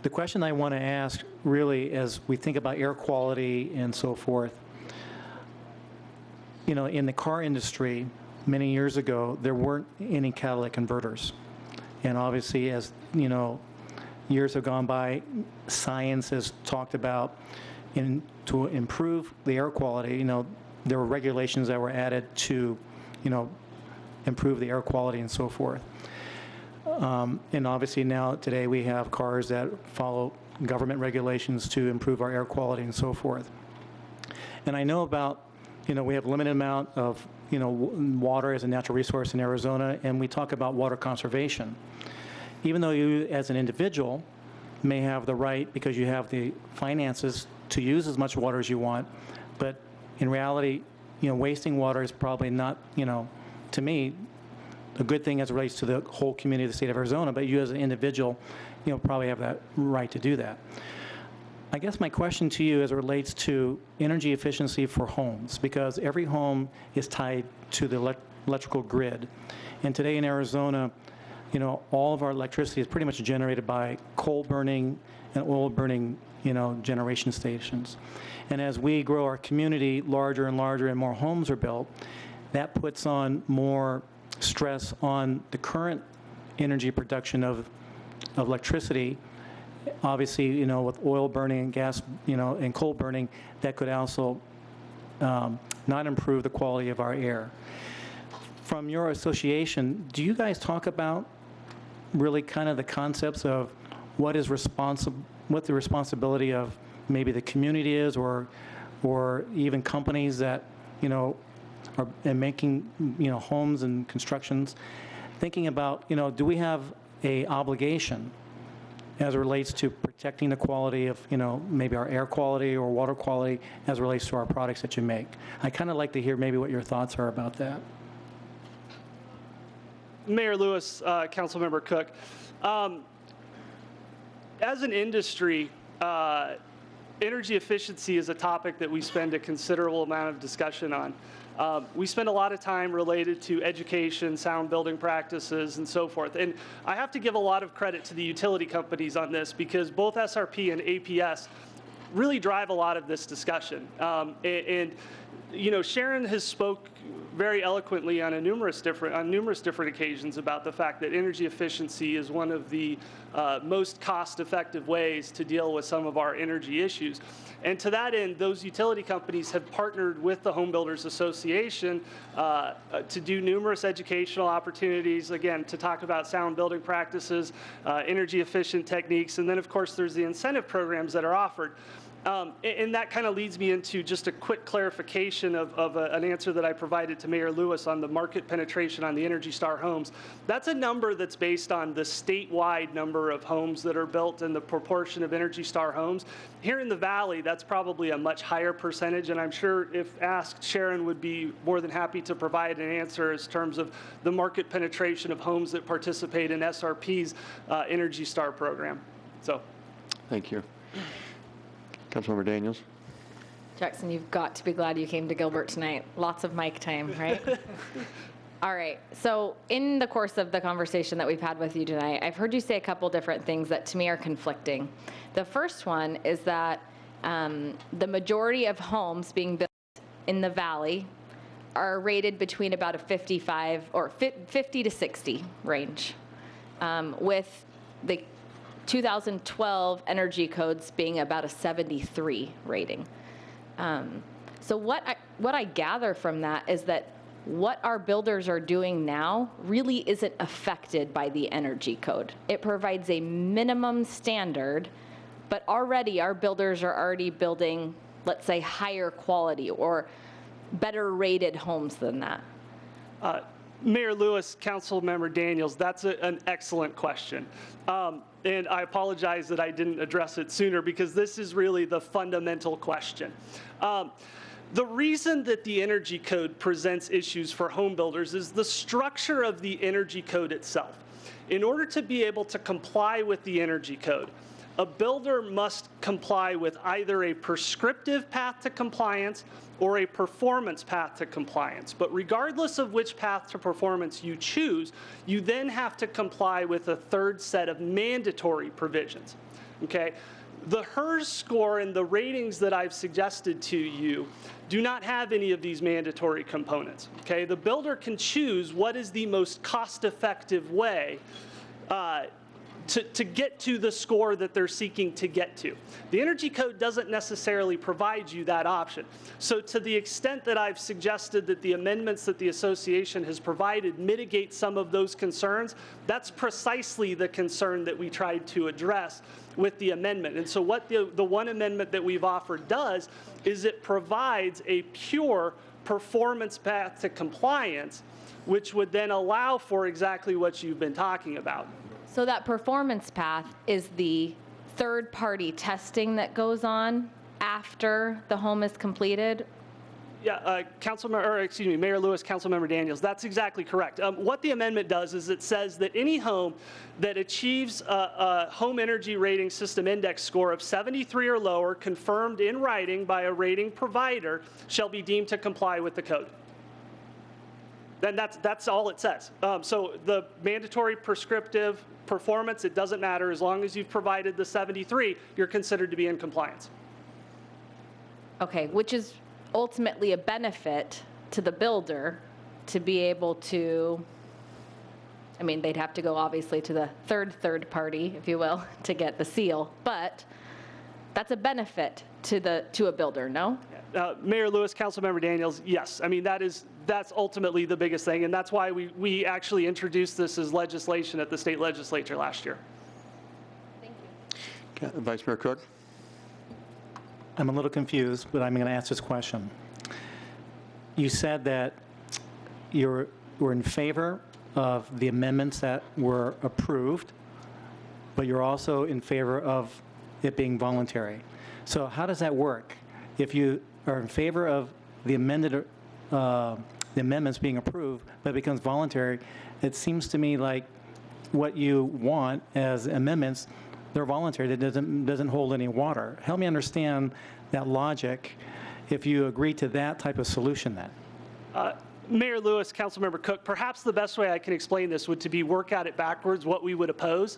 The question I want to ask, really, as we think about air quality and so forth, in the car industry, many years ago, there weren't any catalytic converters. And obviously, as years have gone by, science has talked about, to improve the air quality, there were regulations that were added to, improve the air quality and so forth. And obviously now, today, we have cars that follow government regulations to improve our air quality and so forth. And I know about, we have a limited amount of, water as a natural resource in Arizona, and we talk about water conservation. Even though you, as an individual, may have the right, because you have the finances, to use as much water as you want, but in reality, wasting water is probably not, to me, a good thing as it relates to the whole community of the state of Arizona, but you as an individual, probably have that right to do that. I guess my question to you as it relates to energy efficiency for homes, because every home is tied to the electrical grid. And today in Arizona, all of our electricity is pretty much generated by coal burning and oil burning, generation stations. And as we grow our community larger and larger and more homes are built, that puts on more stress on the current energy production of electricity. Obviously, with oil burning and gas, and coal burning, that could also not improve the quality of our air. From your association, do you guys talk about really kind of the concepts of what the responsibility of maybe the community is, or even companies that, are making, homes and constructions, thinking about, do we have a obligation as it relates to protecting the quality of, maybe our air quality or water quality as it relates to our products that you make? I kind of like to hear maybe what your thoughts are about that. Mayor Lewis, Councilmember Cook, as an industry, energy efficiency is a topic that we spend a considerable amount of discussion on. We spend a lot of time related to education, sound building practices, and so forth. And I have to give a lot of credit to the utility companies on this, because both SRP and APS really drive a lot of this discussion. Sharon has spoke very eloquently on numerous different occasions about the fact that energy efficiency is one of the most cost-effective ways to deal with some of our energy issues. And to that end, those utility companies have partnered with the Home Builders Association to do numerous educational opportunities, again, to talk about sound building practices, energy efficient techniques, and then of course there's the incentive programs that are offered. And that kind of leads me into just a quick clarification of an answer that I provided to Mayor Lewis on the market penetration on the Energy Star homes. That's a number that's based on the statewide number of homes that are built and the proportion of Energy Star homes. Here in the Valley, that's probably a much higher percentage, and I'm sure if asked, Sharon would be more than happy to provide an answer in terms of the market penetration of homes that participate in SRP's Energy Star program. So, thank you. Councilmember Daniels. Jackson, you've got to be glad you came to Gilbert tonight. Lots of mic time, right? All right. So in the course of the conversation that we've had with you tonight, I've heard you say a couple different things that to me are conflicting. The first one is that the majority of homes being built in the Valley are rated between about a 55 or 50 to 60 range, with the 2012 energy codes being about a 73 rating. So what I gather from that is that what our builders are doing now really isn't affected by the energy code. It provides a minimum standard, but already our builders are already building, let's say, higher quality or better rated homes than that. Mayor Lewis, Councilmember Daniels, that's an excellent question. And I apologize that I didn't address it sooner, because this is really the fundamental question. The reason that the Energy Code presents issues for home builders is the structure of the Energy Code itself. In order to be able to comply with the Energy Code, a builder must comply with either a prescriptive path to compliance or a performance path to compliance. But regardless of which path to performance you choose, you then have to comply with a third set of mandatory provisions. Okay? The HERS score and the ratings that I've suggested to you do not have any of these mandatory components. Okay? The builder can choose what is the most cost-effective way to get to the score that they're seeking to get to. The Energy Code doesn't necessarily provide you that option. So to the extent that I've suggested that the amendments that the association has provided mitigate some of those concerns, that's precisely the concern that we tried to address with the amendment. And so what the one amendment that we've offered does is it provides a pure performance path to compliance, which would then allow for exactly what you've been talking about. So that performance path is the third-party testing that goes on after the home is completed? Yeah, Mayor Lewis, Councilmember Daniels, that's exactly correct. What the amendment does is it says that any home that achieves a home energy rating system index score of 73 or lower, confirmed in writing by a rating provider, shall be deemed to comply with the code. Then that's all it says. So the mandatory prescriptive performance, it doesn't matter. As long as you've provided the 73, you're considered to be in compliance. Okay, which is ultimately a benefit to the builder to be able to, I mean, they'd have to go obviously to the third party, if you will, to get the seal, but that's a benefit to a builder, no? Mayor Lewis, Councilmember Daniels, yes. I mean, that's ultimately the biggest thing, and that's why we actually introduced this as legislation at the state legislature last year. Thank you. Okay, Vice Mayor Cook? I'm a little confused, but I'm going to ask this question. You said that you were in favor of the amendments that were approved, but you're also in favor of it being voluntary. So how does that work? If you are in favor of the amendments being approved, but it becomes voluntary, it seems to me like what you want as amendments, they're voluntary. That doesn't hold any water. Help me understand that logic if you agree to that type of solution then. Mayor Lewis, Councilmember Cook, perhaps the best way I can explain this would to be work at it backwards, what we would oppose.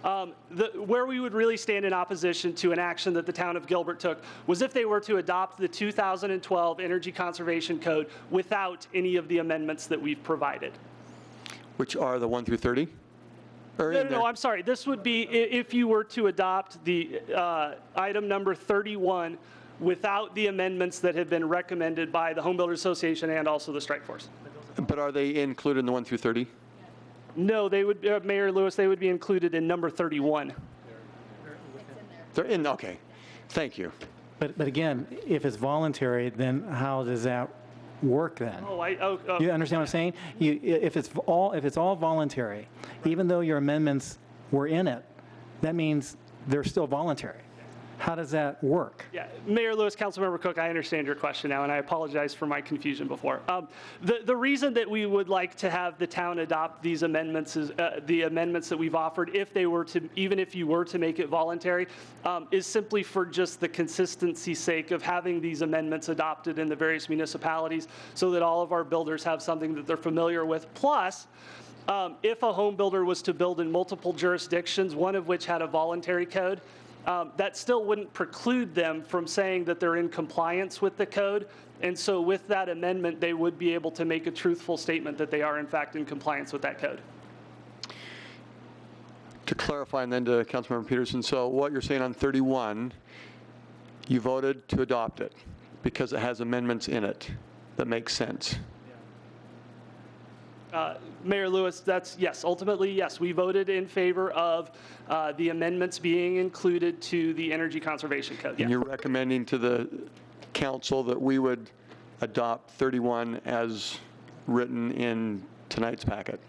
Where we would really stand in opposition to an action that the town of Gilbert took was if they were to adopt the 2012 Energy Conservation Code without any of the amendments that we've provided. Which are the 1 through 30? No, I'm sorry. This would be if you were to adopt the item number 31 without the amendments that have been recommended by the Home Builders Association and also the Strike Force. But are they included in the 1 through 30? No, they would, Mayor Lewis, they would be included in number 31. They're in, okay. Thank you. But again, if it's voluntary, then how does that work then? You understand what I'm saying? If it's all voluntary, even though your amendments were in it, that means they're still voluntary. How does that work? Yeah, Mayor Lewis, Councilmember Cook, I understand your question now, and I apologize for my confusion before. The reason that we would like to have the town adopt these amendments is the amendments that we've offered, if they were to, even if you were to make it voluntary, is simply for just the consistency's sake of having these amendments adopted in the various municipalities, so that all of our builders have something that they're familiar with. Plus, if a home builder was to build in multiple jurisdictions, one of which had a voluntary code, that still wouldn't preclude them from saying that they're in compliance with the code. And so with that amendment, they would be able to make a truthful statement that they are in fact in compliance with that code. To clarify, and then to Councilmember Peterson, so what you're saying on 31, you voted to adopt it because it has amendments in it that make sense. Mayor Lewis, that's yes. Ultimately, yes, we voted in favor of the amendments being included to the Energy Conservation Code. And you're recommending to the council that we would adopt 31 as written in tonight's packet.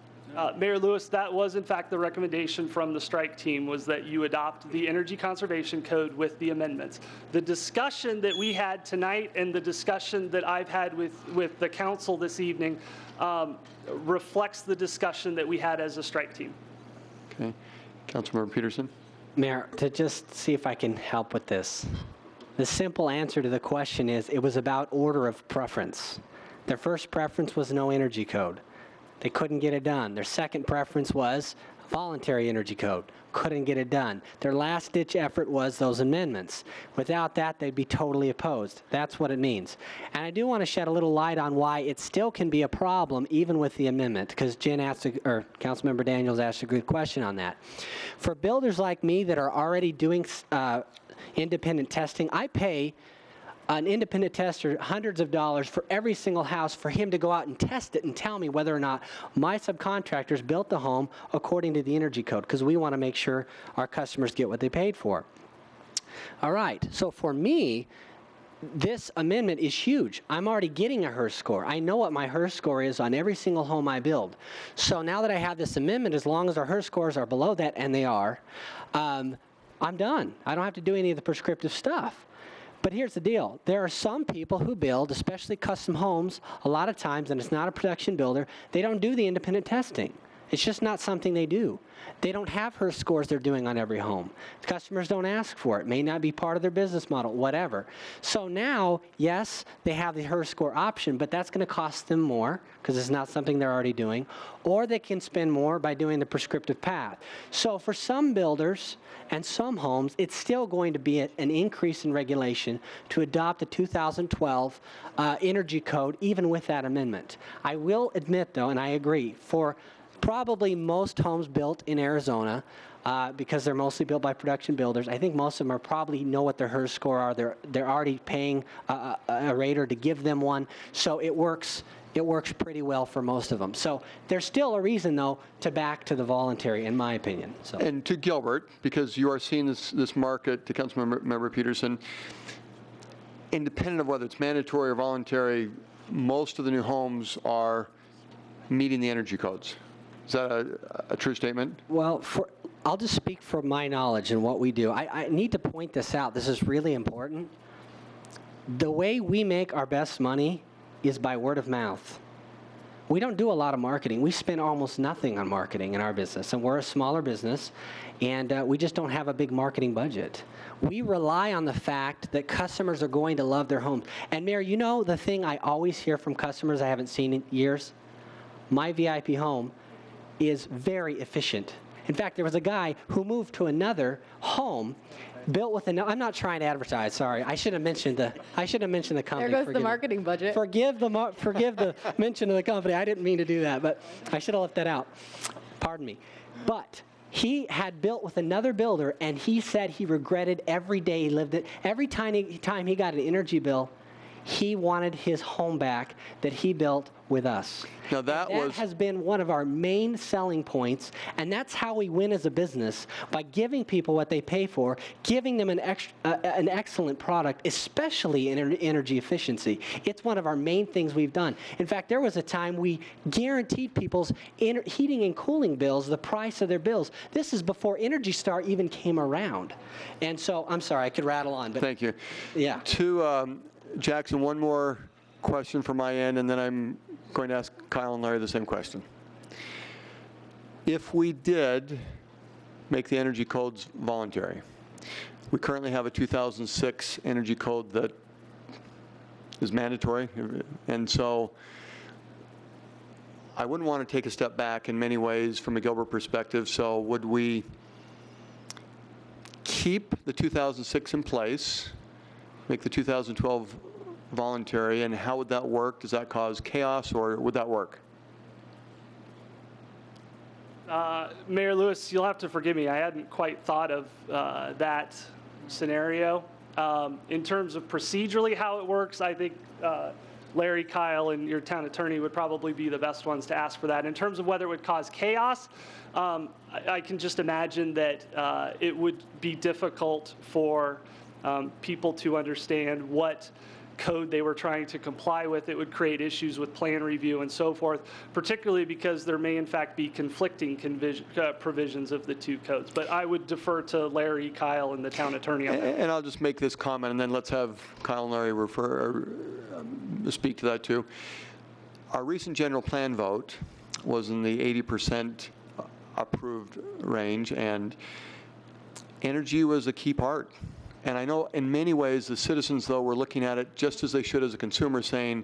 Mayor Lewis, that was in fact the recommendation from the strike team, was that you adopt the Energy Conservation Code with the amendments. The discussion that we had tonight and the discussion that I've had with the council this evening reflects the discussion that we had as a strike team. Okay. Councilmember Peterson? Mayor, to just see if I can help with this. The simple answer to the question is it was about order of preference. Their first preference was no energy code. They couldn't get it done. Their second preference was voluntary energy code. Couldn't get it done. Their last-ditch effort was those amendments. Without that, they'd be totally opposed. That's what it means. And I do want to shed a little light on why it still can be a problem even with the amendment, because Councilmember Daniels asked a good question on that. For builders like me that are already doing independent testing, I pay an independent tester hundreds of dollars for every single house for him to go out and test it and tell me whether or not my subcontractors built the home according to the energy code, because we want to make sure our customers get what they paid for. All right, so for me, this amendment is huge. I'm already getting a HERS score. I know what my HERS score is on every single home I build. So now that I have this amendment, as long as our HERS scores are below that, and they are, I'm done. I don't have to do any of the prescriptive stuff. But here's the deal. There are some people who build, especially custom homes, a lot of times, and it's not a production builder, they don't do the independent testing. It's just not something they do. They don't have HERS scores they're doing on every home. Customers don't ask for it. May not be part of their business model, whatever. So now, yes, they have the HERS score option, but that's going to cost them more because it's not something they're already doing. Or they can spend more by doing the prescriptive path. So for some builders and some homes, it's still going to be an increase in regulation to adopt the 2012 Energy Code, even with that amendment. I will admit, though, and I agree, for probably most homes built in Arizona, because they're mostly built by production builders, I think most of them are probably know what their HERS score are. They're already paying a rater to give them one, so it works pretty well for most of them. So there's still a reason, though, to back to the voluntary, in my opinion. So. And to Gilbert, because you are seeing this market, to Councilmember Peterson, independent of whether it's mandatory or voluntary, most of the new homes are meeting the energy codes. Is that a true statement? Well, I'll just speak from my knowledge and what we do. I need to point this out. This is really important. The way we make our best money is by word of mouth. We don't do a lot of marketing. We spend almost nothing on marketing in our business, and we're a smaller business, and we just don't have a big marketing budget. We rely on the fact that customers are going to love their homes. And Mayor, you know the thing I always hear from customers I haven't seen in years? My VIP home is very efficient. In fact, there was a guy who moved to another home built with I'm not trying to advertise, sorry. I should have mentioned the company. There goes the marketing budget. Forgive the mention of the company. I didn't mean to do that, but I should have left that out. Pardon me. But he had built with another builder, and he said he regretted every day he lived it. Every time he got an energy bill, he wanted his home back that he built with us. Now that has been one of our main selling points, and that's how we win as a business, by giving people what they pay for, giving them an excellent product, especially in energy efficiency. It's one of our main things we've done. In fact, there was a time we guaranteed people's heating and cooling bills, the price of their bills. This is before Energy Star even came around. And so, I'm sorry, I could rattle on. But thank you. Yeah. Jackson, one more question from my end, and then I'm going to ask Kyle and Larry the same question. If we did make the energy codes voluntary, we currently have a 2006 energy code that is mandatory, and so I wouldn't want to take a step back in many ways from a Gilbert perspective. So would we keep the 2006 in place, make the 2012 voluntary, and how would that work? Does that cause chaos, or would that work? Mayor Lewis, you'll have to forgive me. I hadn't quite thought of that scenario. In terms of procedurally how it works, I think Larry, Kyle, and your town attorney would probably be the best ones to ask for that. In terms of whether it would cause chaos, I can just imagine that it would be difficult for people to understand what code they were trying to comply with. It would create issues with plan review and so forth, particularly because there may in fact be conflicting provisions of the two codes. But I would defer to Larry, Kyle, and the town attorney on that. And I'll just make this comment, and then let's have Kyle and Larry speak to that too. Our recent general plan vote was in the 80% approved range, and energy was a key part. And I know in many ways the citizens, though, were looking at it just as they should as a consumer, saying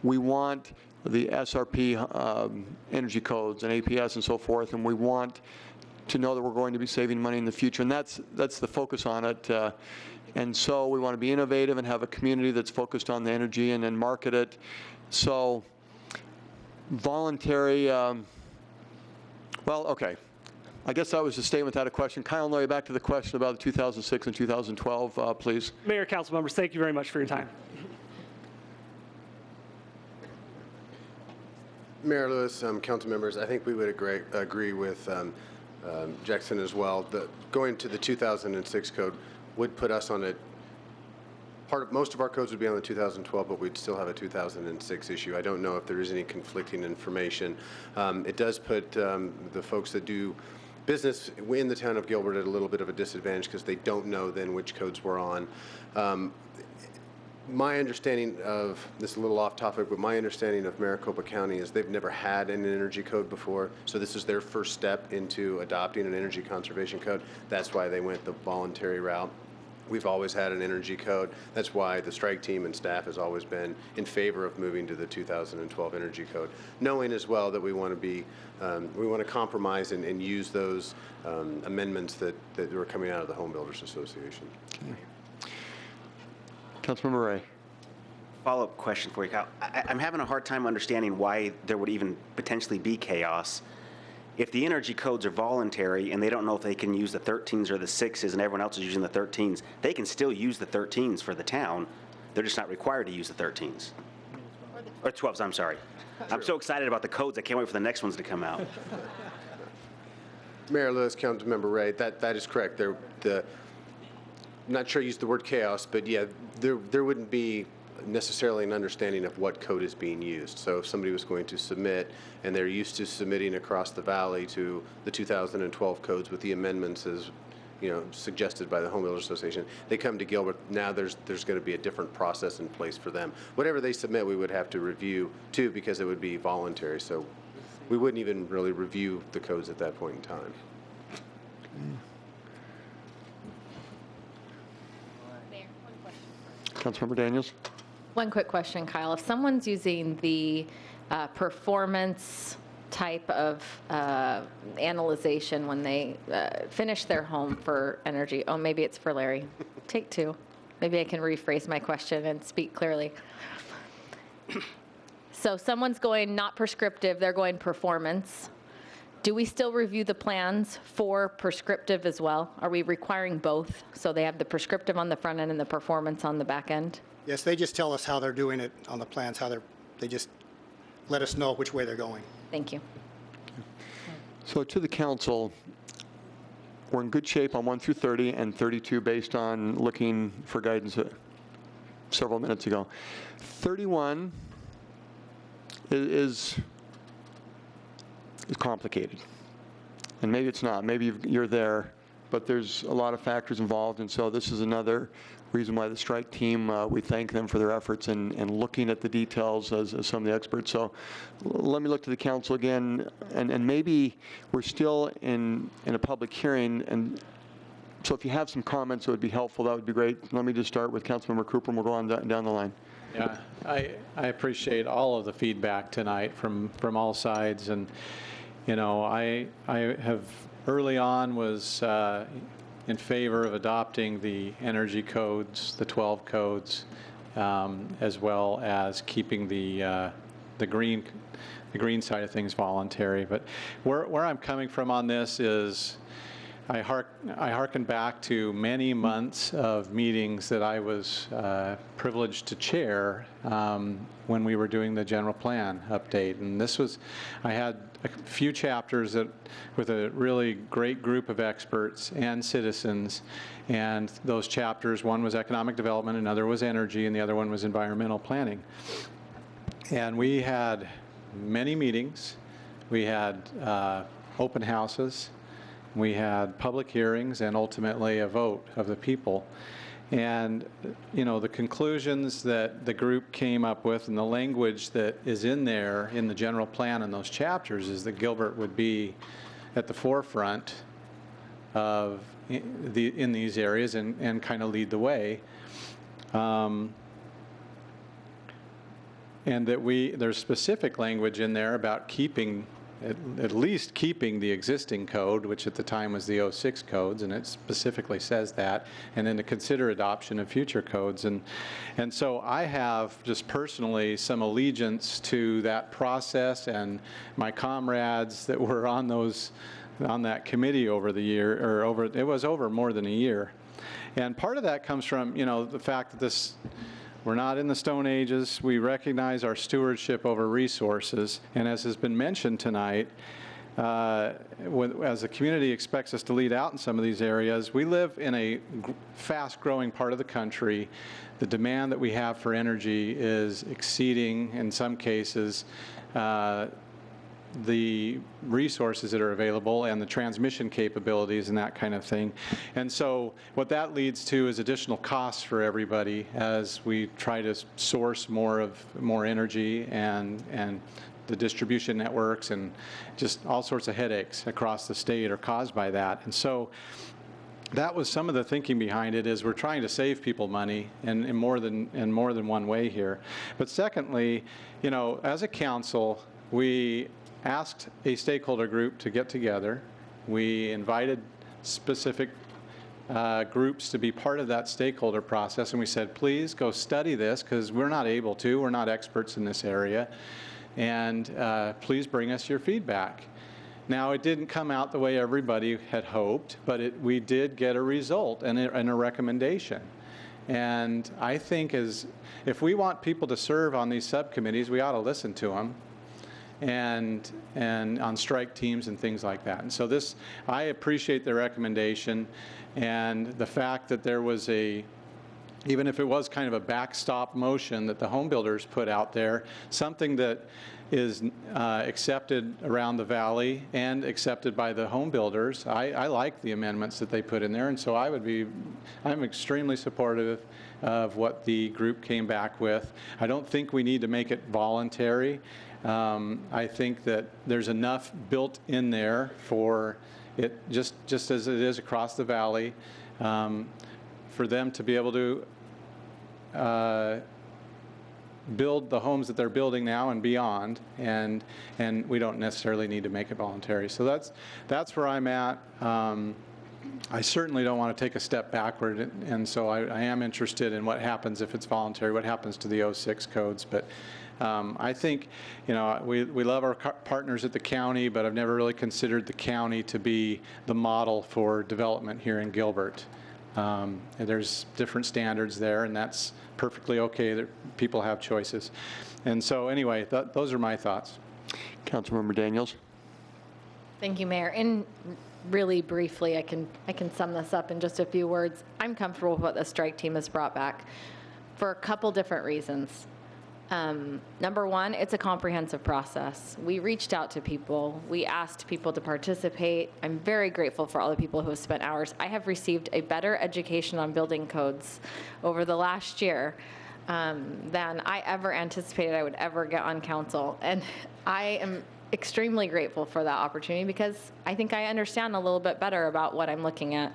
we want the SRP energy codes and APS and so forth, and we want to know that we're going to be saving money in the future. And that's the focus on it. And so we want to be innovative and have a community that's focused on the energy and then market it. So voluntary, well, okay. I guess that was a statement without a question. Kyle and Larry, back to the question about the 2006 and 2012, please. Mayor, council members, thank you very much for your time. Mayor Lewis, council members, I think we would agree with Jackson as well. Going to the 2006 code would put us on a most of our codes would be on the 2012, but we'd still have a 2006 issue. I don't know if there is any conflicting information. It does put the folks that do business in the town of Gilbert at a little bit of a disadvantage because they don't know then which codes we're on. My understanding of, this is a little off topic, but my understanding of Maricopa County is they've never had an energy code before, so this is their first step into adopting an energy conservation code. That's why they went the voluntary route. We've always had an energy code. That's why the strike team and staff has always been in favor of moving to the 2012 energy code, knowing as well that we want to be, we want to compromise and use those amendments that were coming out of the Home Builders Association. Okay. Councilmember Ray. Follow-up question for you, Kyle. I'm having a hard time understanding why there would even potentially be chaos. If the energy codes are voluntary and they don't know if they can use the 13s or the 6s and everyone else is using the 13s, they can still use the 13s for the town. They're just not required to use the 13s. Or 12s, I'm sorry. I'm so excited about the codes, I can't wait for the next ones to come out. Mayor Lewis, Councilmember Ray, that is correct. I'm not sure I used the word chaos, but yeah, there wouldn't be necessarily an understanding of what code is being used. So if somebody was going to submit, and they're used to submitting across the valley to the 2012 codes with the amendments as suggested by the Home Builders Association, they come to Gilbert, now there's going to be a different process in place for them. Whatever they submit, we would have to review too, because it would be voluntary. So we wouldn't even really review the codes at that point in time. Councilmember Daniels. One quick question, Kyle. If someone's using the performance type of analyzation when they finish their home for energy, oh, maybe it's for Larry. Take two. Maybe I can rephrase my question and speak clearly. So someone's going not prescriptive, they're going performance. Do we still review the plans for prescriptive as well? Are we requiring both? So they have the prescriptive on the front end and the performance on the back end? Yes, they just tell us how they're doing it on the plans, they just let us know which way they're going. Thank you. So to the council, we're in good shape on 1 through 30 and 32 based on looking for guidance several minutes ago. 31 is complicated. And maybe it's not. Maybe you're there, but there's a lot of factors involved, and so this is another reason why the strike team, we thank them for their efforts in looking at the details as some of the experts. So let me look to the council again, and maybe we're still in a public hearing, and so if you have some comments that would be helpful, that would be great. Let me just start with Councilmember Cooper, and we'll go on down the line. Yeah, I appreciate all of the feedback tonight from all sides, and I have early on was in favor of adopting the energy codes, the 12 codes, as well as keeping the green side of things voluntary. But where I'm coming from on this is I hearken back to many months of meetings that I was privileged to chair when we were doing the general plan update. And this was, I had a few chapters with a really great group of experts and citizens. And those chapters, one was economic development, another was energy, and the other one was environmental planning. And we had many meetings. We had open houses. We had public hearings and ultimately a vote of the people. And, the conclusions that the group came up with and the language that is in there in the general plan in those chapters is that Gilbert would be at the forefront of in these areas and kind of lead the way. And that there's specific language in there about keeping at least keeping the existing code, which at the time was the 06 codes, and it specifically says that, and then to consider adoption of future codes. And so I have just personally some allegiance to that process, and my comrades that were on that committee over the year, it was over more than a year. And part of that comes from, the fact that we're not in the Stone Ages. We recognize our stewardship over resources. And as has been mentioned tonight, as the community expects us to lead out in some of these areas, we live in a fast-growing part of the country. The demand that we have for energy is exceeding, in some cases, the resources that are available and the transmission capabilities and that kind of thing. And so what that leads to is additional costs for everybody as we try to source more energy and the distribution networks, and just all sorts of headaches across the state are caused by that. And so that was some of the thinking behind it, is we're trying to save people money in more than one way here. But secondly, you know, as a council, we asked a stakeholder group to get together. We invited specific groups to be part of that stakeholder process, and we said, please go study this, because we're not able to, we're not experts in this area, and please bring us your feedback. Now, it didn't come out the way everybody had hoped, but we did get a result and a recommendation. And I think if we want people to serve on these subcommittees, we ought to listen to them, and on strike teams and things like that. And so I appreciate the recommendation, and the fact that there was even if it was kind of a backstop motion that the home builders put out there, something that is accepted around the valley and accepted by the home builders. I like the amendments that they put in there, and so I'm extremely supportive of what the group came back with. I don't think we need to make it voluntary. I think that there's enough built in there for it, just as it is across the valley, for them to be able to build the homes that they're building now and beyond, and we don't necessarily need to make it voluntary. So that's where I'm at. I certainly don't want to take a step backward, and so I am interested in what happens if it's voluntary, what happens to the 06 codes. But I think, you know, we love our partners at the county, but I've never really considered the county to be the model for development here in Gilbert. And there's different standards there, and that's perfectly okay that people have choices. And so anyway, those are my thoughts. Councilmember Daniels. Thank you, Mayor. And really briefly, I can sum this up in just a few words. I'm comfortable with what the strike team has brought back for a couple different reasons. Number one, it's a comprehensive process. We reached out to people. We asked people to participate. I'm very grateful for all the people who have spent hours. I have received a better education on building codes over the last year than I ever anticipated I would ever get on council. And I am extremely grateful for that opportunity, because I think I understand a little bit better about what I'm looking at.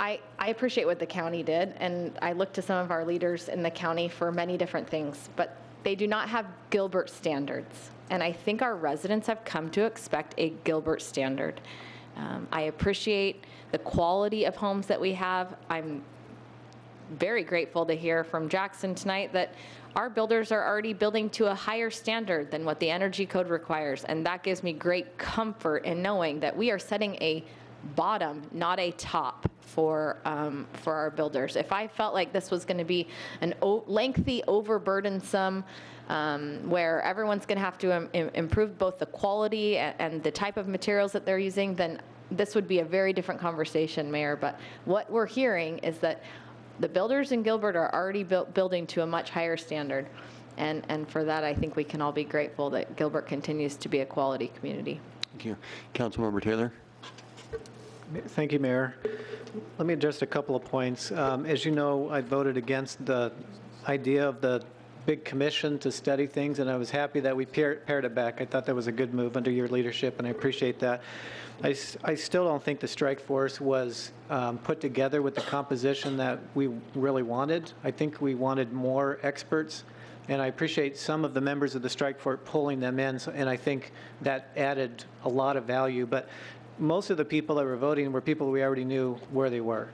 I appreciate what the county did, and I look to some of our leaders in the county for many different things, but they do not have Gilbert standards. And I think our residents have come to expect a Gilbert standard. I appreciate the quality of homes that we have. I'm very grateful to hear from Jackson tonight that our builders are already building to a higher standard than what the energy code requires. And that gives me great comfort in knowing that we are setting a bottom, not a top, for our builders. If I felt like this was going to be an lengthy, overburdensome, where everyone's going to have to improve both the quality and the type of materials that they're using, then this would be a very different conversation, Mayor. But what we're hearing is that the builders in Gilbert are already building to a much higher standard. And for that, I think we can all be grateful that Gilbert continues to be a quality community. Thank you. Councilmember Taylor. Thank you, Mayor. Let me address a couple of points. As you know, I voted against the idea of the big commission to study things, and I was happy that we pared it back. I thought that was a good move under your leadership, and I appreciate that. I still don't think the strike force was put together with the composition that we really wanted. I think we wanted more experts, and I appreciate some of the members of the strike force pulling them in, and I think that added a lot of value. But most of the people that were voting were people we already knew where they were.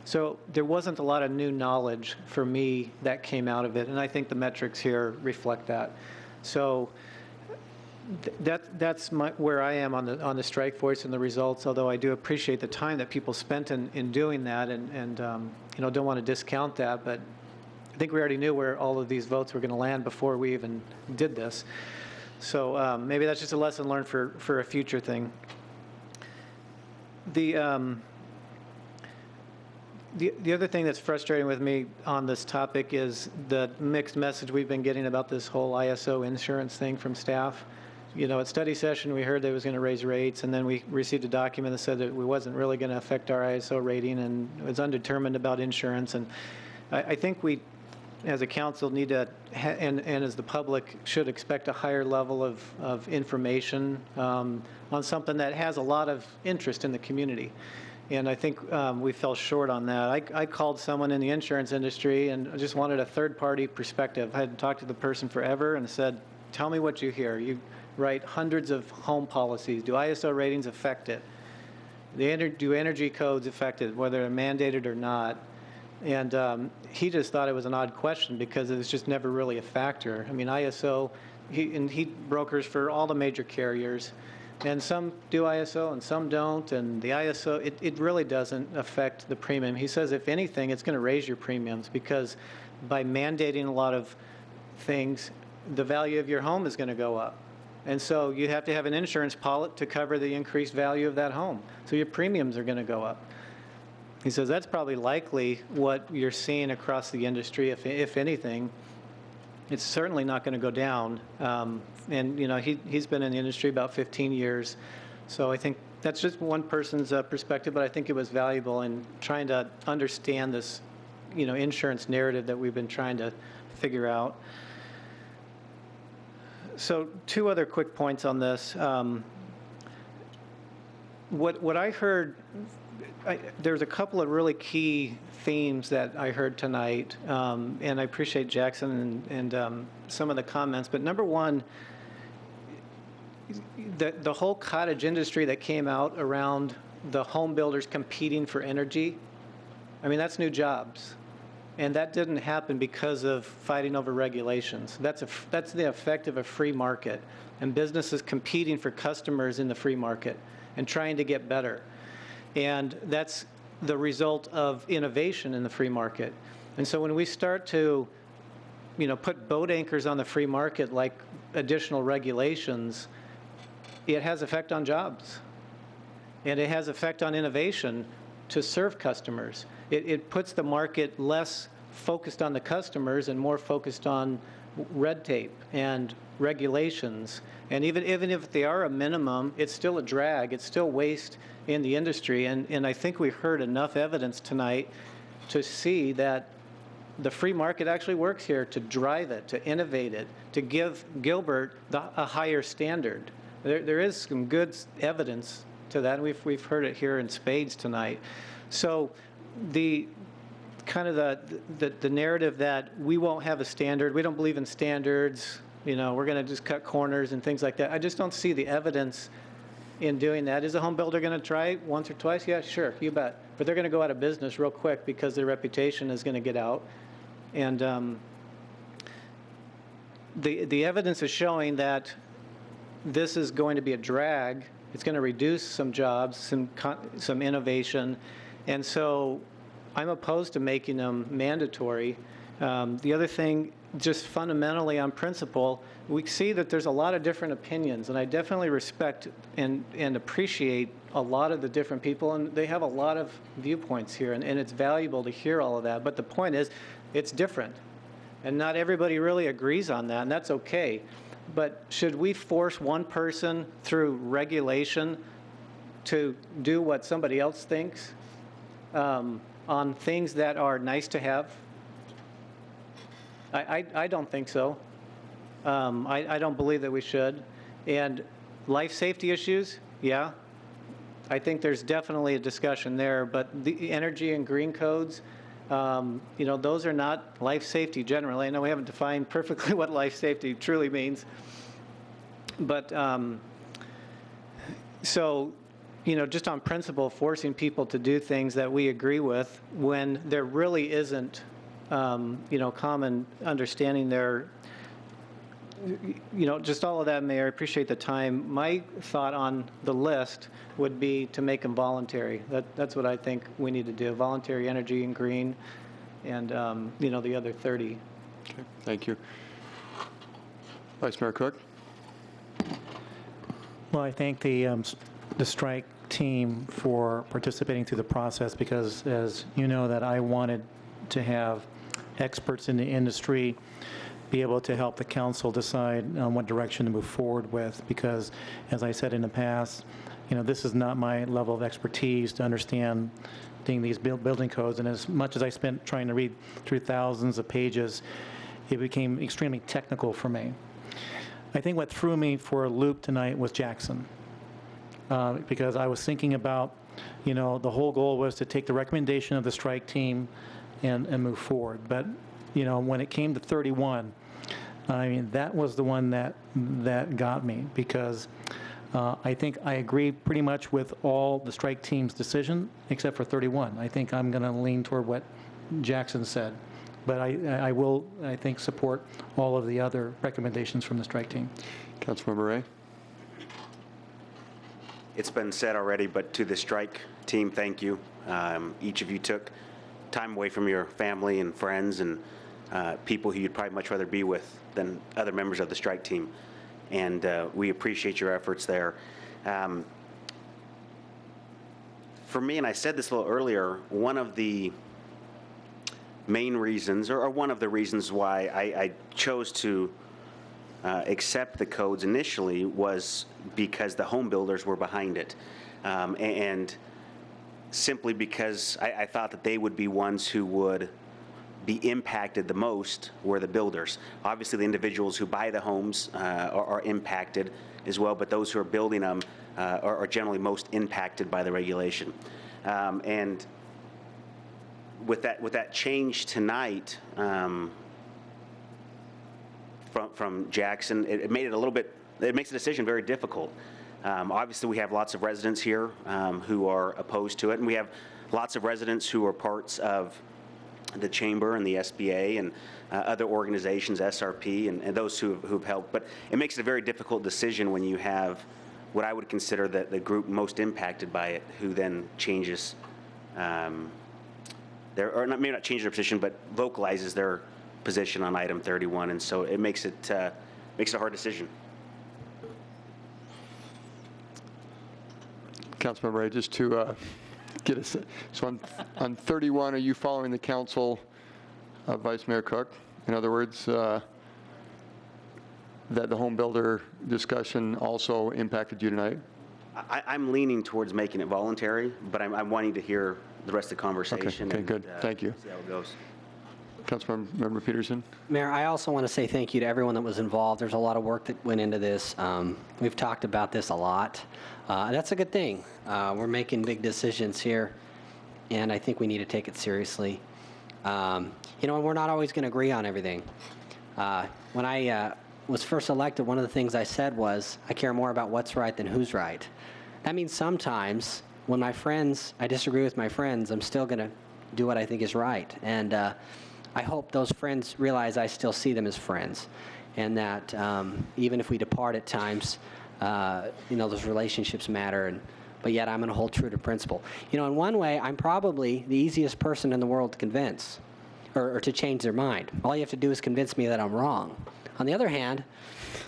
So there wasn't a lot of new knowledge for me that came out of it, and I think the metrics here reflect that. So that's where I am on the strike force and the results, although I do appreciate the time that people spent in doing that, and you know, don't want to discount that, but I think we already knew where all of these votes were going to land before we even did this. So maybe that's just a lesson learned for a future thing. The other thing that's frustrating with me on this topic is the mixed message we've been getting about this whole ISO insurance thing from staff. You know, at study session, we heard they was going to raise rates, and then we received a document that said that it wasn't really going to affect our ISO rating, and it was undetermined about insurance. And I think we, as a council, need to, and as the public, should expect a higher level of information on something that has a lot of interest in the community. And I think we fell short on that. I called someone in the insurance industry and just wanted a third-party perspective. I hadn't talked to the person forever and said, tell me what you hear. You write hundreds of home policies. Do ISO ratings affect it? Do energy codes affect it, whether they're mandated or not? And he just thought it was an odd question because it was just never really a factor. I mean, ISO, he brokers for all the major carriers. And some do ISO and some don't, and the ISO, it really doesn't affect the premium. He says, if anything, it's going to raise your premiums because by mandating a lot of things, the value of your home is going to go up. And so you have to have an insurance policy to cover the increased value of that home. So your premiums are going to go up. He says that's probably likely what you're seeing across the industry, if anything. It's certainly not going to go down. And, you know, he's been in the industry about 15 years. So I think that's just one person's perspective, but I think it was valuable in trying to understand this, you know, insurance narrative that we've been trying to figure out. So 2 other quick points on this. What I heard, there's a couple of really key themes that I heard tonight, and I appreciate Jackson and some of the comments. But number one, the whole cottage industry that came out around the home builders competing for energy, I mean, that's new jobs. And that didn't happen because of fighting over regulations. That's the effect of a free market and businesses competing for customers in the free market and trying to get better. And that's the result of innovation in the free market. And so when we start to, you know, put boat anchors on the free market like additional regulations, it has effect on jobs. And it has effect on innovation to serve customers. It puts the market less focused on the customers and more focused on red tape and regulations. And even if they are a minimum, it's still a drag. It's still waste in the industry. And I think we heard enough evidence tonight to see that the free market actually works here to drive it, to innovate it, to give Gilbert a higher standard. There is some good evidence to that, and we've heard it here in spades tonight. So the kind of the narrative that we won't have a standard, we don't believe in standards, you know, we're going to just cut corners and things like that. I just don't see the evidence in doing that. Is a home builder going to try it once or twice? Yeah, sure, you bet. But they're going to go out of business real quick because their reputation is going to get out. And the evidence is showing that this is going to be a drag. It's going to reduce some jobs, some innovation. And so I'm opposed to making them mandatory. The other thing, just fundamentally on principle, we see that there's a lot of different opinions, and I definitely respect and appreciate a lot of the different people, and they have a lot of viewpoints here, and it's valuable to hear all of that. But the point is, it's different, and not everybody really agrees on that, and that's okay. But should we force one person through regulation to do what somebody else thinks on things that are nice to have? I don't think so. I don't believe that we should. And life safety issues, yeah. I think there's definitely a discussion there, but the energy and green codes, you know, those are not life safety generally. I know we haven't defined perfectly what life safety truly means. But so, you know, just on principle, forcing people to do things that we agree with when there really isn't, you know, common understanding there, you know, just all of that, Mayor, I appreciate the time. My thought on the list would be to make them voluntary. That's what I think we need to do, voluntary energy and green and, you know, the other 30. Okay, thank you. Vice Mayor Cook. Well, I think the strike team for participating through the process because, as you know, that I wanted to have experts in the industry be able to help the council decide on what direction to move forward with because, as I said in the past, this is not my level of expertise to understand these building codes, and as much as I spent trying to read through thousands of pages, it became extremely technical for me. I think what threw me for a loop tonight was Jackson, because I was thinking about, the whole goal was to take the recommendation of the strike team and move forward. But, when it came to 31, I mean, that was the one that got me because I think I agree pretty much with all the strike team's decision except for 31. I think I'm going to lean toward what Jackson said. But I will, I think, support all of the other recommendations from the strike team. Councilmember Ray. It's been said already, but to the strike team, thank you. Each of you took time away from your family and friends and people who you'd probably much rather be with than other members of the strike team. And we appreciate your efforts there. For me, and I said this a little earlier, one of the main reasons, or one of the reasons why I chose to accept the codes initially was because the home builders were behind it. And simply because I thought that they would be ones who would be impacted the most were the builders. Obviously, the individuals who buy the homes are impacted as well, but those who are building them are generally most impacted by the regulation. And with that change tonight from Jackson, it made it a little bit, it makes the decision very difficult. Obviously, we have lots of residents here who are opposed to it, and we have lots of residents who are parts of the Chamber and the SBA and other organizations, SRP, and those who've helped. But it makes it a very difficult decision when you have what I would consider the group most impacted by it, who then changes maybe not change their position, but vocalizes their position on item 31, and so it makes it a hard decision. Councilmember Ray, just to get us, so on 31, are you following the council of Vice Mayor Cook? In other words, that the home builder discussion also impacted you tonight? I'm leaning towards making it voluntary, but I'm wanting to hear the rest of the conversation. Okay, good. Thank you. See how it goes. Councilmember Peterson. Mayor, I also want to say thank you to everyone that was involved. There's a lot of work that went into this. We've talked about this a lot. That's a good thing. We're making big decisions here, and I think we need to take it seriously. And we're not always going to agree on everything. When I was first elected, one of the things I said was, I care more about what's right than who's right. That means sometimes when I disagree with my friends, I'm still going to do what I think is right. And I hope those friends realize I still see them as friends, and that even if we depart at times, those relationships matter. But yet I'm going to hold true to principle. In one way, I'm probably the easiest person in the world to convince or to change their mind. All you have to do is convince me that I'm wrong. On the other hand,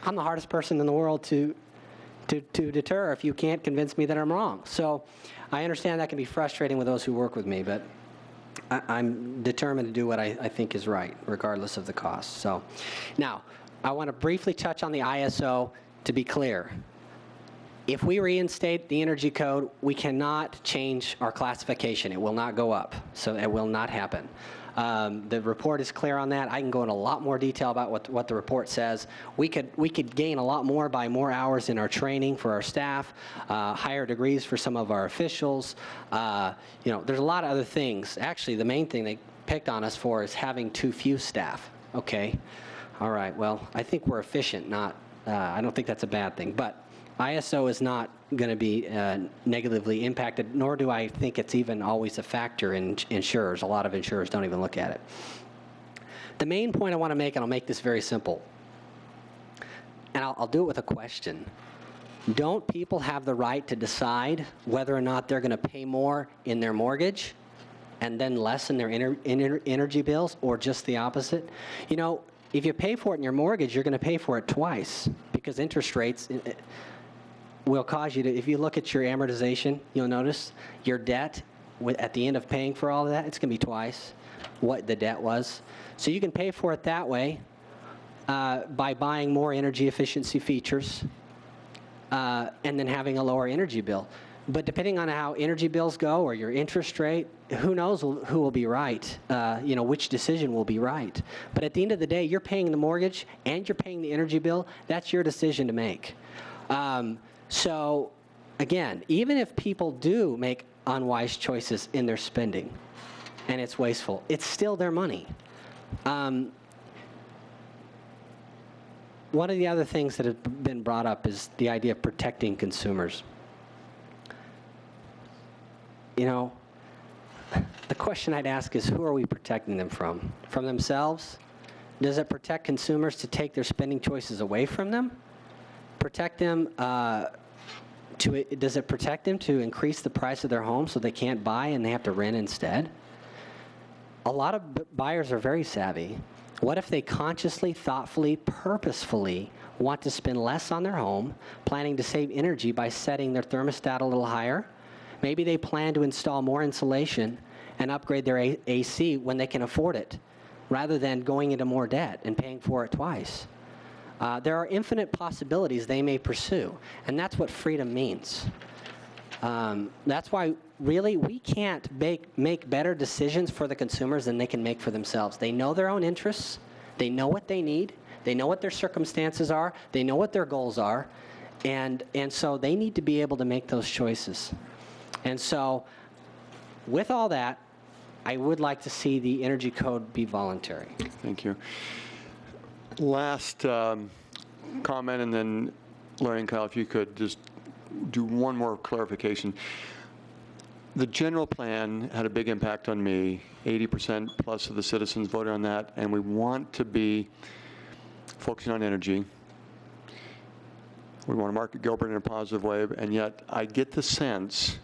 I'm the hardest person in the world to deter if you can't convince me that I'm wrong. So I understand that can be frustrating with those who work with me, but I'm determined to do what I think is right, regardless of the cost. So now, I want to briefly touch on the ISO to be clear. If we reinstate the energy code, we cannot change our classification. It will not go up, so it will not happen. The report is clear on that. I can go in a lot more detail about what the report says. We could gain a lot more by more hours in our training for our staff, higher degrees for some of our officials. There's a lot of other things. Actually, the main thing they picked on us for is having too few staff. Okay, all right. Well, I think we're efficient. I don't think that's a bad thing. But ISO is not going to be negatively impacted, nor do I think it's even always a factor in insurers. A lot of insurers don't even look at it. The main point I want to make, and I'll make this very simple, and I'll do it with a question. Don't people have the right to decide whether or not they're going to pay more in their mortgage and then less in their energy bills, or just the opposite? If you pay for it in your mortgage, you're going to pay for it twice, because interest rates, will cause you to, if you look at your amortization, you'll notice your debt at the end of paying for all of that, it's going to be twice what the debt was. So you can pay for it that way by buying more energy efficiency features and then having a lower energy bill. But depending on how energy bills go or your interest rate, who knows who will be right, which decision will be right. But at the end of the day, you're paying the mortgage and you're paying the energy bill. That's your decision to make. So again, even if people do make unwise choices in their spending and it's wasteful, it's still their money. One of the other things that have been brought up is the idea of protecting consumers. The question I'd ask is, who are we protecting them from? From themselves? Does it protect consumers to take their spending choices away from them? Protect them does it protect them to increase the price of their home so they can't buy and they have to rent instead? A lot of buyers are very savvy. What if they consciously, thoughtfully, purposefully want to spend less on their home, planning to save energy by setting their thermostat a little higher? Maybe they plan to install more insulation and upgrade their AC when they can afford it, rather than going into more debt and paying for it twice. There are infinite possibilities they may pursue, and that's what freedom means. That's why, really, we can't make better decisions for the consumers than they can make for themselves. They know their own interests. They know what they need. They know what their circumstances are. They know what their goals are. And so they need to be able to make those choices. And so with all that, I would like to see the energy code be voluntary. Thank you. Last comment, and then Larry and Kyle, if you could just do one more clarification. The general plan had a big impact on me. 80% plus of the citizens voted on that, and we want to be focusing on energy. We want to market Gilbert in a positive way, and yet I get the sense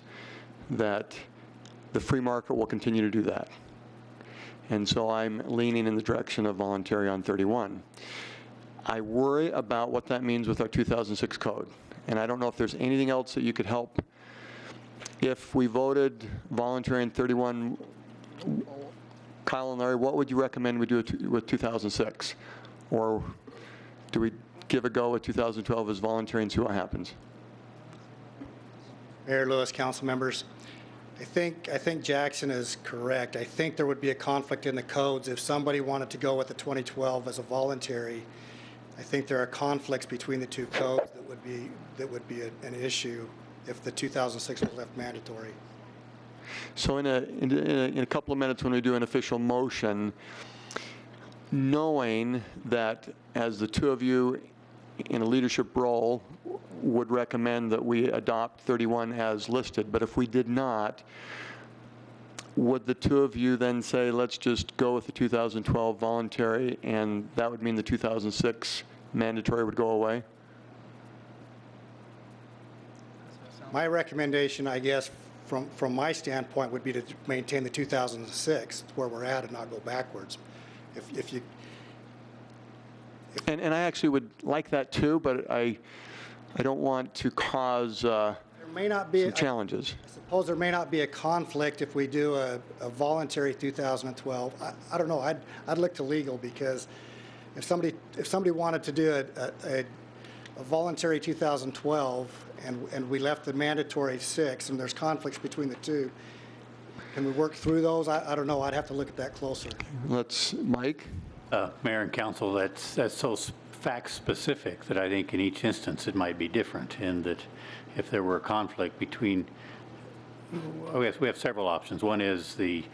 that the free market will continue to do that. And so I'm leaning in the direction of voluntary on 31. I worry about what that means with our 2006 code. And I don't know if there's anything else that you could help. If we voted voluntary in 31, Kyle and Larry, what would you recommend we do with 2006? Or do we give a go with 2012 as voluntary and see what happens? Mayor Lewis, council members, I think Jackson is correct. I think there would be a conflict in the codes if somebody wanted to go with the 2012 as a voluntary. I think there are conflicts between the two codes that would be an issue if the 2006 was left mandatory. So in a couple of minutes when we do an official motion, knowing that as the two of you in a leadership role would recommend that we adopt 31 as listed, but if we did not, would the two of you then say, let's just go with the 2012 voluntary, and that would mean the 2006 mandatory would go away? My recommendation, I guess, from my standpoint, would be to maintain the 2006 where we're at and not go backwards. And I actually would like that too, but I don't want to cause some challenges. I suppose there may not be a conflict if we do a voluntary 2012. I don't know. I'd look to legal, because if somebody wanted to do a voluntary 2012 and we left the mandatory 6 and there's conflicts between the two, can we work through those? I don't know. I'd have to look at that closer. Mike? Mayor and council, that's so fact-specific that I think in each instance it might be different, in that if there were a conflict between, we have several options. One is we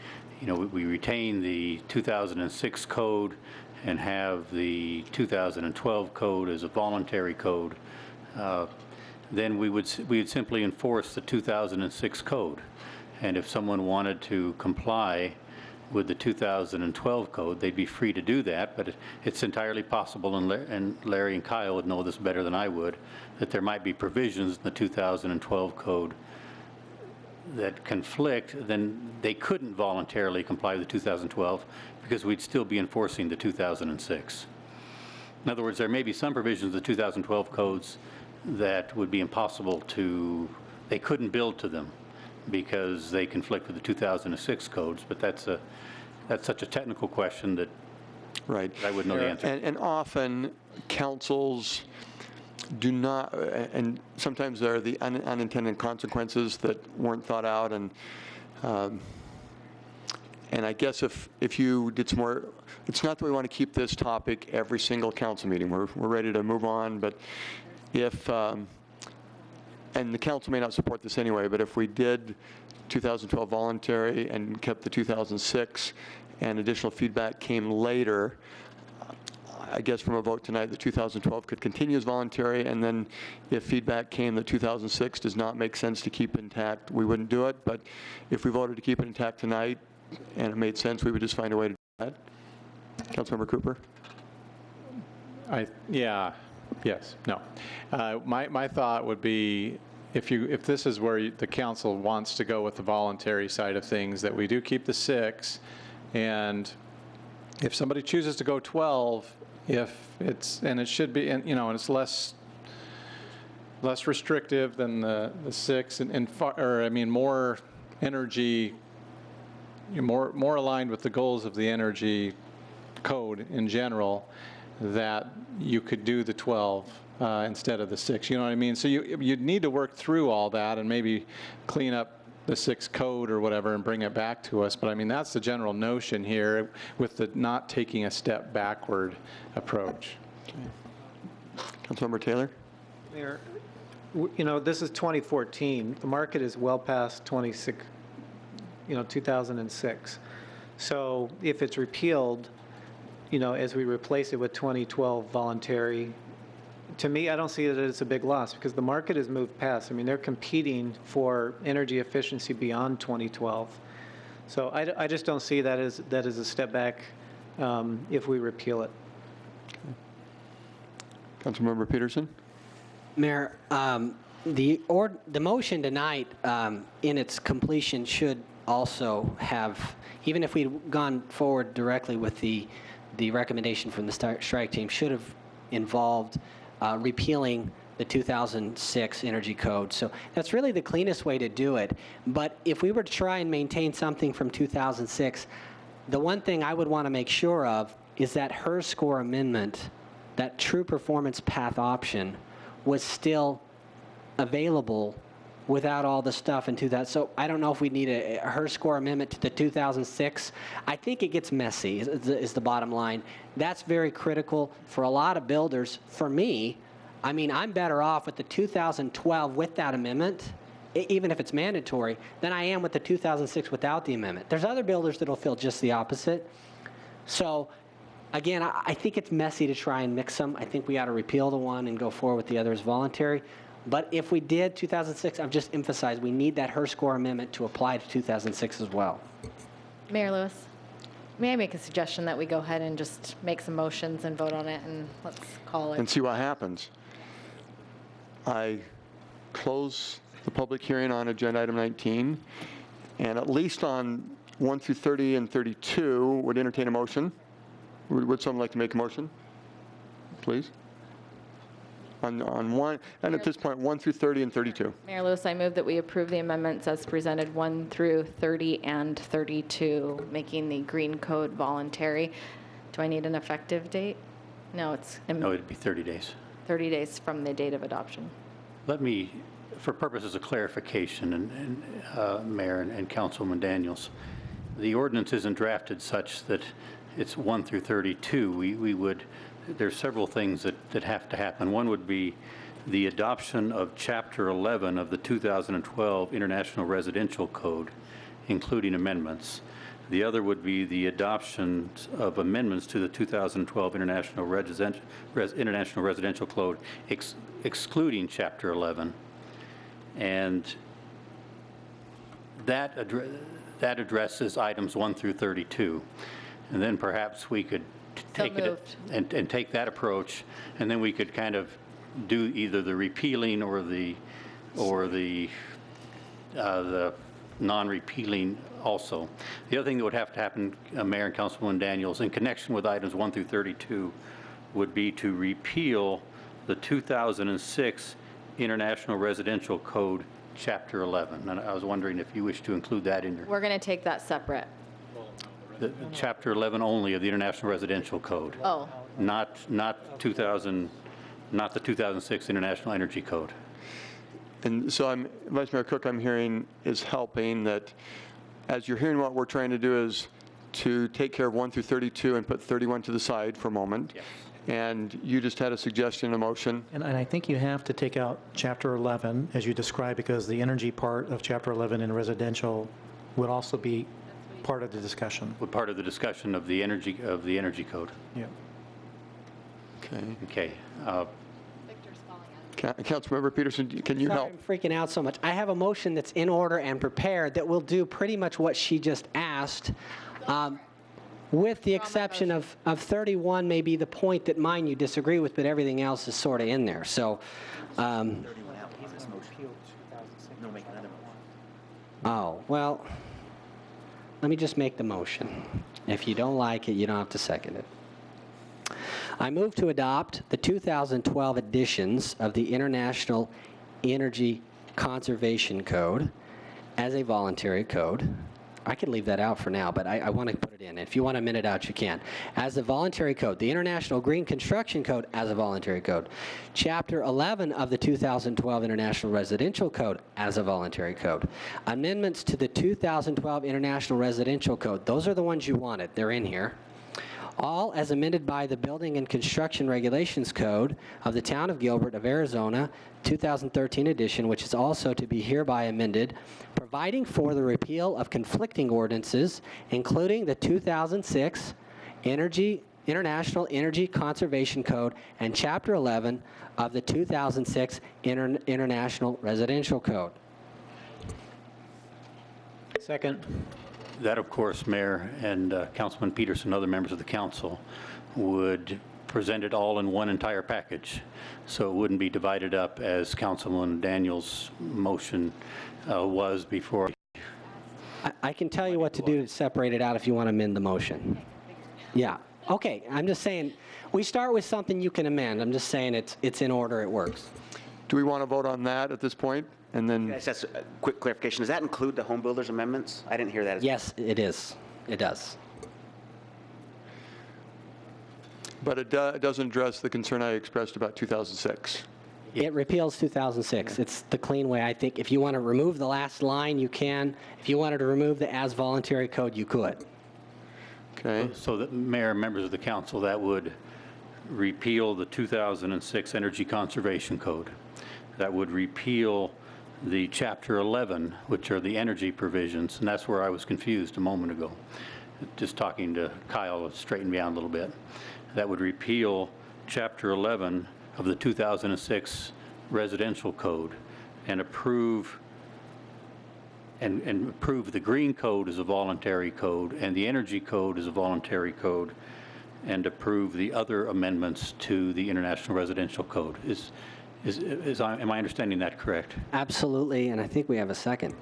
retain the 2006 code and have the 2012 code as a voluntary code. Then we would simply enforce the 2006 code. And if someone wanted to comply with the 2012 code, they'd be free to do that, but it's entirely possible, and Larry and Kyle would know this better than I would, that there might be provisions in the 2012 code that conflict, then they couldn't voluntarily comply with the 2012 because we'd still be enforcing the 2006. In other words, there may be some provisions of the 2012 codes that would be impossible to, they couldn't build to them because they conflict with the 2006 codes, but that's such a technical question that Right. I wouldn't know the answer. And often councils do not, and sometimes there are the unintended consequences that weren't thought out, and I guess if you did some more, it's not that we want to keep this topic every single council meeting. We're ready to move on, but if, and the council may not support this anyway, but if we did 2012 voluntary and kept the 2006 and additional feedback came later, I guess from a vote tonight, the 2012 could continue as voluntary, and then if feedback came that 2006 does not make sense to keep intact, we wouldn't do it. But if we voted to keep it intact tonight and it made sense, we would just find a way to do that. Councilmember Cooper? Yes, no. My thought would be, if this is where the council wants to go with the voluntary side of things, that we do keep the 6, and if somebody chooses to go 12, and it should be, and it's less restrictive than the 6, more energy, more aligned with the goals of the energy code in general, that you could do the 12 instead of the 6. You know what I mean? So you'd need to work through all that and maybe clean up the 6 code or whatever and bring it back to us. But I mean, that's the general notion here with the not taking a step backward approach. Okay. Councilmember Taylor? Mayor, this is 2014. The market is well past 2006. So if it's repealed, as we replace it with 2012 voluntary, to me, I don't see that it's a big loss because the market has moved past. I mean, they're competing for energy efficiency beyond 2012. So I just don't see that as a step back if we repeal it. Councilmember Peterson? Mayor, the motion tonight in its completion should also have, even if we'd gone forward directly with the recommendation from the strike team, should have involved repealing the 2006 Energy Code. So that's really the cleanest way to do it. But if we were to try and maintain something from 2006, the one thing I would want to make sure of is that HERS score amendment, that true performance path option, was still available without all the stuff into that. So I don't know if we need a HERS score amendment to the 2006. I think it gets messy, is the bottom line. That's very critical for a lot of builders. For me, I mean, I'm better off with the 2012 with that amendment, even if it's mandatory, than I am with the 2006 without the amendment. There's other builders that'll feel just the opposite. So again, I think it's messy to try and mix them. I think we ought to repeal the one and go forward with the other as voluntary. But if we did 2006, I've just emphasized we need that HERS score amendment to apply to 2006 as well. Mayor Lewis, may I make a suggestion that we go ahead and just make some motions and vote on it, and let's call it. And see what happens. I close the public hearing on agenda item 19, and at least on 1 through 30 and 32 would entertain a motion. Would someone like to make a motion? Please. On one, and at this point, 1 through 30 and 32. Mayor Lewis, I move that we approve the amendments as presented 1 through 30 and 32, making the green code voluntary. Do I need an effective date? No, No, it'd be 30 days. 30 days from the date of adoption. Let me, for purposes of clarification, and Mayor and Councilman Daniels, the ordinance isn't drafted such that it's 1 through 32. We would, there's several things that have to happen. One would be the adoption of Chapter 11 of the 2012 International Residential Code, including amendments. The other would be the adoption of amendments to the 2012 International Residential Code, excluding Chapter 11. And that addresses items 1 through 32. And then perhaps we could take it and take that approach, and then we could kind of do either the repealing or the non-repealing also. The other thing that would have to happen, Mayor and Councilwoman Daniels, in connection with items 1 through 32, would be to repeal the 2006 International Residential Code, Chapter 11. And I was wondering if you wish to include that in your, We're going to take that separate. the Chapter 11 only of the International Residential Code, Oh, not the 2006 International Energy Code. And so Vice Mayor Cook, I'm hearing is helping that, as you're hearing what we're trying to do is to take care of 1 through 32 and put 31 to the side for a moment. Yes. And you just had a suggestion, a motion. And I think you have to take out Chapter 11, as you described, because the energy part of Chapter 11 in residential would also be part of the discussion. What part of the discussion of the energy code? Yeah. Okay. Okay. Councilmember Peterson, can you Sorry, help? I'm freaking out so much. I have a motion that's in order and prepared that will do pretty much what she just asked, with the exception of 31 may be the point that mine you disagree with, but everything else is sort of in there. So, oh, well, let me just make the motion. If you don't like it, you don't have to second it. I move to adopt the 2012 editions of the International Energy Conservation Code as a voluntary code. I could leave that out for now, but I want to put it in. If you want to amend it out, you can. As a voluntary code, the International Green Construction Code as a voluntary code. Chapter 11 of the 2012 International Residential Code as a voluntary code. Amendments to the 2012 International Residential Code. Those are the ones you wanted. They're in here. All as amended by the Building and Construction Regulations Code of the Town of Gilbert of Arizona, 2013 edition, which is also to be hereby amended, providing for the repeal of conflicting ordinances, including the 2006 International Energy Conservation Code and Chapter 11 of the 2006 International Residential Code. Second. That, of course, Mayor and Councilman Peterson and other members of the council would present it all in one entire package, so it wouldn't be divided up as Councilman Daniels' motion was before. I can tell you what to do to separate it out if you want to amend the motion. Yeah. Okay, I'm just saying, we start with something you can amend. I'm just saying it's in order, it works. Do we want to vote on that at this point? And then, Yes, that's a quick clarification. Does that include the home builders amendments? I didn't hear that. Yes, it is. It does. but it doesn't address the concern I expressed about 2006. It repeals 2006. It's the clean way. I think if you want to remove the last line, you can. If you wanted to remove the as voluntary code, you could. Okay. So that, Mayor, members of the council, that would repeal the 2006 Energy Conservation Code. That would repeal the Chapter 11, which are the energy provisions, and that's where I was confused a moment ago. Just talking to Kyle straightened me out a little bit. That would repeal Chapter 11 of the 2006 Residential Code and approve the Green Code as a voluntary code and the Energy Code as a voluntary code, and approve the other amendments to the International Residential Code. Am I understanding that correct? Absolutely, and I think we have a second.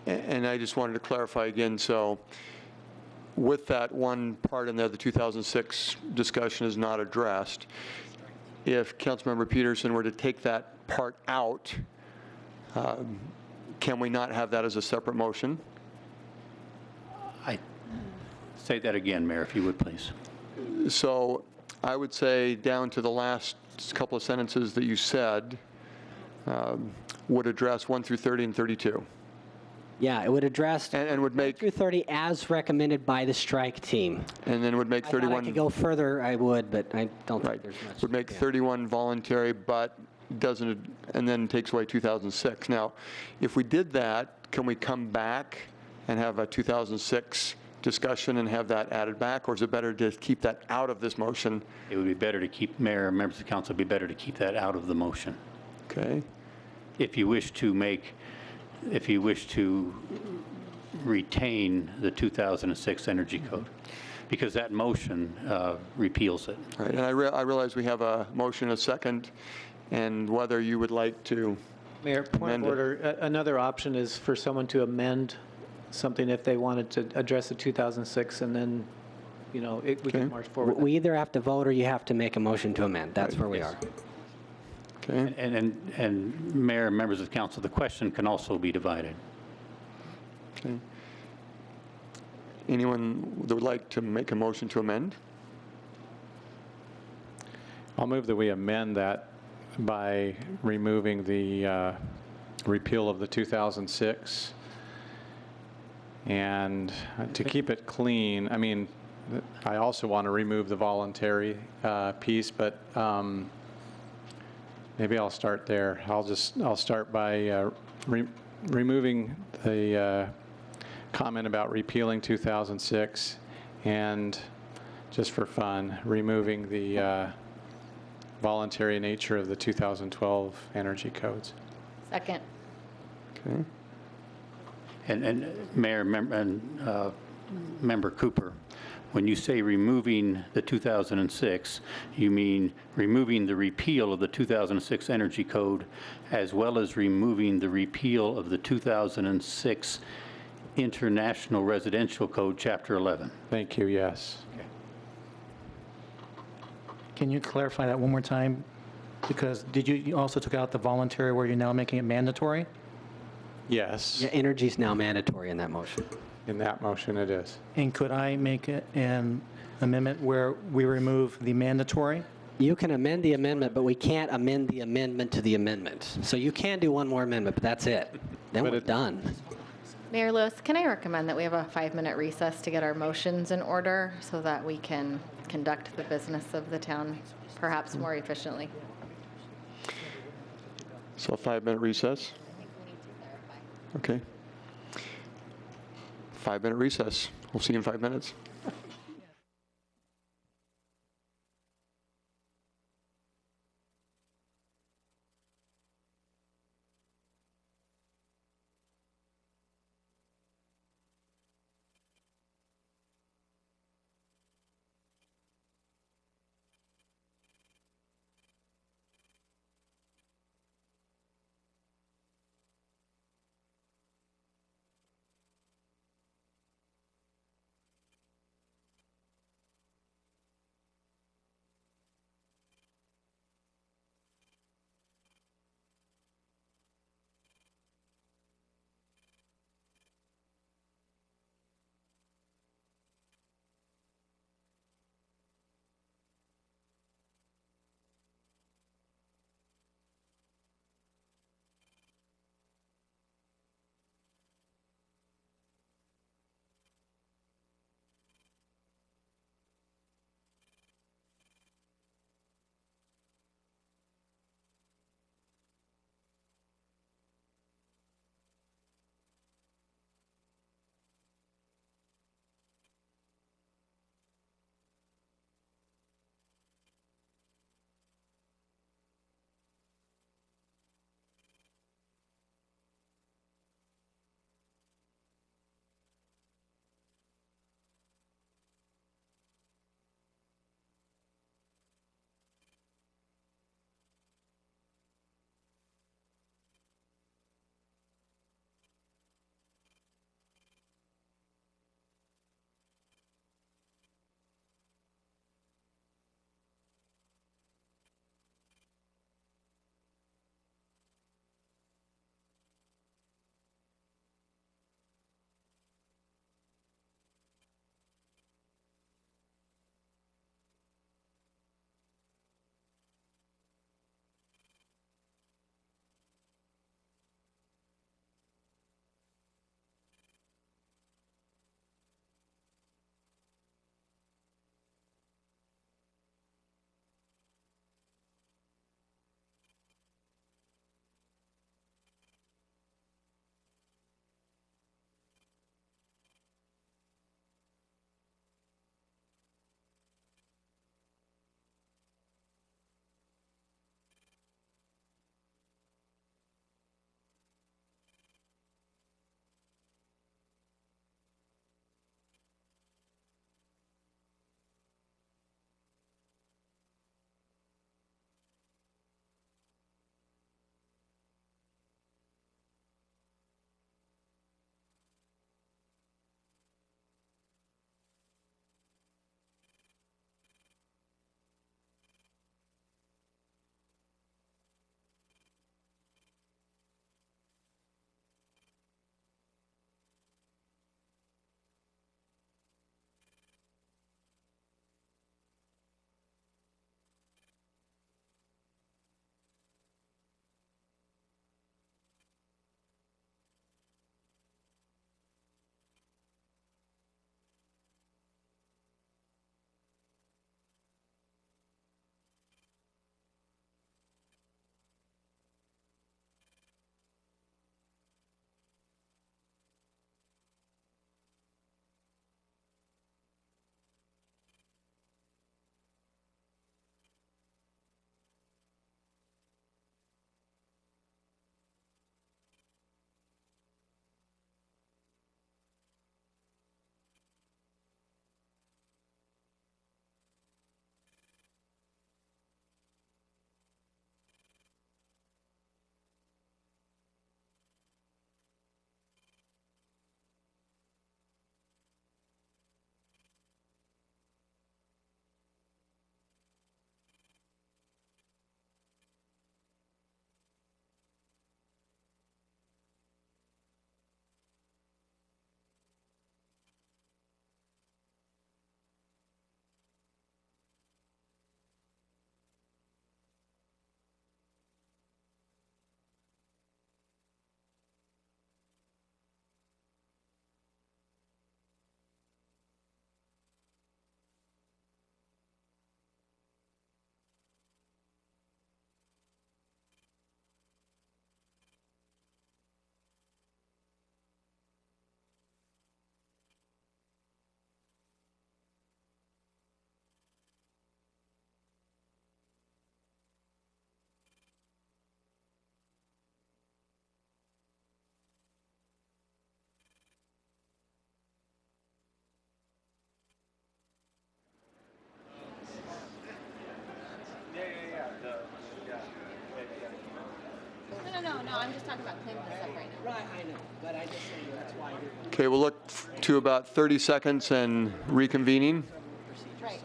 And I just wanted to clarify again, so with that one part in there, the 2006 discussion is not addressed. If Councilmember Peterson were to take that part out, can we not have that as a separate motion? Say that again, Mayor, if you would, please. So I would say down to the last couple of sentences that you said would address 1 through 30 and 32. Yeah, it would address and would make 1 through 30 as recommended by the strike team. And then would make 31. I thought I could go further, I would, but I don't think there's much. Would make 31 voluntary, but doesn't, and then takes away 2006. Now, if we did that, can we come back and have a 2006 discussion and have that added back, or is it better to keep that out of this motion? It would be better to keep, Mayor, members of the council, it would be better to keep that out of the motion. Okay. If you wish to retain the 2006 Energy Code, because that motion repeals it. Right, and I realize we have a motion, a second, and whether you would like to Mayor, point of order, another option is for someone to amend something if they wanted to address the 2006, and then, you know, we can march forward. We either have to vote or you have to make a motion to amend. That's where we are. Okay. And Mayor and members of council, the question can also be divided. Okay. Anyone that would like to make a motion to amend? I'll move that we amend that by removing the repeal of the 2006. And to keep it clean, I mean, I also want to remove the voluntary piece, but maybe I'll start there. I'll start by removing the comment about repealing 2006, and just for fun, removing the voluntary nature of the 2012 energy codes. Second. Okay. And Mayor and Member Cooper, when you say removing the 2006, you mean removing the repeal of the 2006 Energy Code as well as removing the repeal of the 2006 International Residential Code, Chapter 11? Thank you, yes. Okay. Can you clarify that one more time? Because you also took out the voluntary where you're now making it mandatory? Yes. Yeah, energy is now mandatory in that motion. In that motion, it is. And could I make an amendment where we remove the mandatory? You can amend the amendment, but we can't amend the amendment to the amendment. So you can do one more amendment, but that's it. Then we're done. Mayor Lewis, can I recommend that we have a 5-minute recess to get our motions in order so that we can conduct the business of the town perhaps more efficiently? So a 5-minute recess? Okay. 5-minute recess. We'll see you in 5 minutes. I'm just talking about cleaning this up right now. Right, I know, but I just saying that's why. Okay, we'll look to about 30 seconds and reconvening. Right.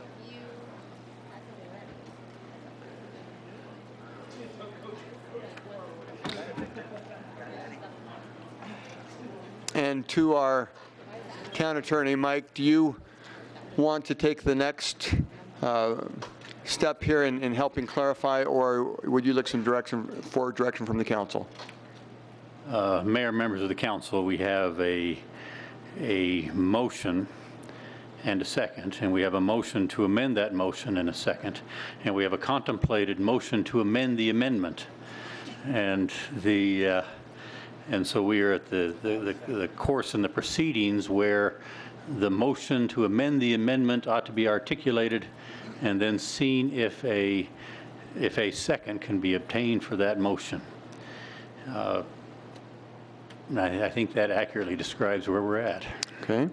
And to our town attorney, Mike, do you want to take the next step here in helping clarify, or would you like some direction from the council? Mayor, members of the council, we have a motion and a second, and we have a motion to amend that motion and a second, and we have a contemplated motion to amend the amendment. And so we are at the course in the proceedings where the motion to amend the amendment ought to be articulated and then seen if a second can be obtained for that motion. I think that accurately describes where we're at. Okay.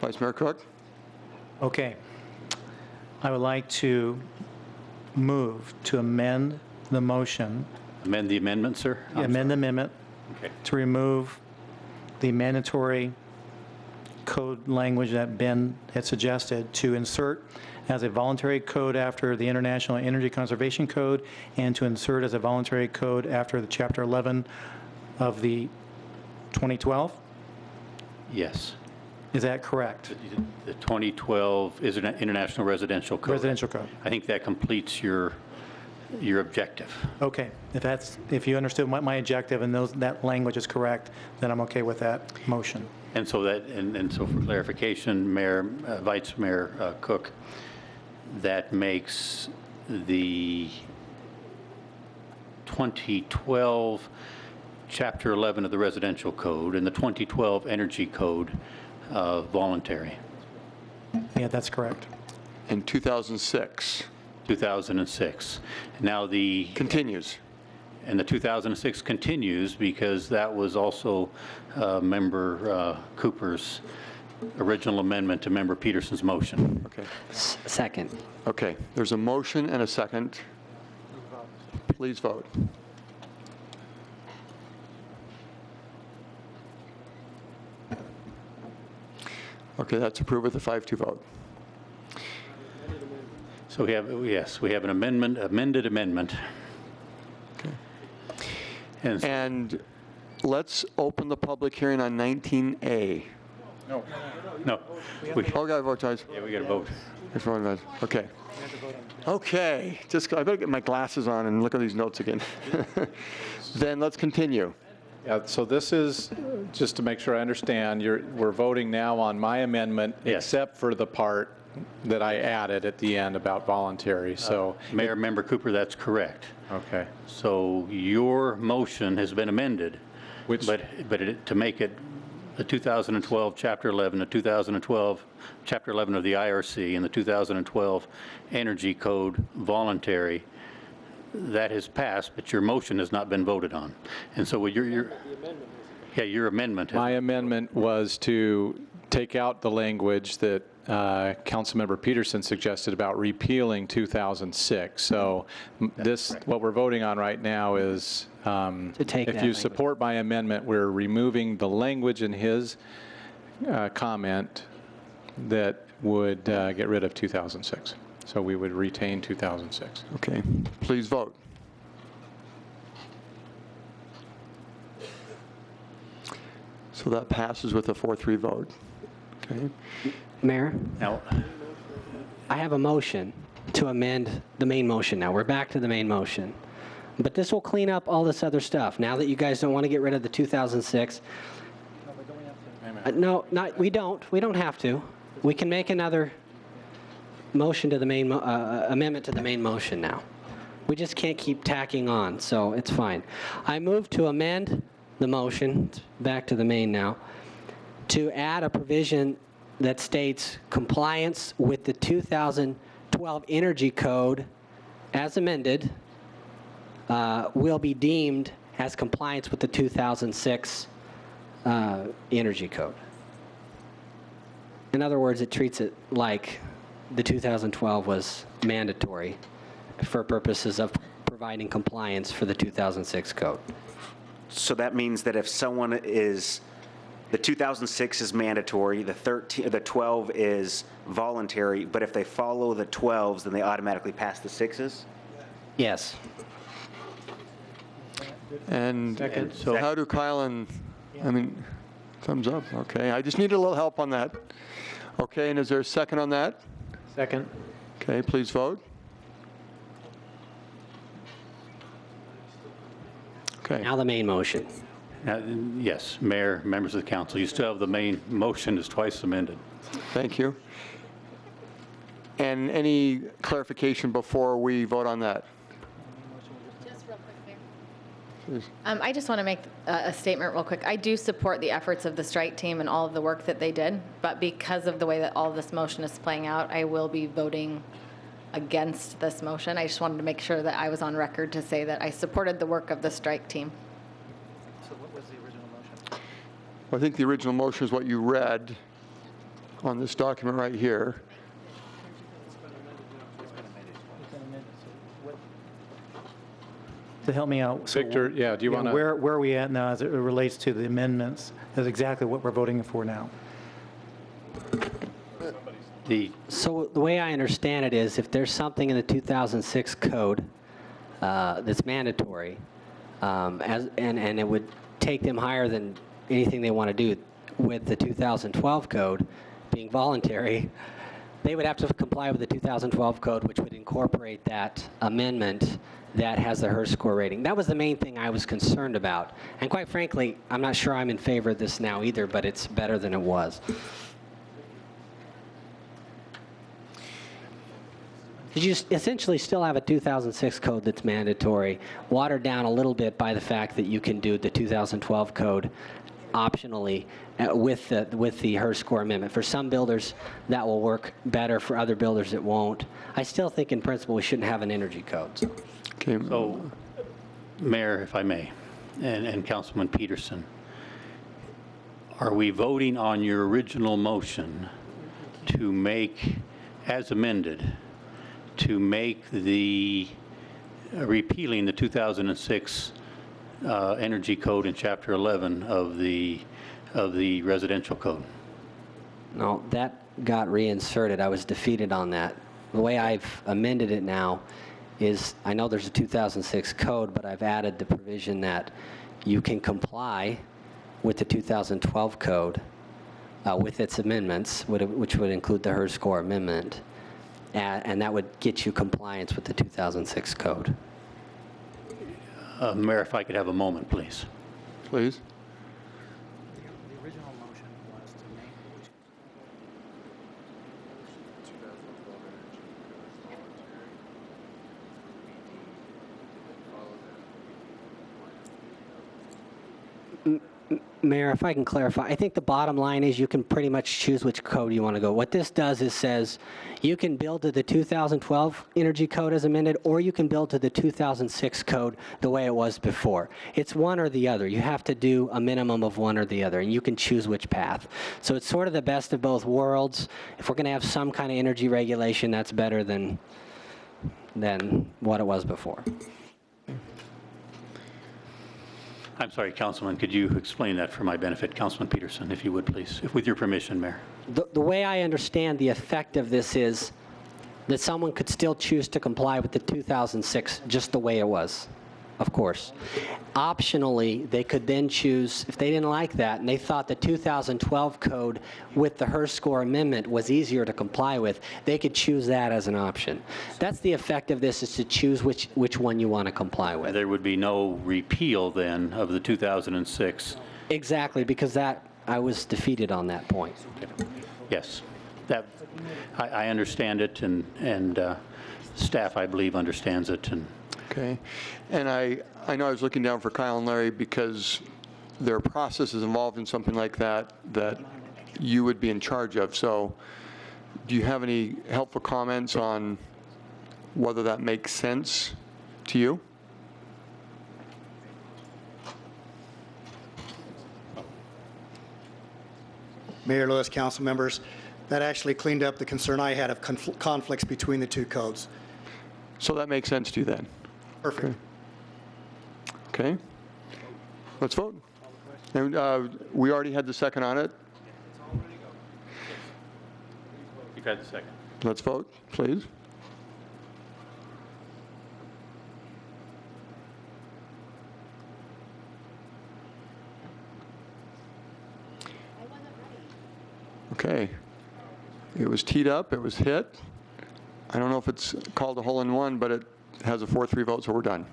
Vice Mayor Cook? Okay. I would like to move to amend the motion. Amend the amendment, sir? Amend the amendment Okay. to remove the mandatory code language that Ben had suggested, to insert as a voluntary code after the International Energy Conservation Code, and to insert as a voluntary code after the Chapter 11 of the 2012? Yes. Is that correct? The 2012 is an International Residential Code. Residential code. I think that completes your objective. Okay. If you understood what my objective and that language is correct, then I'm okay with that motion. And so so for clarification, Vice Mayor Cook, that makes the 2012 Chapter 11 of the Residential Code and the 2012 Energy Code voluntary. Yeah, that's correct. In 2006. 2006. Now continues. And the 2006 continues because that was also Member Cooper's original amendment to Member Peterson's motion. Okay. Second. Okay. There's a motion and a second. Please vote. Okay, that's approved with a 5-2 vote. So we have an amended amendment. Okay. And let's open the public hearing on 19A. No. Oh, got to vote, guys. Yeah, we got to vote. Okay. Okay. I better get my glasses on and look at these notes again. Then let's continue. Yeah, so this is, just to make sure I understand, we're voting now on my amendment, except for the part that I added at the end about voluntary. So, Member Cooper, that's correct. Okay. So your motion has been amended, but to make it the 2012 Chapter 11, the 2012 Chapter 11 of the IRC, and the 2012 Energy Code voluntary. That has passed, but your motion has not been voted on. And so your amendment. My amendment was to take out the language that Councilmember Peterson suggested about repealing 2006. So what we're voting on right now is, if you support my amendment, we're removing the language in his comment that would get rid of 2006. So we would retain 2006. Okay. Please vote. So that passes with a 4-3 vote. Okay. Mayor? Now, I have a motion to amend the main motion now. We're back to the main motion. But this will clean up all this other stuff. Now that you guys don't want to get rid of the 2006. No, we don't. We don't have to. We can make another motion to the main amendment to the main motion now. We just can't keep tacking on, so it's fine. I move to amend the motion, back to the main now, to add a provision that states compliance with the 2012 Energy Code as amended will be deemed as compliance with the 2006 Energy Code. In other words, it treats it like the 2012 was mandatory for purposes of providing compliance for the 2006 code. So that means that if someone is, the 2006 is mandatory, the 12 is voluntary, but if they follow the 12s, then they automatically pass the 6s? Yes. And so how do Kyle and, I mean, thumbs up, okay. I just need a little help on that. Okay, and is there a second on that? Second. Okay, please vote. Okay. Now the main motion. Yes, Mayor, members of the council, you still have the main motion is twice amended. Thank you. And any clarification before we vote on that? Just real quick, Mayor. I just want to make a statement real quick. I do support the efforts of the strike team and all of the work that they did, but because of the way that all of this motion is playing out, I will be voting against this motion. I just wanted to make sure that I was on record to say that I supported the work of the strike team. So what was the original motion? I think the original motion is what you read on this document right here. To help me out. Victor, yeah, do you want to? Where are we at now as it relates to the amendments? That's exactly what we're voting for now. So the way I understand it is if there's something in the 2006 code that's mandatory, and it would take them higher than anything they want to do with the 2012 code being voluntary, they would have to comply with the 2012 code, which would incorporate that amendment that has the HERS score rating. That was the main thing I was concerned about. And quite frankly, I'm not sure I'm in favor of this now either, but it's better than it was. You essentially still have a 2006 code that's mandatory, watered down a little bit by the fact that you can do the 2012 code optionally with the HERS score amendment. For some builders, that will work better. For other builders, it won't. I still think, in principle, we shouldn't have an energy code. Okay. So, Mayor, if I may, and Councilman Peterson, are we voting on your original motion to make, as amended, to make the repealing the 2006 energy code in Chapter 11 of the residential code? No, that got reinserted. I was defeated on that. The way I've amended it now is, I know there's a 2006 code, but I've added the provision that you can comply with the 2012 code with its amendments, which would include the HERS score amendment, and that would get you compliance with the 2006 code. Mayor, if I could have a moment, please. Please. The original motion was to make Mayor, if I can clarify, I think the bottom line is you can pretty much choose which code you want to go. What this does is says you can build to the 2012 energy code as amended, or you can build to the 2006 code the way it was before. It's one or the other. You have to do a minimum of one or the other, and you can choose which path. So it's sort of the best of both worlds. If we're going to have some kind of energy regulation, that's better than what it was before. I'm sorry, Councilman, could you explain that for my benefit? Councilman Peterson, if you would, please, with your permission, Mayor. The way I understand the effect of this is that someone could still choose to comply with the 2006 just the way it was, of course. Optionally, they could then choose, if they didn't like that and they thought the 2012 code with the HERS score amendment was easier to comply with, they could choose that as an option. That's the effect of this, is to choose which one you want to comply with. There would be no repeal then of the 2006. Exactly, because I was defeated on that point. Yes, that I understand it, and staff, I believe, understands it. And okay, and I know I was looking down for Kyle and Larry because there are processes involved in something like that that you would be in charge of. So do you have any helpful comments on whether that makes sense to you? Mayor Lewis, council members, that actually cleaned up the concern I had of conflicts between the two codes. So that makes sense to you then? Perfect. Okay. Let's vote. And we already had the second on it. You've had the second. Let's vote, please. Okay. It was teed up, it was hit. I don't know if it's called a hole-in-one, but it has a 4-3 vote, so we're done.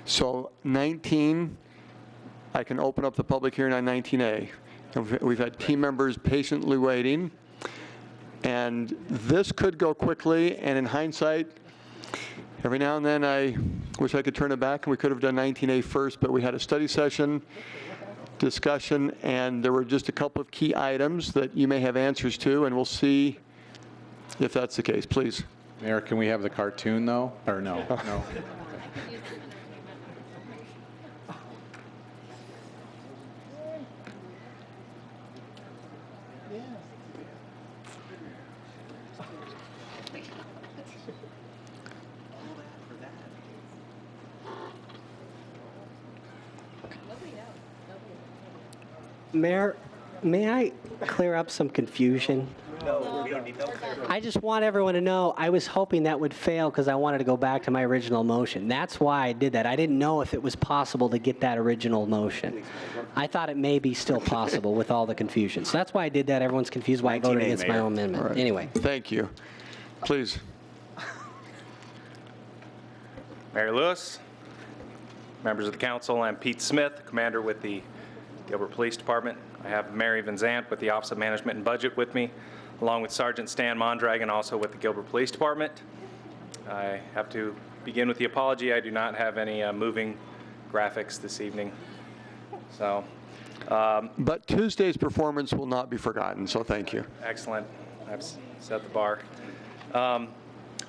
So 19, I can open up the public hearing on 19A. And we've had team members patiently waiting. And this could go quickly, and in hindsight, every now and then I wish I could turn it back and we could have done 19A first, but we had a study session, discussion, and there were just a couple of key items that you may have answers to, and we'll see if that's the case. Please. Mayor, can we have the cartoon, though? Or no? No. Mayor, may I clear up some confusion? I just want everyone to know I was hoping that would fail because I wanted to go back to my original motion. That's why I did that. I didn't know if it was possible to get that original motion. I thought it may be still possible with all the confusion. So that's why I did that. Everyone's confused why I voted against my own amendment. Right. Anyway. Thank you. Please. Mayor Lewis, members of the council, I'm Pete Smith, commander with the Gilbert Police Department. I have Mary Van Zant with the Office of Management and Budget with me, along with Sergeant Stan Mondragon, also with the Gilbert Police Department. I have to begin with the apology. I do not have any moving graphics this evening. So, but Tuesday's performance will not be forgotten, so thank you. Excellent. I've set the bar.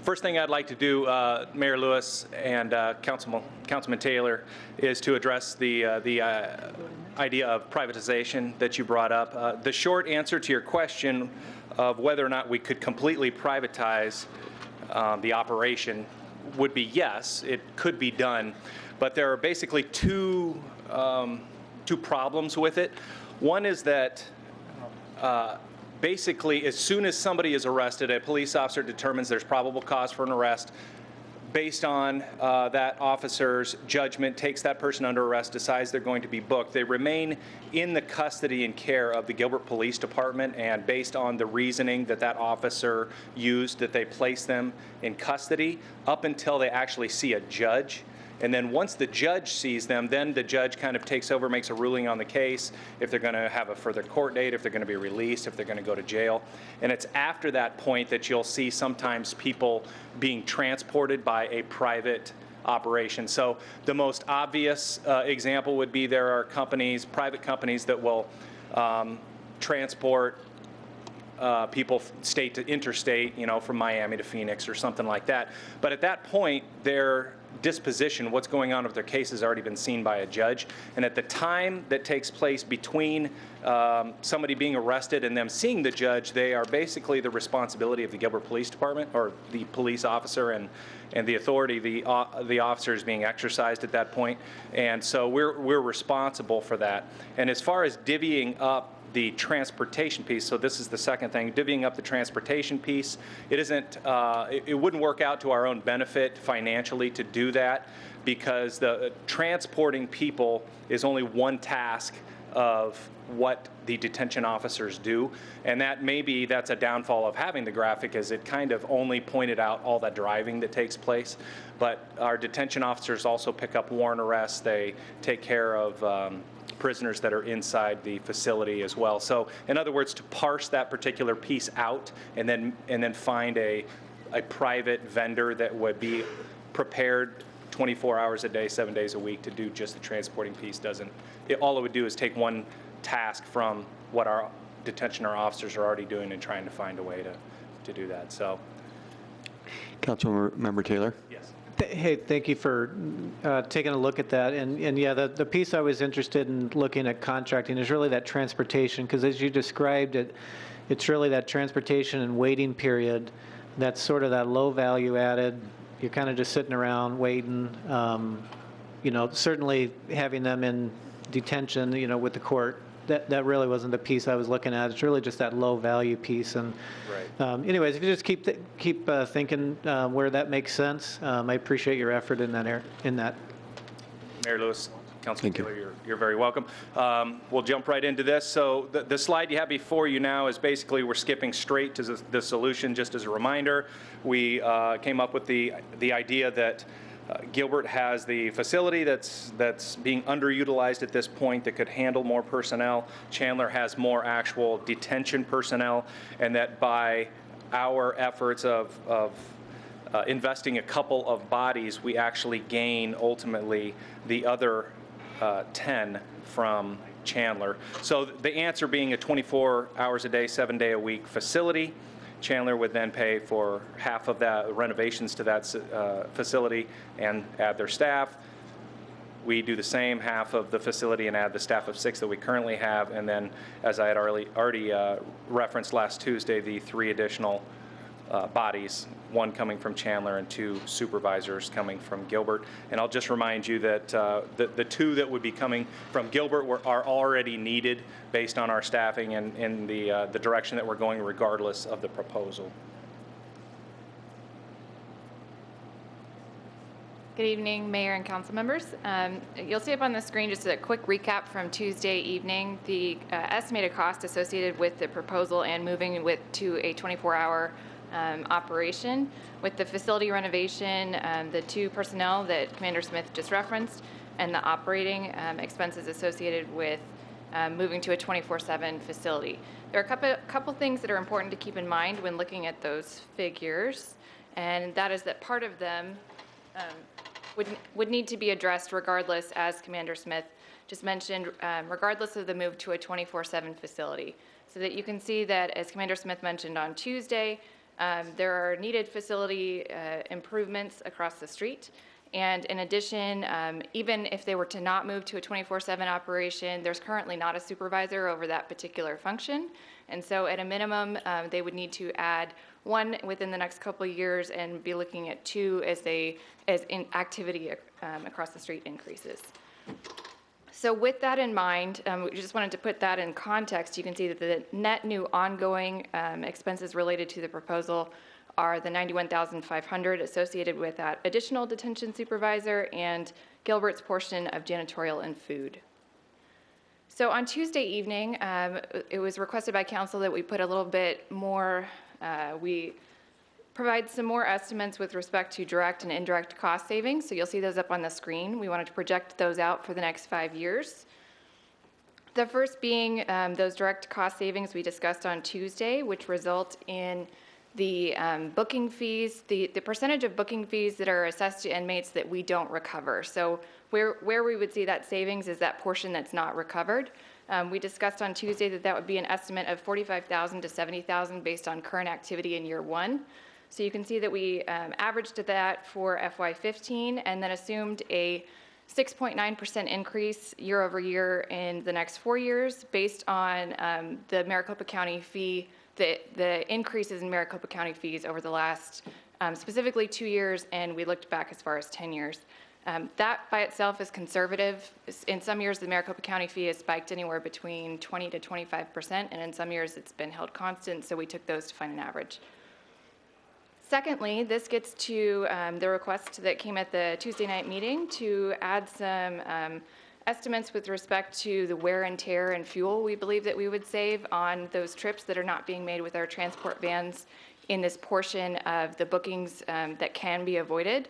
First thing I'd like to do, Mayor Lewis and Councilman Taylor, is to address the idea of privatization that you brought up. The short answer to your question of whether or not we could completely privatize the operation would be yes, it could be done. But there are basically two problems with it. One is that basically, as soon as somebody is arrested, a police officer determines there's probable cause for an arrest. Based on that officer's judgment, takes that person under arrest, decides they're going to be booked. They remain in the custody and care of the Gilbert Police Department, and based on the reasoning that that officer used, that they place them in custody up until they actually see a judge. And then once the judge sees them, then the judge kind of takes over, makes a ruling on the case, if they're going to have a further court date, if they're going to be released, if they're going to go to jail. And it's after that point that you'll see sometimes people being transported by a private operation. So the most obvious example would be there are companies, private companies, that will transport people state to interstate, you know, from Miami to Phoenix or something like that. But at that point, their disposition, what's going on with their case, has already been seen by a judge. And at the time that takes place between somebody being arrested and them seeing the judge, they are basically the responsibility of the Gilbert Police Department, or the police officer, and the authority, the officer is being exercised at that point. And so we're responsible for that. And as far as divvying up the transportation piece, so this is the second thing, divvying up the transportation piece, it isn't, it wouldn't work out to our own benefit financially to do that, because the transporting people is only one task of what the detention officers do. And that maybe that's a downfall of having the graphic, is it kind of only pointed out all that driving that takes place. But our detention officers also pick up warrant arrests. They take care of prisoners that are inside the facility as well. So in other words, to parse that particular piece out and then find a private vendor that would be prepared 24 hours a day, 7 days a week to do just the transporting piece doesn't, all it would do is take one task from what our detention or officers are already doing and trying to find a way to do that. So. Councilmember Taylor. Yes. Hey, thank you for taking a look at that. And yeah, the piece I was interested in looking at contracting is really that transportation, because as you described it, it's really that transportation and waiting period that's sort of that low value added you're kind of just sitting around waiting. Certainly having them in detention, with the court, that really wasn't the piece I was looking at. It's really just that low value piece. And anyways, if you just keep thinking where that makes sense, I appreciate your effort in that. Mayor Lewis, Councilman Taylor, you're very welcome. We'll jump right into this. So the slide you have before you now is basically we're skipping straight to the solution. Just as a reminder, we came up with the idea that Gilbert has the facility that's being underutilized at this point that could handle more personnel. Chandler has more actual detention personnel, and that by our efforts of investing a couple of bodies, we actually gain ultimately the other 10 from Chandler. So the answer being a 24 hours a day, 7-day a week facility. Chandler would then pay for half of that renovations to that facility and add their staff. We do the same, half of the facility, and add the staff of 6 that we currently have. And then, as I had already referenced last Tuesday, the 3 additional bodies, 1 coming from Chandler and 2 supervisors coming from Gilbert. And I'll just remind you that the 2 that would be coming from Gilbert are already needed based on our staffing and in the direction that we're going regardless of the proposal. Good evening, Mayor and council members. You'll see up on the screen just a quick recap from Tuesday evening. The estimated cost associated with the proposal and moving to a 24-hour operation. With the facility renovation, the 2 personnel that Commander Smith just referenced, and the operating expenses associated with moving to a 24/7 facility. There are a couple things that are important to keep in mind when looking at those figures, and that is that part of them would need to be addressed regardless, as Commander Smith just mentioned, regardless of the move to a 24/7 facility. So that you can see that, as Commander Smith mentioned on Tuesday, there are needed facility improvements across the street. And in addition, even if they were to not move to a 24/7 operation, there's currently not a supervisor over that particular function. And so at a minimum, they would need to add 1 within the next couple of years and be looking at 2 as activity across the street increases. So with that in mind, we just wanted to put that in context. You can see that the net new ongoing expenses related to the proposal are the $91,500 associated with that additional detention supervisor and Gilbert's portion of janitorial and food. So on Tuesday evening, it was requested by council that we put a little bit more, we provide some more estimates with respect to direct and indirect cost savings. So you'll see those up on the screen. We wanted to project those out for the next 5 years. The first being those direct cost savings we discussed on Tuesday, which result in the booking fees, the percentage of booking fees that are assessed to inmates that we don't recover. So where we would see that savings is that portion that's not recovered. We discussed on Tuesday that would be an estimate of $45,000 to $70,000 based on current activity in year 1. So you can see that we averaged that for FY15 and then assumed a 6.9% increase year over year in the next 4 years based on the Maricopa County fee, the increases in Maricopa County fees over the last specifically 2 years, and we looked back as far as 10 years. That by itself is conservative. In some years, the Maricopa County fee has spiked anywhere between 20 to 25%, and in some years it's been held constant, so we took those to find an average. Secondly, this gets to the request that came at the Tuesday night meeting to add some estimates with respect to the wear and tear and fuel we believe that we would save on those trips that are not being made with our transport vans in this portion of the bookings that can be avoided.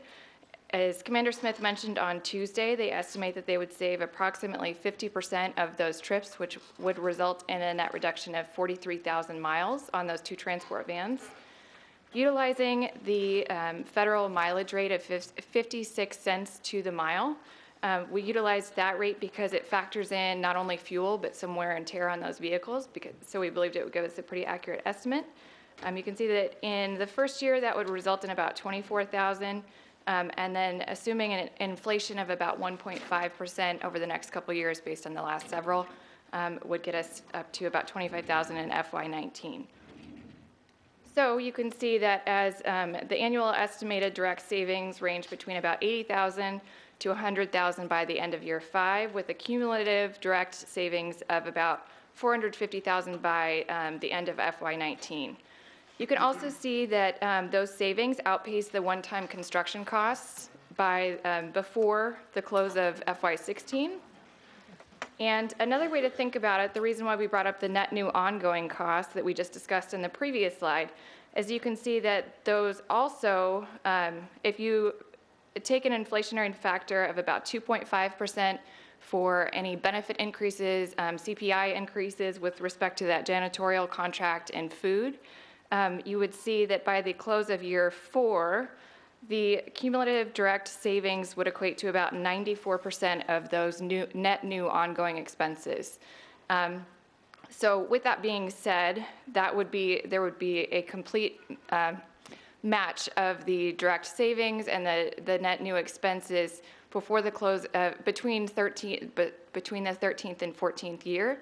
As Commander Smith mentioned on Tuesday, they estimate that they would save approximately 50% of those trips, which would result in a net reduction of 43,000 miles on those 2 transport vans. Utilizing the federal mileage rate of 56 cents to the mile, we utilized that rate because it factors in not only fuel, but some wear and tear on those vehicles, so we believed it would give us a pretty accurate estimate. You can see that in the first year, that would result in about 24,000, and then assuming an inflation of about 1.5% over the next couple of years based on the last several, would get us up to about 25,000 in FY19. So you can see that as the annual estimated direct savings range between about 80,000 to 100,000 by the end of year 5, with a cumulative direct savings of about 450,000 by the end of FY19. You can also see that those savings outpace the one-time construction costs by before the close of FY16. And another way to think about it, the reason why we brought up the net new ongoing costs that we just discussed in the previous slide, is you can see that those also, if you take an inflationary factor of about 2.5% for any benefit increases, CPI increases with respect to that janitorial contract and food, you would see that by the close of year 4, the cumulative direct savings would equate to about 94% of those net new ongoing expenses. So with that being said, there would be a complete match of the direct savings and the net new expenses before the close between the 13th and 14th year.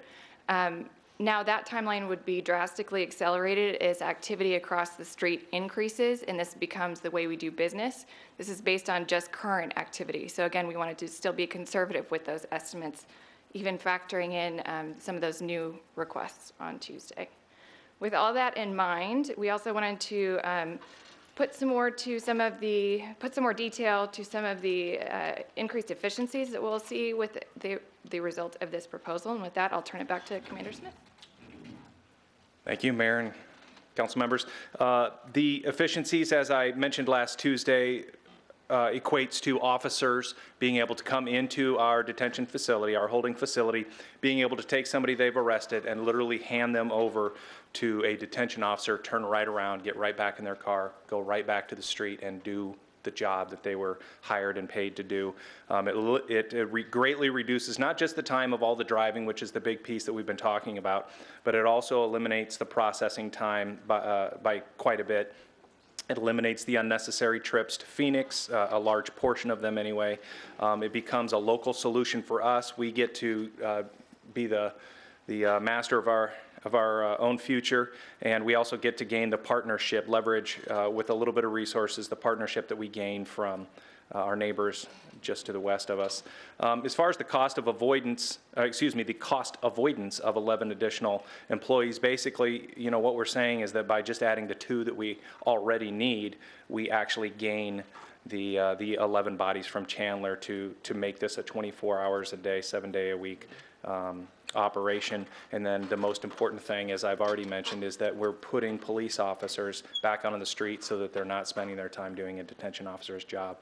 Now that timeline would be drastically accelerated as activity across the street increases, and this becomes the way we do business. This is based on just current activity. So again, we wanted to still be conservative with those estimates, even factoring in some of those new requests on Tuesday. With all that in mind, we also wanted to put some more detail to some of the increased efficiencies that we'll see with the result of this proposal. And with that, I'll turn it back to Commander Smith. Thank you, Mayor and council members. The efficiencies, as I mentioned last Tuesday, equates to officers being able to come into our detention facility, our holding facility, being able to take somebody they've arrested and literally hand them over to a detention officer, turn right around, get right back in their car, go right back to the street and do the job that they were hired and paid to do. It greatly reduces not just the time of all the driving, which is the big piece that we've been talking about, but it also eliminates the processing time by quite a bit. It eliminates the unnecessary trips to Phoenix, a large portion of them anyway. It becomes a local solution for us. We get to be the master of our own future, and we also get to gain the partnership, leverage with a little bit of resources, the partnership that we gain from our neighbors just to the west of us. As far as the cost avoidance of 11 additional employees, basically, you know, what we're saying is that by just adding the 2 that we already need, we actually gain the 11 bodies from Chandler to make this a 24 hours a day, 7-day a week operation. And then the most important thing, as I've already mentioned, is that we're putting police officers back on the street so that they're not spending their time doing a detention officer's job.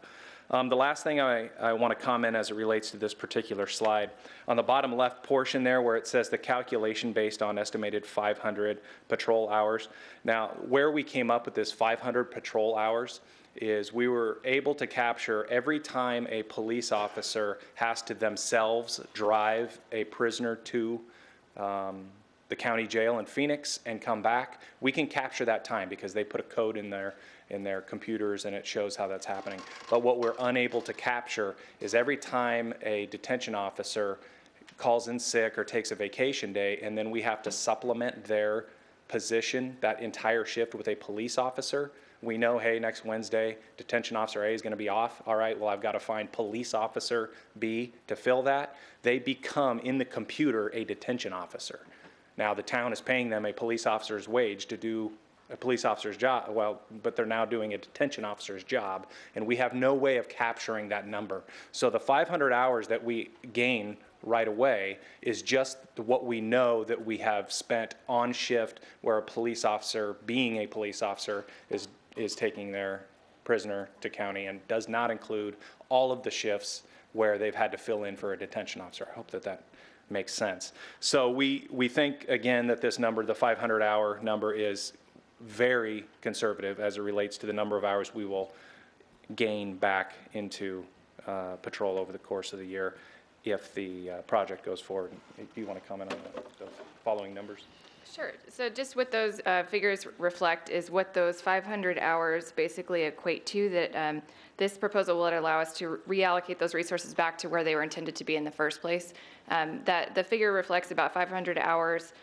The last thing I want to comment as it relates to this particular slide, on the bottom left portion there where it says the calculation based on estimated 500 patrol hours. Now, where we came up with this 500 patrol hours is we were able to capture every time a police officer has to themselves drive a prisoner to the county jail in Phoenix and come back. We can capture that time because they put a code in their computers and it shows how that's happening. But what we're unable to capture is every time a detention officer calls in sick or takes a vacation day, and then we have to supplement their position, that entire shift, with a police officer. We know, hey, next Wednesday, detention officer A is going to be off. All right, well, I've got to find police officer B to fill that. They become, in the computer, a detention officer. Now, the town is paying them a police officer's wage to do a police officer's job, well, but they're now doing a detention officer's job, and we have no way of capturing that number. So the 500 hours that we gain right away is just what we know that we have spent on shift where a police officer, being a police officer, is taking their prisoner to county, and does not include all of the shifts where they've had to fill in for a detention officer. I hope that makes sense. So we think, again, that this number, the 500-hour number, is very conservative as it relates to the number of hours we will gain back into patrol over the course of the year if the project goes forward. Do you want to comment on the following numbers? Sure. So just what those figures reflect is what those 500 hours basically equate to, that this proposal will allow us to reallocate those resources back to where they were intended to be in the first place. That the figure reflects about 500 hours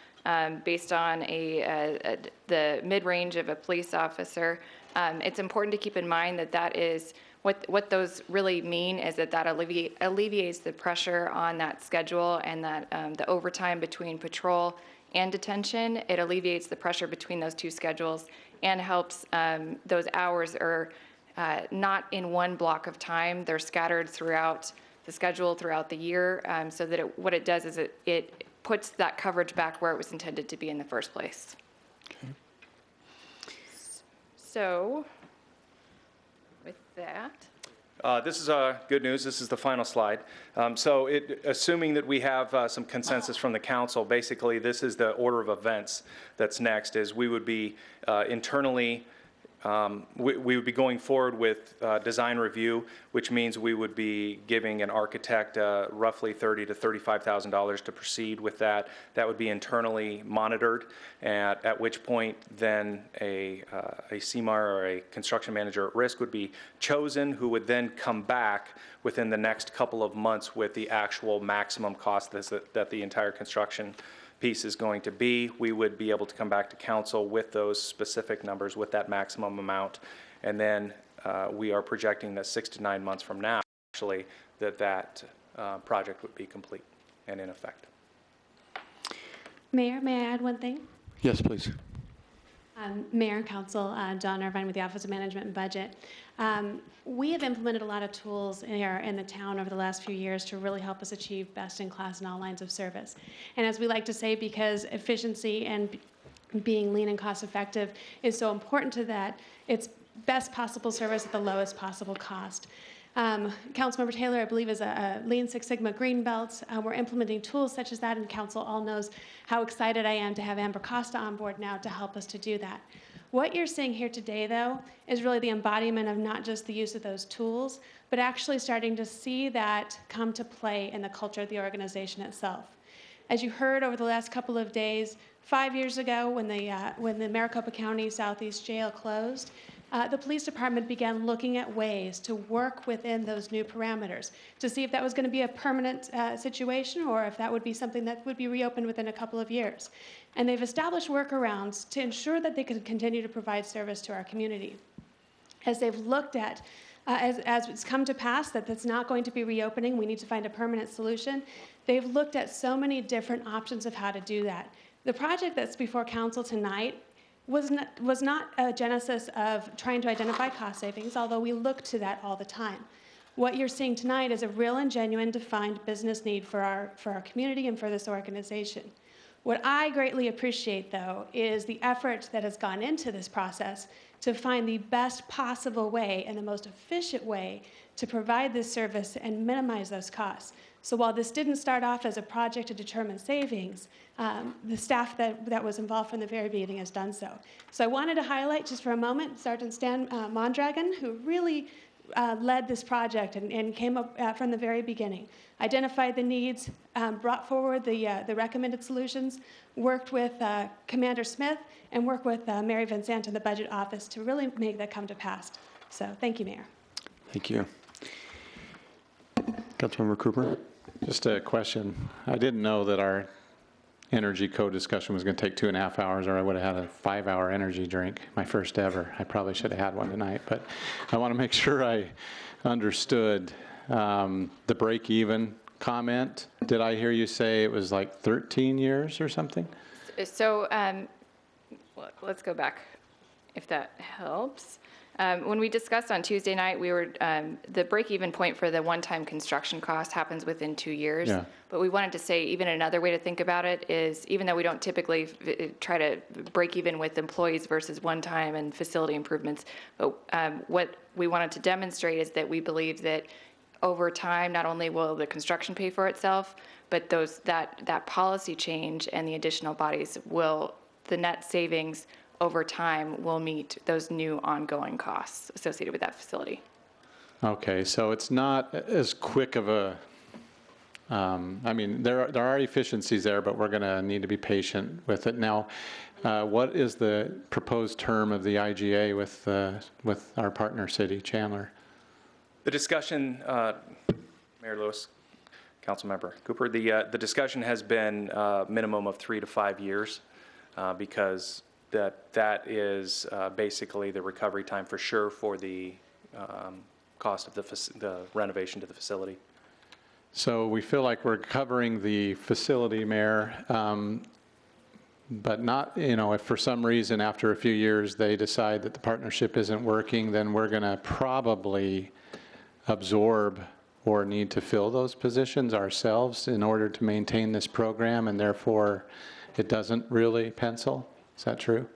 based on the mid-range of a police officer. It's important to keep in mind that that is what those really mean is that alleviates the pressure on that schedule and that the overtime between patrol and detention. It alleviates the pressure between those two schedules and helps those hours are not in one block of time. They're scattered throughout the schedule throughout the year, so that what it does is it puts that coverage back where it was intended to be in the first place. Okay. So with that. This is good news. This is the final slide. Assuming that we have some consensus from the council, basically this is the order of events that's next, is we would be internally, we would be going forward with design review, which means we would be giving an architect roughly $30,000 to $35,000 to proceed with that. That would be internally monitored, at which point then a CMAR or a construction manager at risk would be chosen, who would then come back within the next couple of months with the actual maximum cost that the entire construction piece is going to be. We would be able to come back to council with those specific numbers, with that maximum amount, and then we are projecting that 6 to 9 months from now, actually, that project would be complete and in effect. Mayor, may I add one thing? Yes, please. Mayor and Council, Dawn Irvine with the Office of Management and Budget. We have implemented a lot of tools here in the town over the last few years to really help us achieve best in class in all lines of service. And as we like to say, because efficiency and being lean and cost effective is so important to that, it's best possible service at the lowest possible cost. Councilmember Taylor, I believe, is a Lean Six Sigma green belt. We're implementing tools such as that, and Council all knows how excited I am to have Amber Costa on board now to help us to do that. What you're seeing here today, though, is really the embodiment of not just the use of those tools, but actually starting to see that come to play in the culture of the organization itself. As you heard over the last couple of days, 5 years ago when the Maricopa County Southeast Jail closed, the police department began looking at ways to work within those new parameters to see if that was going to be a permanent situation or if that would be something that would be reopened within a couple of years. And they've established workarounds to ensure that they can continue to provide service to our community. As they've looked at, as it's come to pass that that's not going to be reopening, we need to find a permanent solution, they've looked at so many different options of how to do that. The project that's before council tonight was not a genesis of trying to identify cost savings, although we look to that all the time. What you're seeing tonight is a real and genuine defined business need for our community and for this organization. What I greatly appreciate, though, is the effort that has gone into this process to find the best possible way and the most efficient way to provide this service and minimize those costs. So while this didn't start off as a project to determine savings, the staff that was involved from the very beginning has done so. So I wanted to highlight just for a moment Sergeant Stan Mondragon, who really led this project and came up from the very beginning, identified the needs, brought forward the recommended solutions, worked with Commander Smith, and worked with Mary Van Sant in the budget office to really make that come to pass. So thank you, Mayor. Thank you. Councilmember Cooper? Just a question. I didn't know that our energy code discussion was going to take 2.5 hours, or I would have had a 5-hour energy drink, my first ever. I probably should have had one tonight, but I want to make sure I understood the break-even comment. Did I hear you say it was like 13 years or something? So let's go back, if that helps. When we discussed on Tuesday night, we were the break-even point for the one-time construction cost happens within 2 years. Yeah. But we wanted to say even another way to think about it is, even though we don't typically try to break even with employees versus one-time and facility improvements, but what we wanted to demonstrate is that we believe that over time, not only will the construction pay for itself, but that policy change and the additional bodies the net savings over time will meet those new ongoing costs associated with that facility. Okay, so it's not as quick of a, I mean, there are efficiencies there, but we're going to need to be patient with it. Now, what is the proposed term of the IGA with our partner city, Chandler? The discussion, Mayor Lewis, Councilmember Cooper. The discussion has been minimum of 3 to 5 years because that is basically the recovery time for sure for the cost of the renovation to the facility. So we feel like we're covering the facility, Mayor, but not, if for some reason after a few years they decide that the partnership isn't working, then we're going to probably absorb or need to fill those positions ourselves in order to maintain this program, and therefore it doesn't really pencil. Is that true?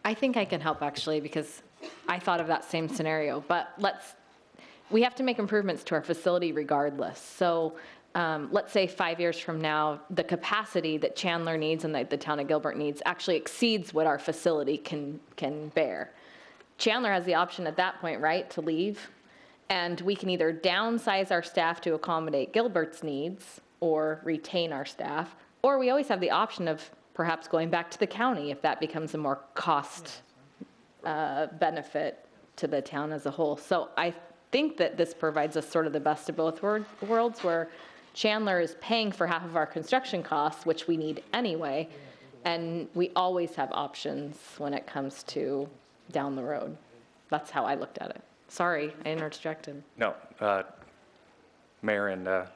I think I can help actually, because I thought of that same scenario, but we have to make improvements to our facility regardless. So let's say 5 years from now, the capacity that Chandler needs and that the town of Gilbert needs actually exceeds what our facility can bear. Chandler has the option at that point, right, to leave, and we can either downsize our staff to accommodate Gilbert's needs or retain our staff, or we always have the option of perhaps going back to the county if that becomes a more cost benefit to the town as a whole. So I think that this provides us sort of the best of both worlds, where Chandler is paying for half of our construction costs, which we need anyway, and we always have options when it comes to down the road. That's how I looked at it. Sorry, I interjected. No, Mayor and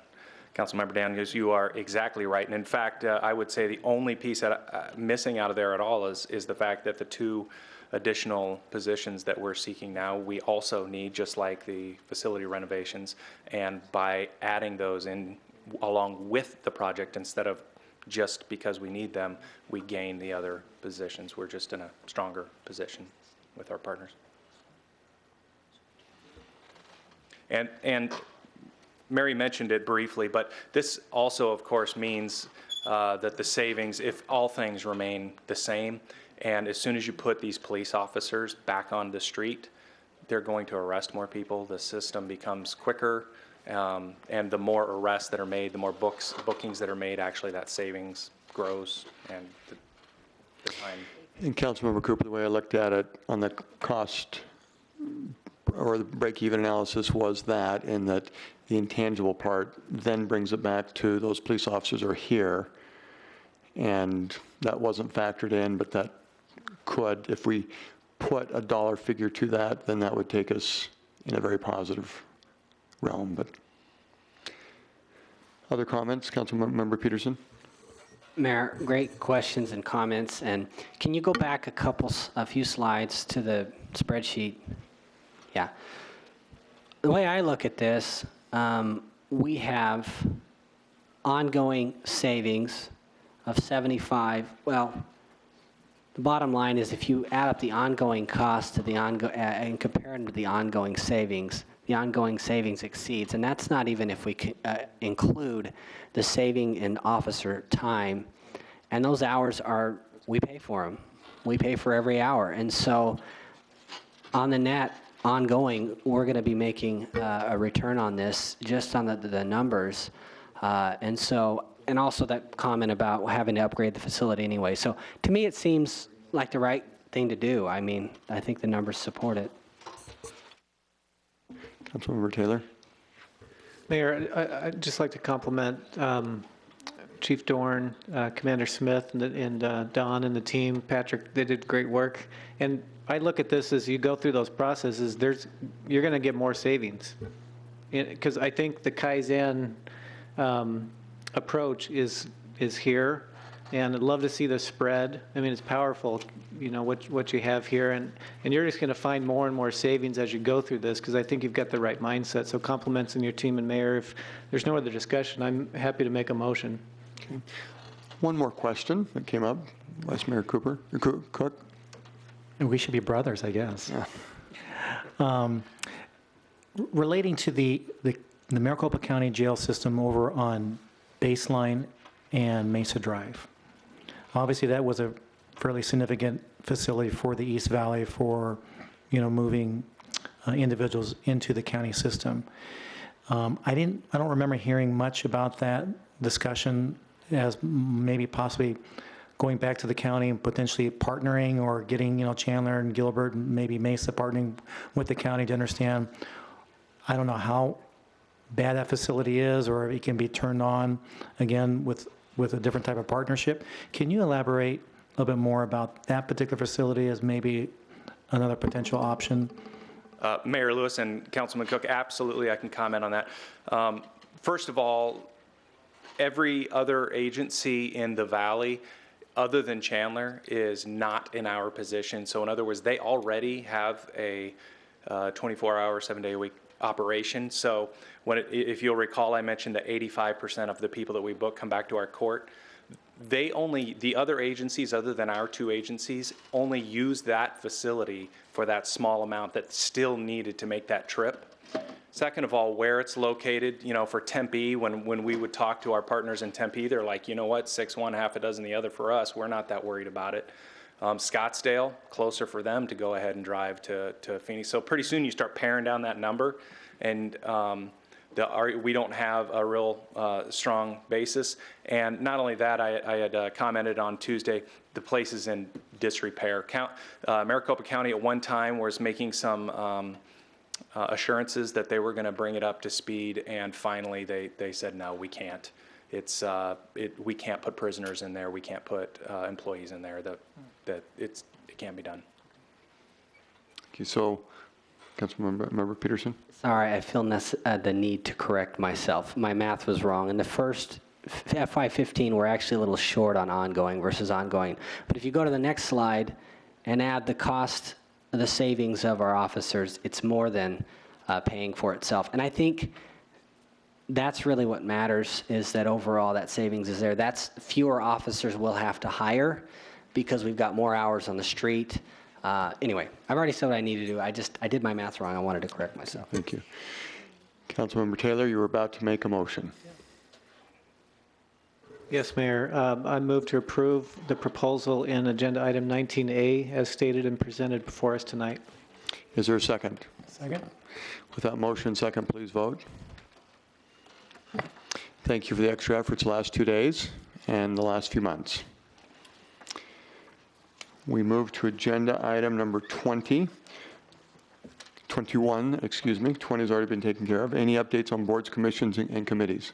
Councilmember Daniels, you are exactly right. And in fact, I would say the only piece that missing out of there at all is the fact that the 2 additional positions that we're seeking now, we also need, just like the facility renovations. And by adding those in along with the project, instead of just because we need them, we gain the other positions. We're just in a stronger position with our partners. And Mary mentioned it briefly, but this also, of course, means that the savings, if all things remain the same, and as soon as you put these police officers back on the street, they're going to arrest more people. The system becomes quicker, and the more arrests that are made, the more bookings that are made, actually that savings grows, and the time. And Councilmember Cooper, the way I looked at it on the cost or the break-even analysis was that, in that the intangible part then brings it back to those police officers are here, and that wasn't factored in, but that could, if we put a dollar figure to that, then that would take us in a very positive realm. But other comments, Councilmember Peterson? Mayor, great questions and comments. And can you go back a few slides to the spreadsheet? Yeah. The way I look at this, we have ongoing savings of 75. Well, the bottom line is if you add up the ongoing cost to and compare them to the ongoing savings exceeds, and that's not even if we include the saving in officer time. And those hours we pay for them. We pay for every hour. And so on the net, ongoing, we're going to be making a return on this just on the numbers. And also that comment about having to upgrade the facility anyway. So to me, it seems like the right thing to do. I mean, I think the numbers support it. Councilmember Taylor. Mayor, I'd just like to compliment Chief Dorn, Commander Smith, and Don and the team. Patrick, they did great work. And I look at this as you go through those processes, you're going to get more savings. Because I think the Kaizen approach is here, and I'd love to see the spread. I mean, it's powerful, what you have here, and you're just going to find more and more savings as you go through this, because I think you've got the right mindset. So compliments on your team, and Mayor, if there's no other discussion, I'm happy to make a motion. Okay. One more question that came up, Vice Mayor Cook. We should be brothers, I guess. Yeah. Relating to the Maricopa County jail system over on Baseline and Mesa Drive. Obviously, that was a fairly significant facility for the East Valley for, moving individuals into the county system. I don't remember hearing much about that discussion as maybe possibly going back to the county and potentially partnering or getting, Chandler and Gilbert and maybe Mesa partnering with the county to understand I don't know how bad that facility is, or it can be turned on again with a different type of partnership. Can you elaborate a little bit more about that particular facility as maybe another potential option? Mayor Lewis and Councilman Cook, absolutely, I can comment on that. First of all, every other agency in the valley other than Chandler is not in our position. So in other words, they already have a 24-hour, 7-day-a-week operation. So if you'll recall, I mentioned that 85% of the people that we book come back to our court. The other agencies other than our two agencies only use that facility for that small amount that's still needed to make that trip. Second of all, where it's located, for Tempe, when we would talk to our partners in Tempe, they're like, you know what, 6 one, half a dozen the other for us. We're not that worried about it. Scottsdale, closer for them to go ahead and drive to Phoenix. So pretty soon you start paring down that number, and we don't have a real strong basis. And not only that, I had commented on Tuesday, the place is in disrepair. Maricopa County at one time was making some assurances that they were going to bring it up to speed, and finally they said, no, we can't. We can't put prisoners in there. We can't put employees in there. It can't be done. Okay, so Councilmember Peterson. Sorry, I feel the need to correct myself. My math was wrong. In the first FY15, we're actually a little short on ongoing versus ongoing. But if you go to the next slide and add the cost, the savings of our officers, it's more than paying for itself. And I think that's really what matters, is that overall that savings is there. That's fewer officers we'll have to hire because we've got more hours on the street. Anyway, I've already said what I need to do. I did my math wrong. I wanted to correct myself. Thank you. Councilmember Taylor, you were about to make a motion. Yes, Mayor. I move to approve the proposal in Agenda Item 19A as stated and presented before us tonight. Is there a second? Second. With that motion, second, please vote. Thank you for the extra efforts the last 2 days and the last few months. We move to agenda item number 21, excuse me. 20 has already been taken care of. Any updates on boards, commissions, and committees?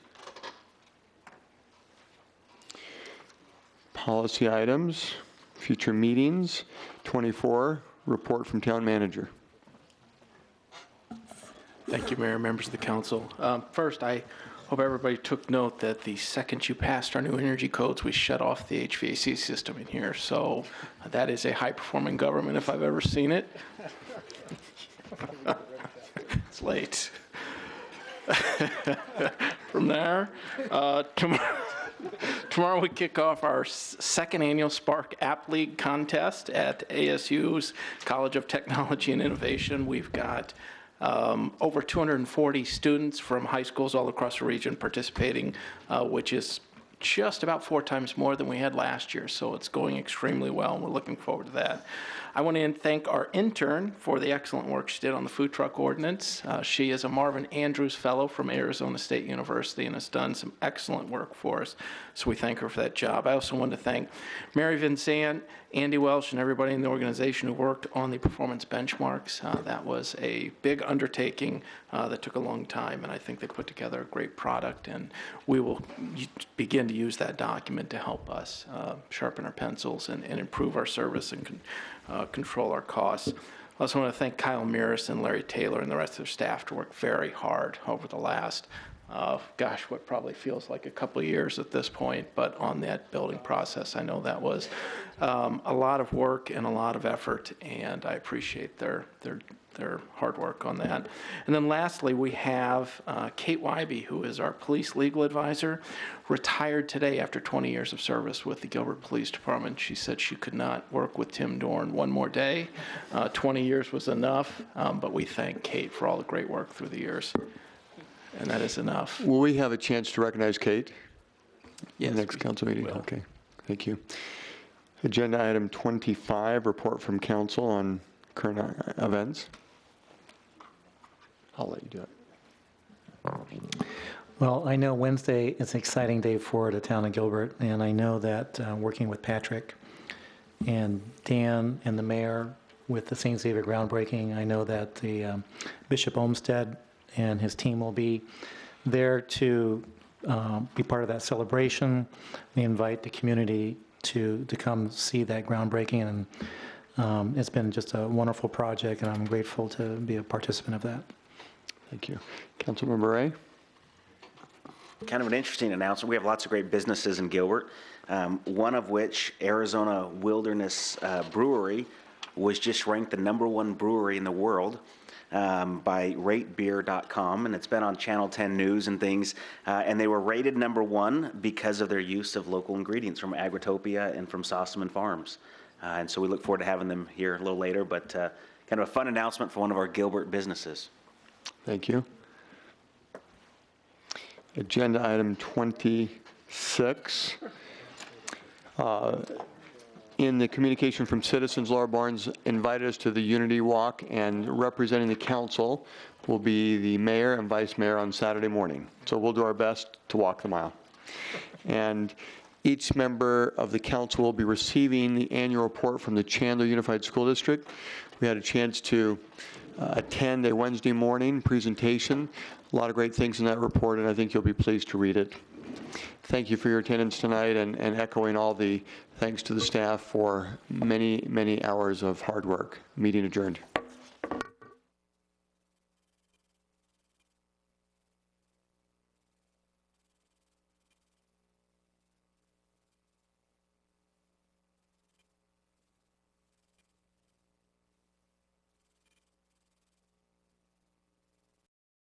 Policy items, future meetings. 24, report from town manager. Thank you, Mayor, members of the council. First, I hope everybody took note that the second you passed our new energy codes, we shut off the HVAC system in here. So that is a high-performing government if I've ever seen it. It's late. From there, tomorrow we kick off our second annual Spark App League contest at ASU's College of Technology and Innovation. We've got over 240 students from high schools all across the region participating, which is just about 4 times more than we had last year. So it's going extremely well, and we're looking forward to that. I want to thank our intern for the excellent work she did on the food truck ordinance. She is a Marvin Andrews Fellow from Arizona State University and has done some excellent work for us. So we thank her for that job. I also want to thank Mary Vincent, Andy Welsh, and everybody in the organization who worked on the performance benchmarks. That was a big undertaking that took a long time, and I think they put together a great product, and we will begin to use that document to help us sharpen our pencils and improve our service and control our costs. I also want to thank Kyle Meares and Larry Taylor and the rest of their staff to work very hard over the last, what probably feels like a couple of years at this point, but on that building process, I know that was a lot of work and a lot of effort, and I appreciate their hard work on that. And then lastly, we have Kate Wybe, who is our police legal advisor, retired today after 20 years of service with the Gilbert Police Department. She said she could not work with Tim Dorn one more day. 20 years was enough, but we thank Kate for all the great work through the years. And that is enough. Will we have a chance to recognize Kate? Yes. Next council meeting? Okay, thank you. Agenda item 25, report from council on current events. I'll let you do it. Well, I know Wednesday is an exciting day for the town of Gilbert, and I know that working with Patrick and Dan and the mayor with the St. Xavier groundbreaking, I know that the Bishop Olmsted and his team will be there to be part of that celebration. We invite the community to come see that groundbreaking, and it's been just a wonderful project, and I'm grateful to be a participant of that. Thank you. Councilmember Ray? Kind of an interesting announcement. We have lots of great businesses in Gilbert, one of which, Arizona Wilderness Brewery, was just ranked the #1 brewery in the world by ratebeer.com, and it's been on Channel 10 News and things, and they were rated #1 because of their use of local ingredients from Agritopia and from Sossaman Farms. And so we look forward to having them here a little later, but kind of a fun announcement for one of our Gilbert businesses. Thank you. Agenda item 26. In the communication from citizens, Laura Barnes invited us to the Unity Walk, and representing the council will be the mayor and vice mayor on Saturday morning. So we'll do our best to walk the mile. And each member of the council will be receiving the annual report from the Chandler Unified School District. We had a chance to attend a Wednesday morning presentation. A lot of great things in that report, and I think you'll be pleased to read it. Thank you for your attendance tonight, and echoing all the thanks to the staff for many, many hours of hard work. Meeting adjourned.